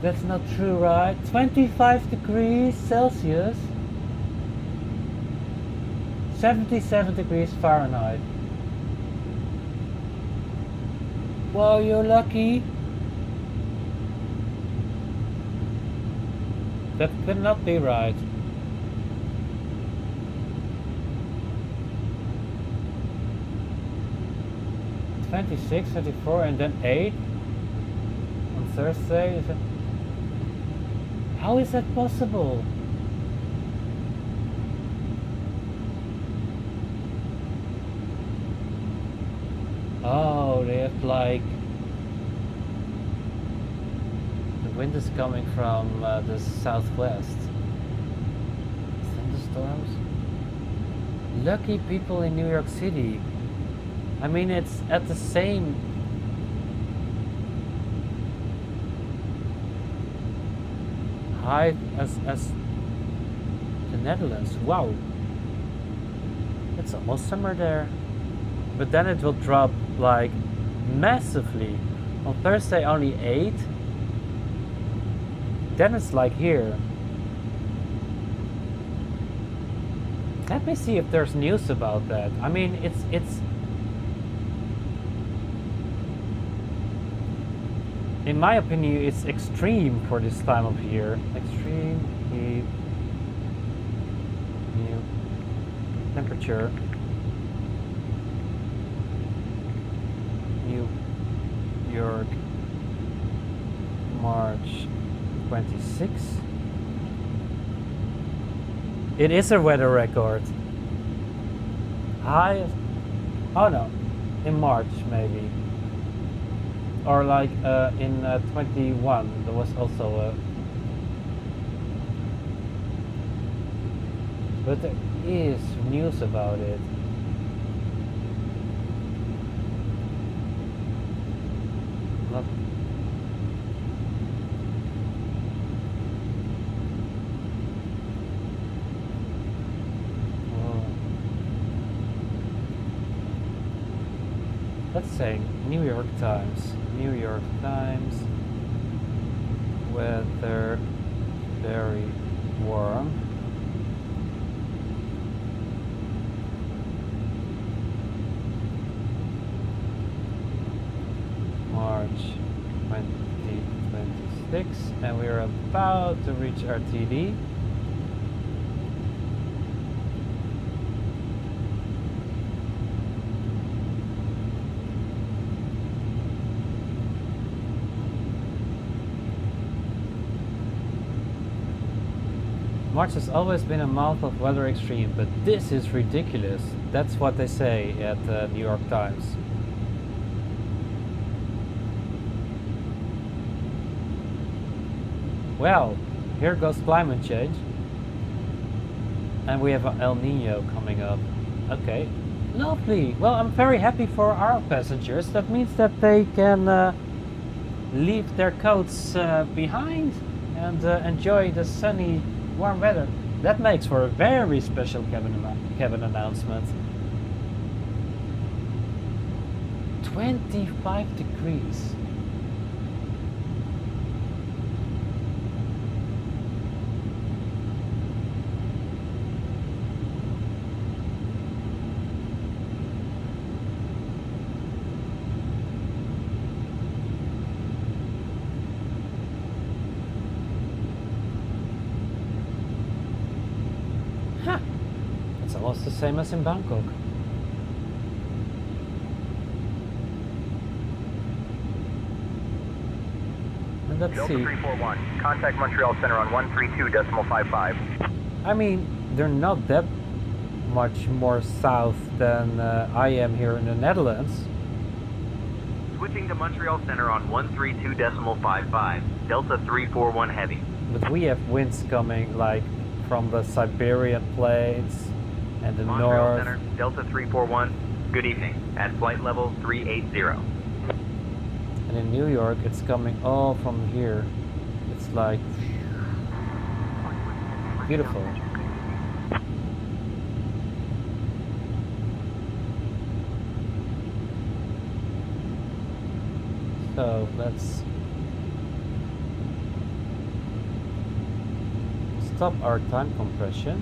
That's not true, right? 25 degrees Celsius, 77 degrees Fahrenheit. Wow, you're lucky. That cannot be right. '26, '24, and then 8 on Thursday. Is it? How is that possible? Oh, they have like the wind is coming from the southwest. Thunderstorms. Lucky people in New York City. I mean, it's at the same height as the Netherlands. Wow, it's almost summer there. But then it will drop like massively. On Thursday only 8. Then it's like here. Let me see if there's news about that. I mean, it's in my opinion, it's extreme for this time of year. Extreme heat, new temperature, New York, March 26. It is a weather record. Highest, oh no, in March maybe. Or like in 21, there was also a... But there is news about it. Not... Oh. Let's say New York Times. New York Times, weather very warm. March 2026, and we're about to reach our TD. March has always been a month of weather extreme, but this is ridiculous. That's what they say at the New York Times. Well, here goes climate change. And we have an El Nino coming up. Okay, lovely. Well, I'm very happy for our passengers. That means that they can leave their coats behind and enjoy the sunny warm weather. That makes for a very special cabin announcement. 25 degrees. Almost the same as in Bangkok. And let's Delta see. 341, contact Montreal Center on 132.55. I mean, they're not that much more south than I am here in the Netherlands. Switching to Montreal Center on 132.55. Delta 341 heavy. But we have winds coming like from the Siberian plains and the Montreal north. Center, Delta 341, good evening, at flight level 380. And in New York, it's coming all from here. It's like beautiful. So let's stop our time compression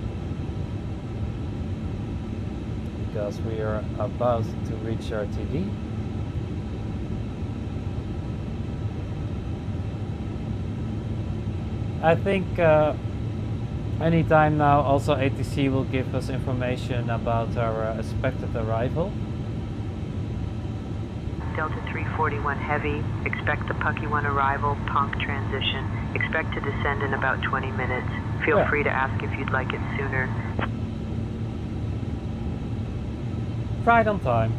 because we are about to reach our TD. I think anytime now also ATC will give us information about our expected arrival. Delta 341 Heavy, expect the Pucky 1 arrival, Ponk transition. Expect to descend in about 20 minutes. Feel free to ask if you'd like it sooner. Right on time.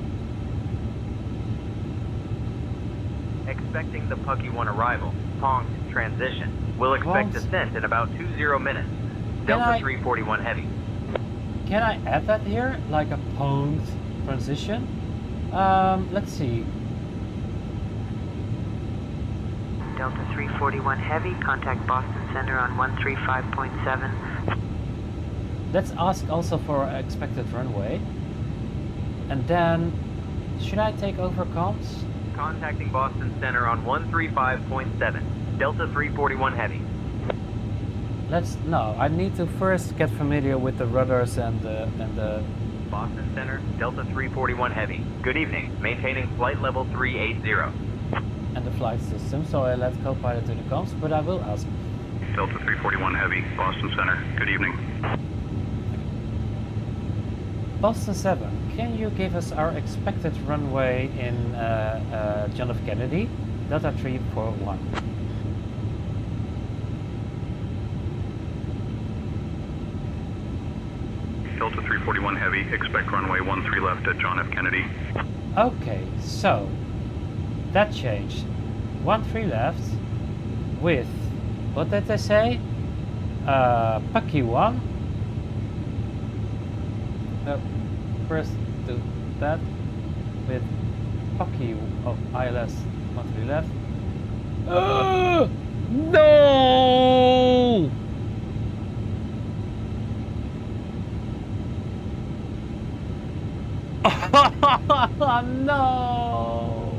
Expecting the Pucky 1 arrival, Ponk transition. We'll expect descent in about 20 minutes. Delta 341 Heavy. Can I add that here? Like a pwned transition? Let's see. Delta 341 Heavy, contact Boston Center on 135.7. Let's ask also for expected runway. And then, should I take over comms? Contacting Boston Center on 135.7. Delta 341 Heavy. No, I need to first get familiar with the rudders and the Boston Center, Delta 341 Heavy. Good evening, maintaining flight level 380. And the flight system, so I let co-pilot do the comms, but I will ask. Delta 341 Heavy, Boston Center, good evening. Boston 7, can you give us our expected runway in John F. Kennedy? Delta 341. Delta 341 Heavy, expect runway 13 left at John F. Kennedy. Okay, so that changed. 13 left with, what did they say? Pucky 1. First do that with Pucky, ILS 13 left. No! No!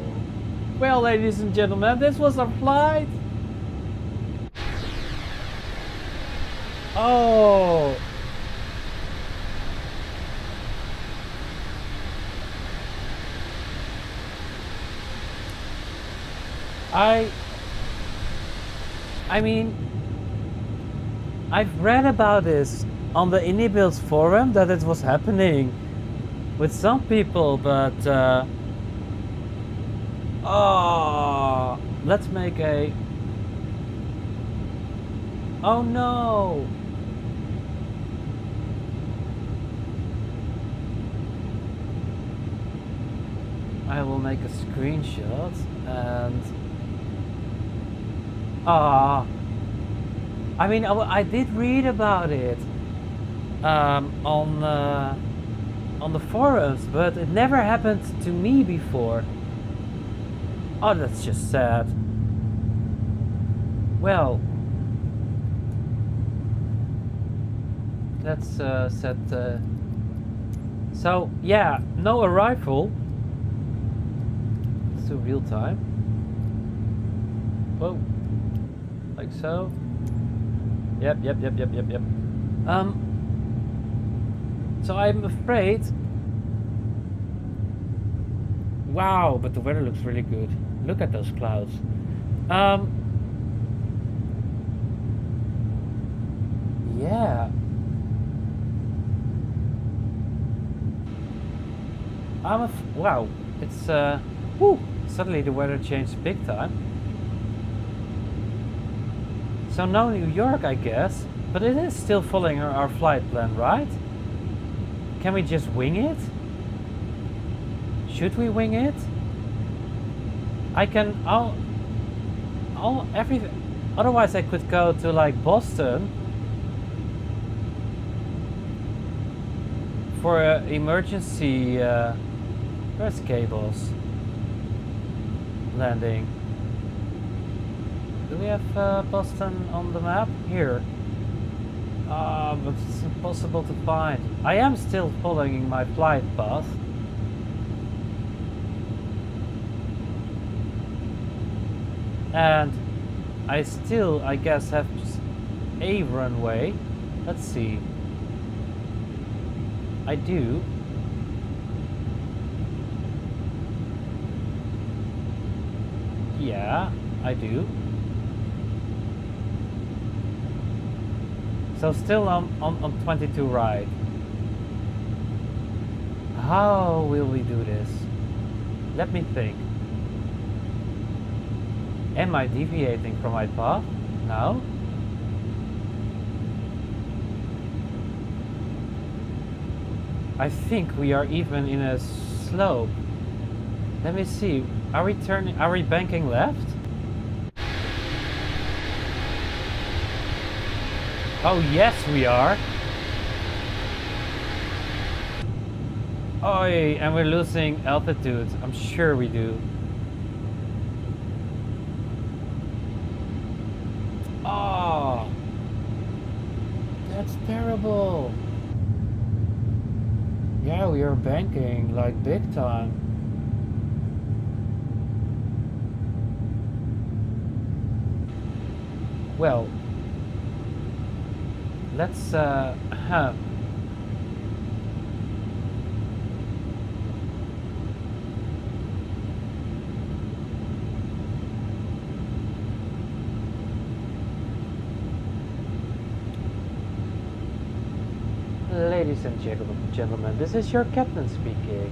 Well, ladies and gentlemen, this was our flight. Oh! I mean, I've read about this on the iniBuilds forum that it was happening with some people, but let's make a, oh no, I will make a screenshot and I mean, I did read about it on the forums, but it never happened to me before. Oh, that's just sad. Well, let's set. So yeah, no arrival. Let's do real time. Whoa, like so. Yep. So I'm afraid. Wow, but the weather looks really good. Look at those clouds. Yeah. Wow. It's whoo, suddenly the weather changed big time. So no New York, I guess, but it is still following our flight plan, right? Can we just wing it? Should we wing it? I can, everything. Otherwise I could go to like Boston for emergency where's cables landing. Do we have Boston on the map? Here. But it's impossible to find. I am still following my flight path. And I still, I guess, have just a runway. Let's see. I do. Yeah, I do. So still on 22 right. How will we do this? Let me think. Am I deviating from my path? No. I think we are even in a slope. Let me see. Are we turning? Are we banking left? Oh yes, we are. Oh, and we're losing altitude. I'm sure we do. Oh, that's terrible. Yeah, we are banking like big time. Well, let's Ladies and gentlemen, this is your captain speaking.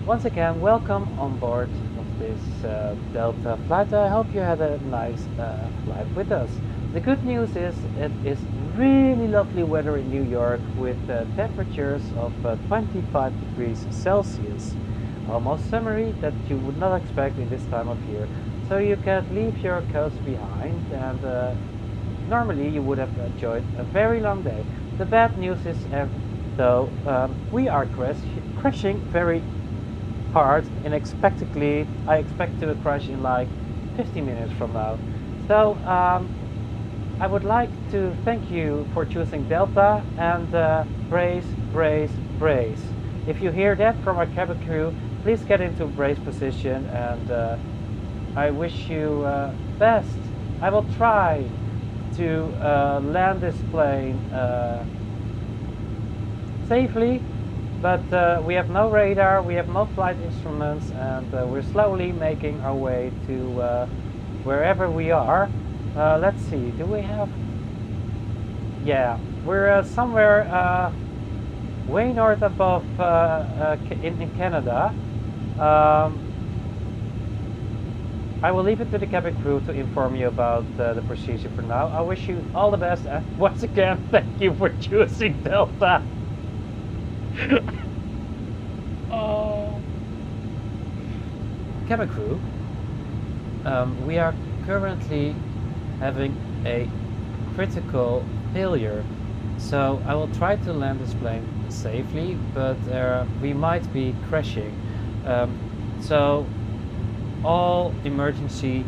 Once again, welcome on board of this Delta flight. I hope you had a nice flight with us. The good news is it is really lovely weather in New York with temperatures of 25 degrees Celsius. Almost summery that you would not expect in this time of year. So you can leave your coats behind and normally you would have enjoyed a very long day. The bad news is though we are crashing very hard and unexpectedly. I expect to crash in like 50 minutes from now. So I would like to thank you for choosing Delta and brace, brace, brace. If you hear that from our cabin crew, please get into brace position and I wish you best. I will try to land this plane safely, but we have no radar, we have no flight instruments, and we're slowly making our way to wherever we are. Let's see, do we have... Yeah, we're somewhere way north above in Canada. I will leave it to the cabin crew to inform you about the procedure for now. I wish you all the best, and once again, thank you for choosing Delta. Oh. Cabin crew, we are currently having a critical failure, so I will try to land this plane safely, but we might be crashing. So all emergency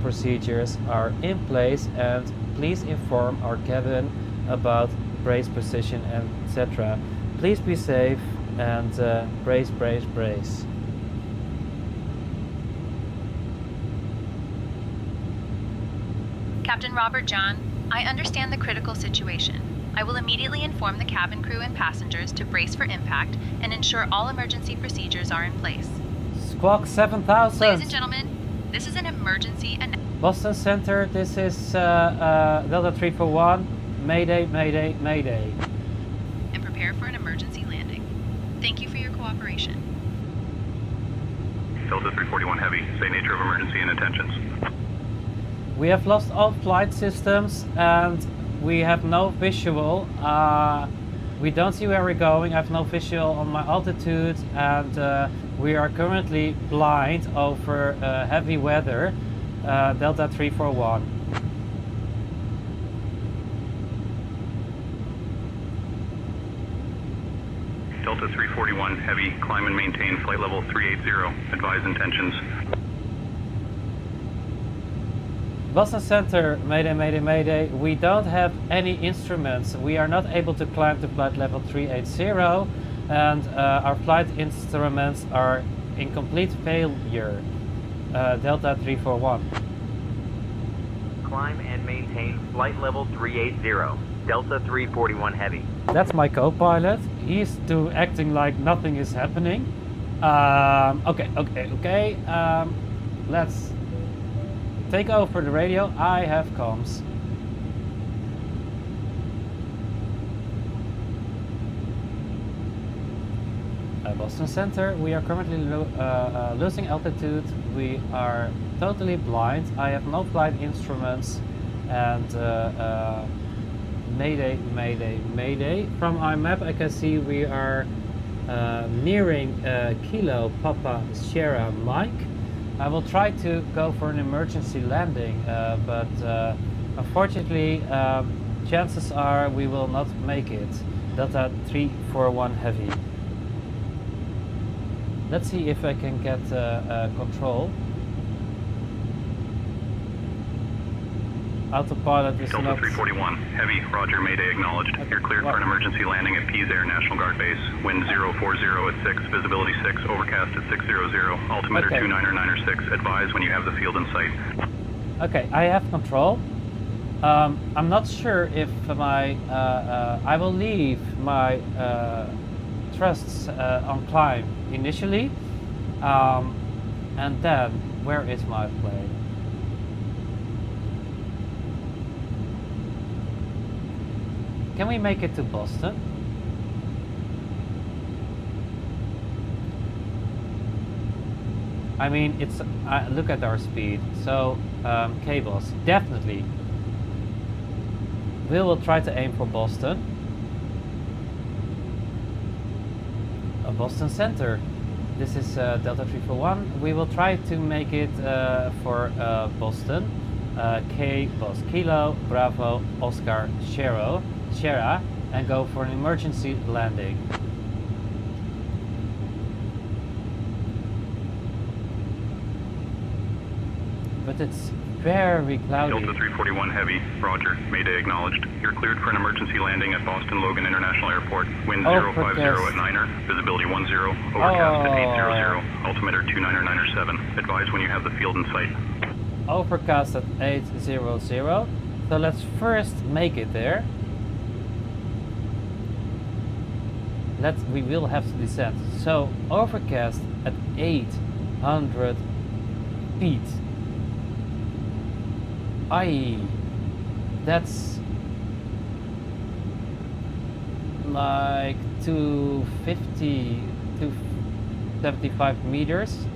procedures are in place, and please inform our cabin about brace position and etc. Please be safe and brace, brace, brace. Captain Robert John, I understand the critical situation. I will immediately inform the cabin crew and passengers to brace for impact and ensure all emergency procedures are in place. Squawk 7000. Ladies and gentlemen, this is an emergency and Boston Center, this is Delta 341. Mayday, Mayday, Mayday. And prepare for an emergency landing. Thank you for your cooperation. Delta 341 Heavy, say nature of emergency and intentions. We have lost all flight systems and we have no visual. We don't see where we're going. I have no visual on my altitude, and we are currently blind over heavy weather. Delta 341. Delta 341 Heavy, climb and maintain flight level 380. Advise intentions. Boston Center, Mayday, Mayday, Mayday. We don't have any instruments. We are not able to climb to flight level 380, and our flight instruments are in complete failure. Delta 341. Climb and maintain flight level 380. Delta 341 Heavy. That's my co-pilot. He's acting like nothing is happening. Okay. Let's take over the radio. I have comms. Boston Center, we are currently losing altitude. We are totally blind. I have no flight instruments. And Mayday, Mayday, Mayday. From our map I can see we are nearing Kilo Papa Sierra Mike. I will try to go for an emergency landing, but unfortunately chances are we will not make it. Delta 341 Heavy. Let's see if I can get control. Autopilot is Delta not... 341 Heavy, roger, Mayday acknowledged. You're cleared for an emergency landing at Pease Air National Guard Base. Wind 040 at 6, visibility 6, overcast at 600, altimeter 299er6. Advise when you have the field in sight. Okay, I have control. I'm not sure if my... I will leave my thrusts on climb initially. And then, where is my plane? Can we make it to Boston? I mean, it's look at our speed. So cables, definitely. We will try to aim for Boston. Boston Center. This is Delta 341. We will try to make it for Boston. K Bos Kilo Bravo Oscar Sierra, and go for an emergency landing. But it's very cloudy. Delta 341 Heavy, roger, Mayday acknowledged. You're cleared for an emergency landing at Boston Logan International Airport. Wind 050 at 9er, visibility 10, overcast at 800, altimeter 299er7. Advise when you have the field in sight. Overcast at 800. So let's first make it there. We will have to descend. So overcast at 800 feet. That's like 250, 275 meters.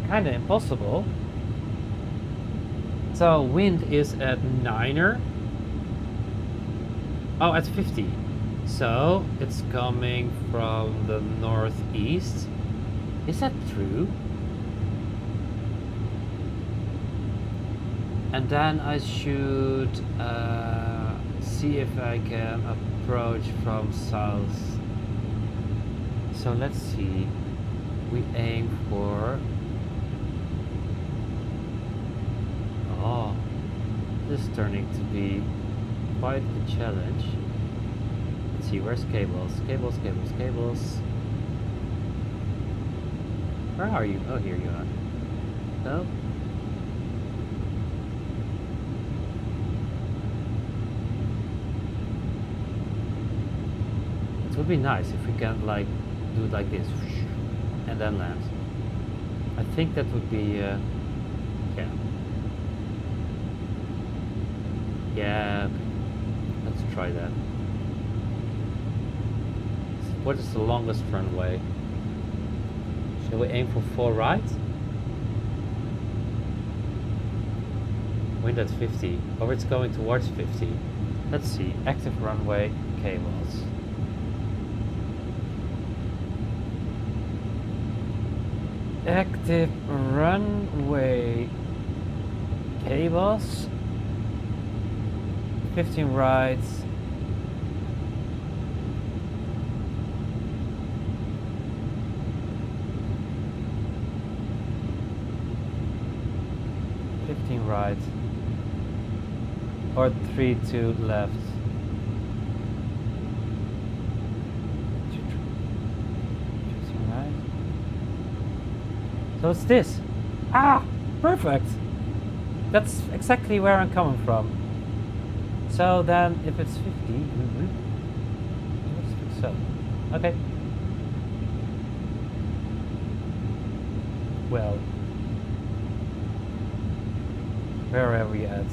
Kinda impossible. So wind is at 9er. Oh, at 50. So it's coming from the northeast. Is that true? And then I should see if I can approach from south. So let's see. We aim for... Oh, this is turning to be quite a challenge. Let's see, where's cables? Cables. Where are you? Oh, here you are. No? It would be nice if we can like do it like this and then land. I think that would be yeah, let's try that. What is the longest runway? Shall we aim for 4 right? Wind at 50, or it's going towards 50. Let's see, active runway, cables. Active runway cables. 15 rights. Right or 3 to left. Right. So it's this. Ah, perfect. That's exactly where I'm coming from. So then, if it's 50, let's fix so. Okay. Well. Where are we at?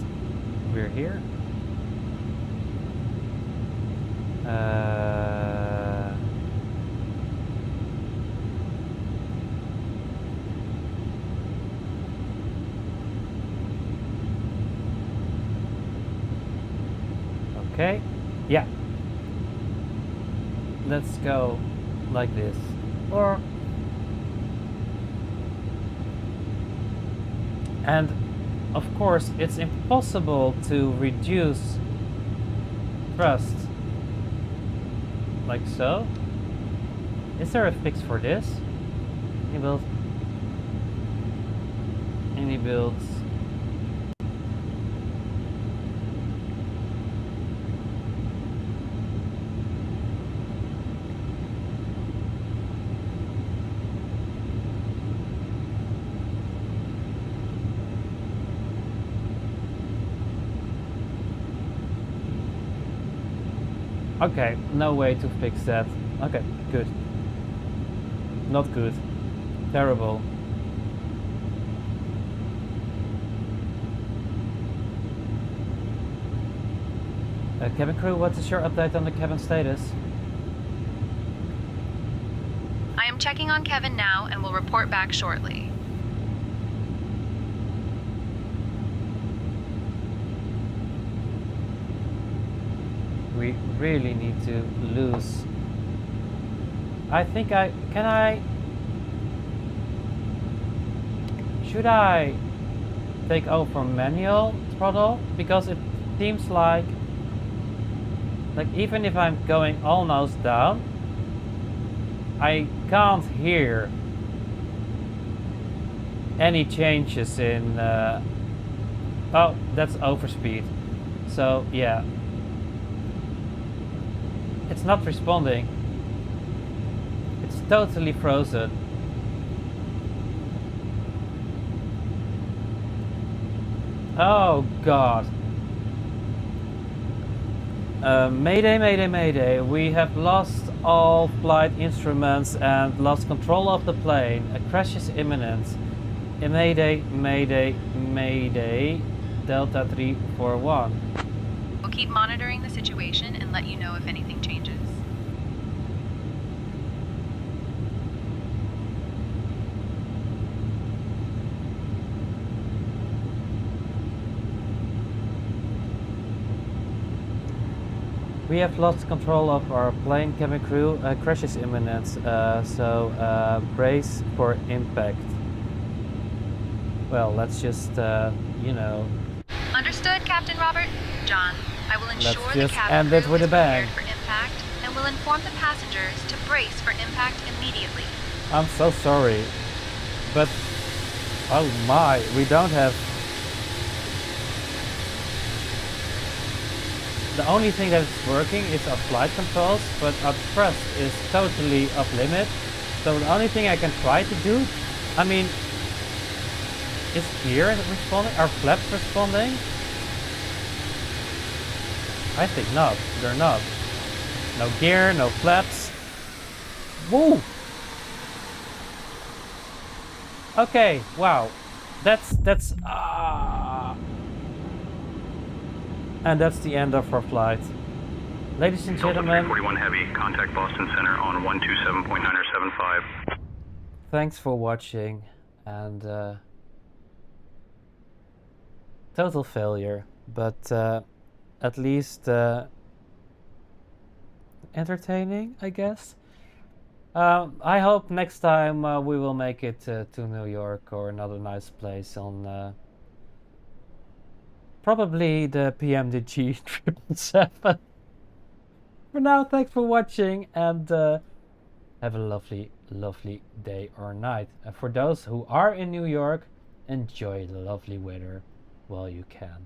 We're here. Okay. Yeah. Let's go like this. Or and of course, it's impossible to reduce thrust like so. Is there a fix for this? iniBuilds. iniBuilds. Okay, no way to fix that. Okay, good. Not good. Terrible. Cabin crew, what is your update on the cabin status? I am checking on Kevin now and will report back shortly. We really need to lose. I think should I take over manual throttle? Because it seems like even if I'm going all nose down, I can't hear any changes in oh, that's overspeed. So yeah, it's not responding. It's totally frozen. Oh God. Mayday, mayday, mayday. We have lost all flight instruments and lost control of the plane. A crash is imminent. Mayday, mayday, mayday. Delta 341. We'll keep monitoring the situation and let you know if anything changes. We have lost control of our plane, cabin crew. Crash is imminent, so brace for impact. Well, let's just, you know. Understood, Captain Robert. John, I will ensure the just cabin end it crew with is a bang. prepared for impact and will inform the passengers to brace for impact immediately. I'm so sorry, but oh my, we don't have. The only thing that is working is our flight controls, but our thrust is totally off limit. So the only thing I can try to do, I mean, is gear responding? Are flaps responding? I think not. They're not. No gear, no flaps. Woo! Okay, wow. That's and that's the end of our flight. Ladies and gentlemen, 341 Heavy, contact Boston Center on 127.975. Thanks for watching, and total failure, but at least entertaining, I guess. I hope next time we will make it to New York or another nice place on probably the PMDG 777. For now, thanks for watching and have a lovely, lovely day or night. And for those who are in New York, enjoy the lovely weather while you can.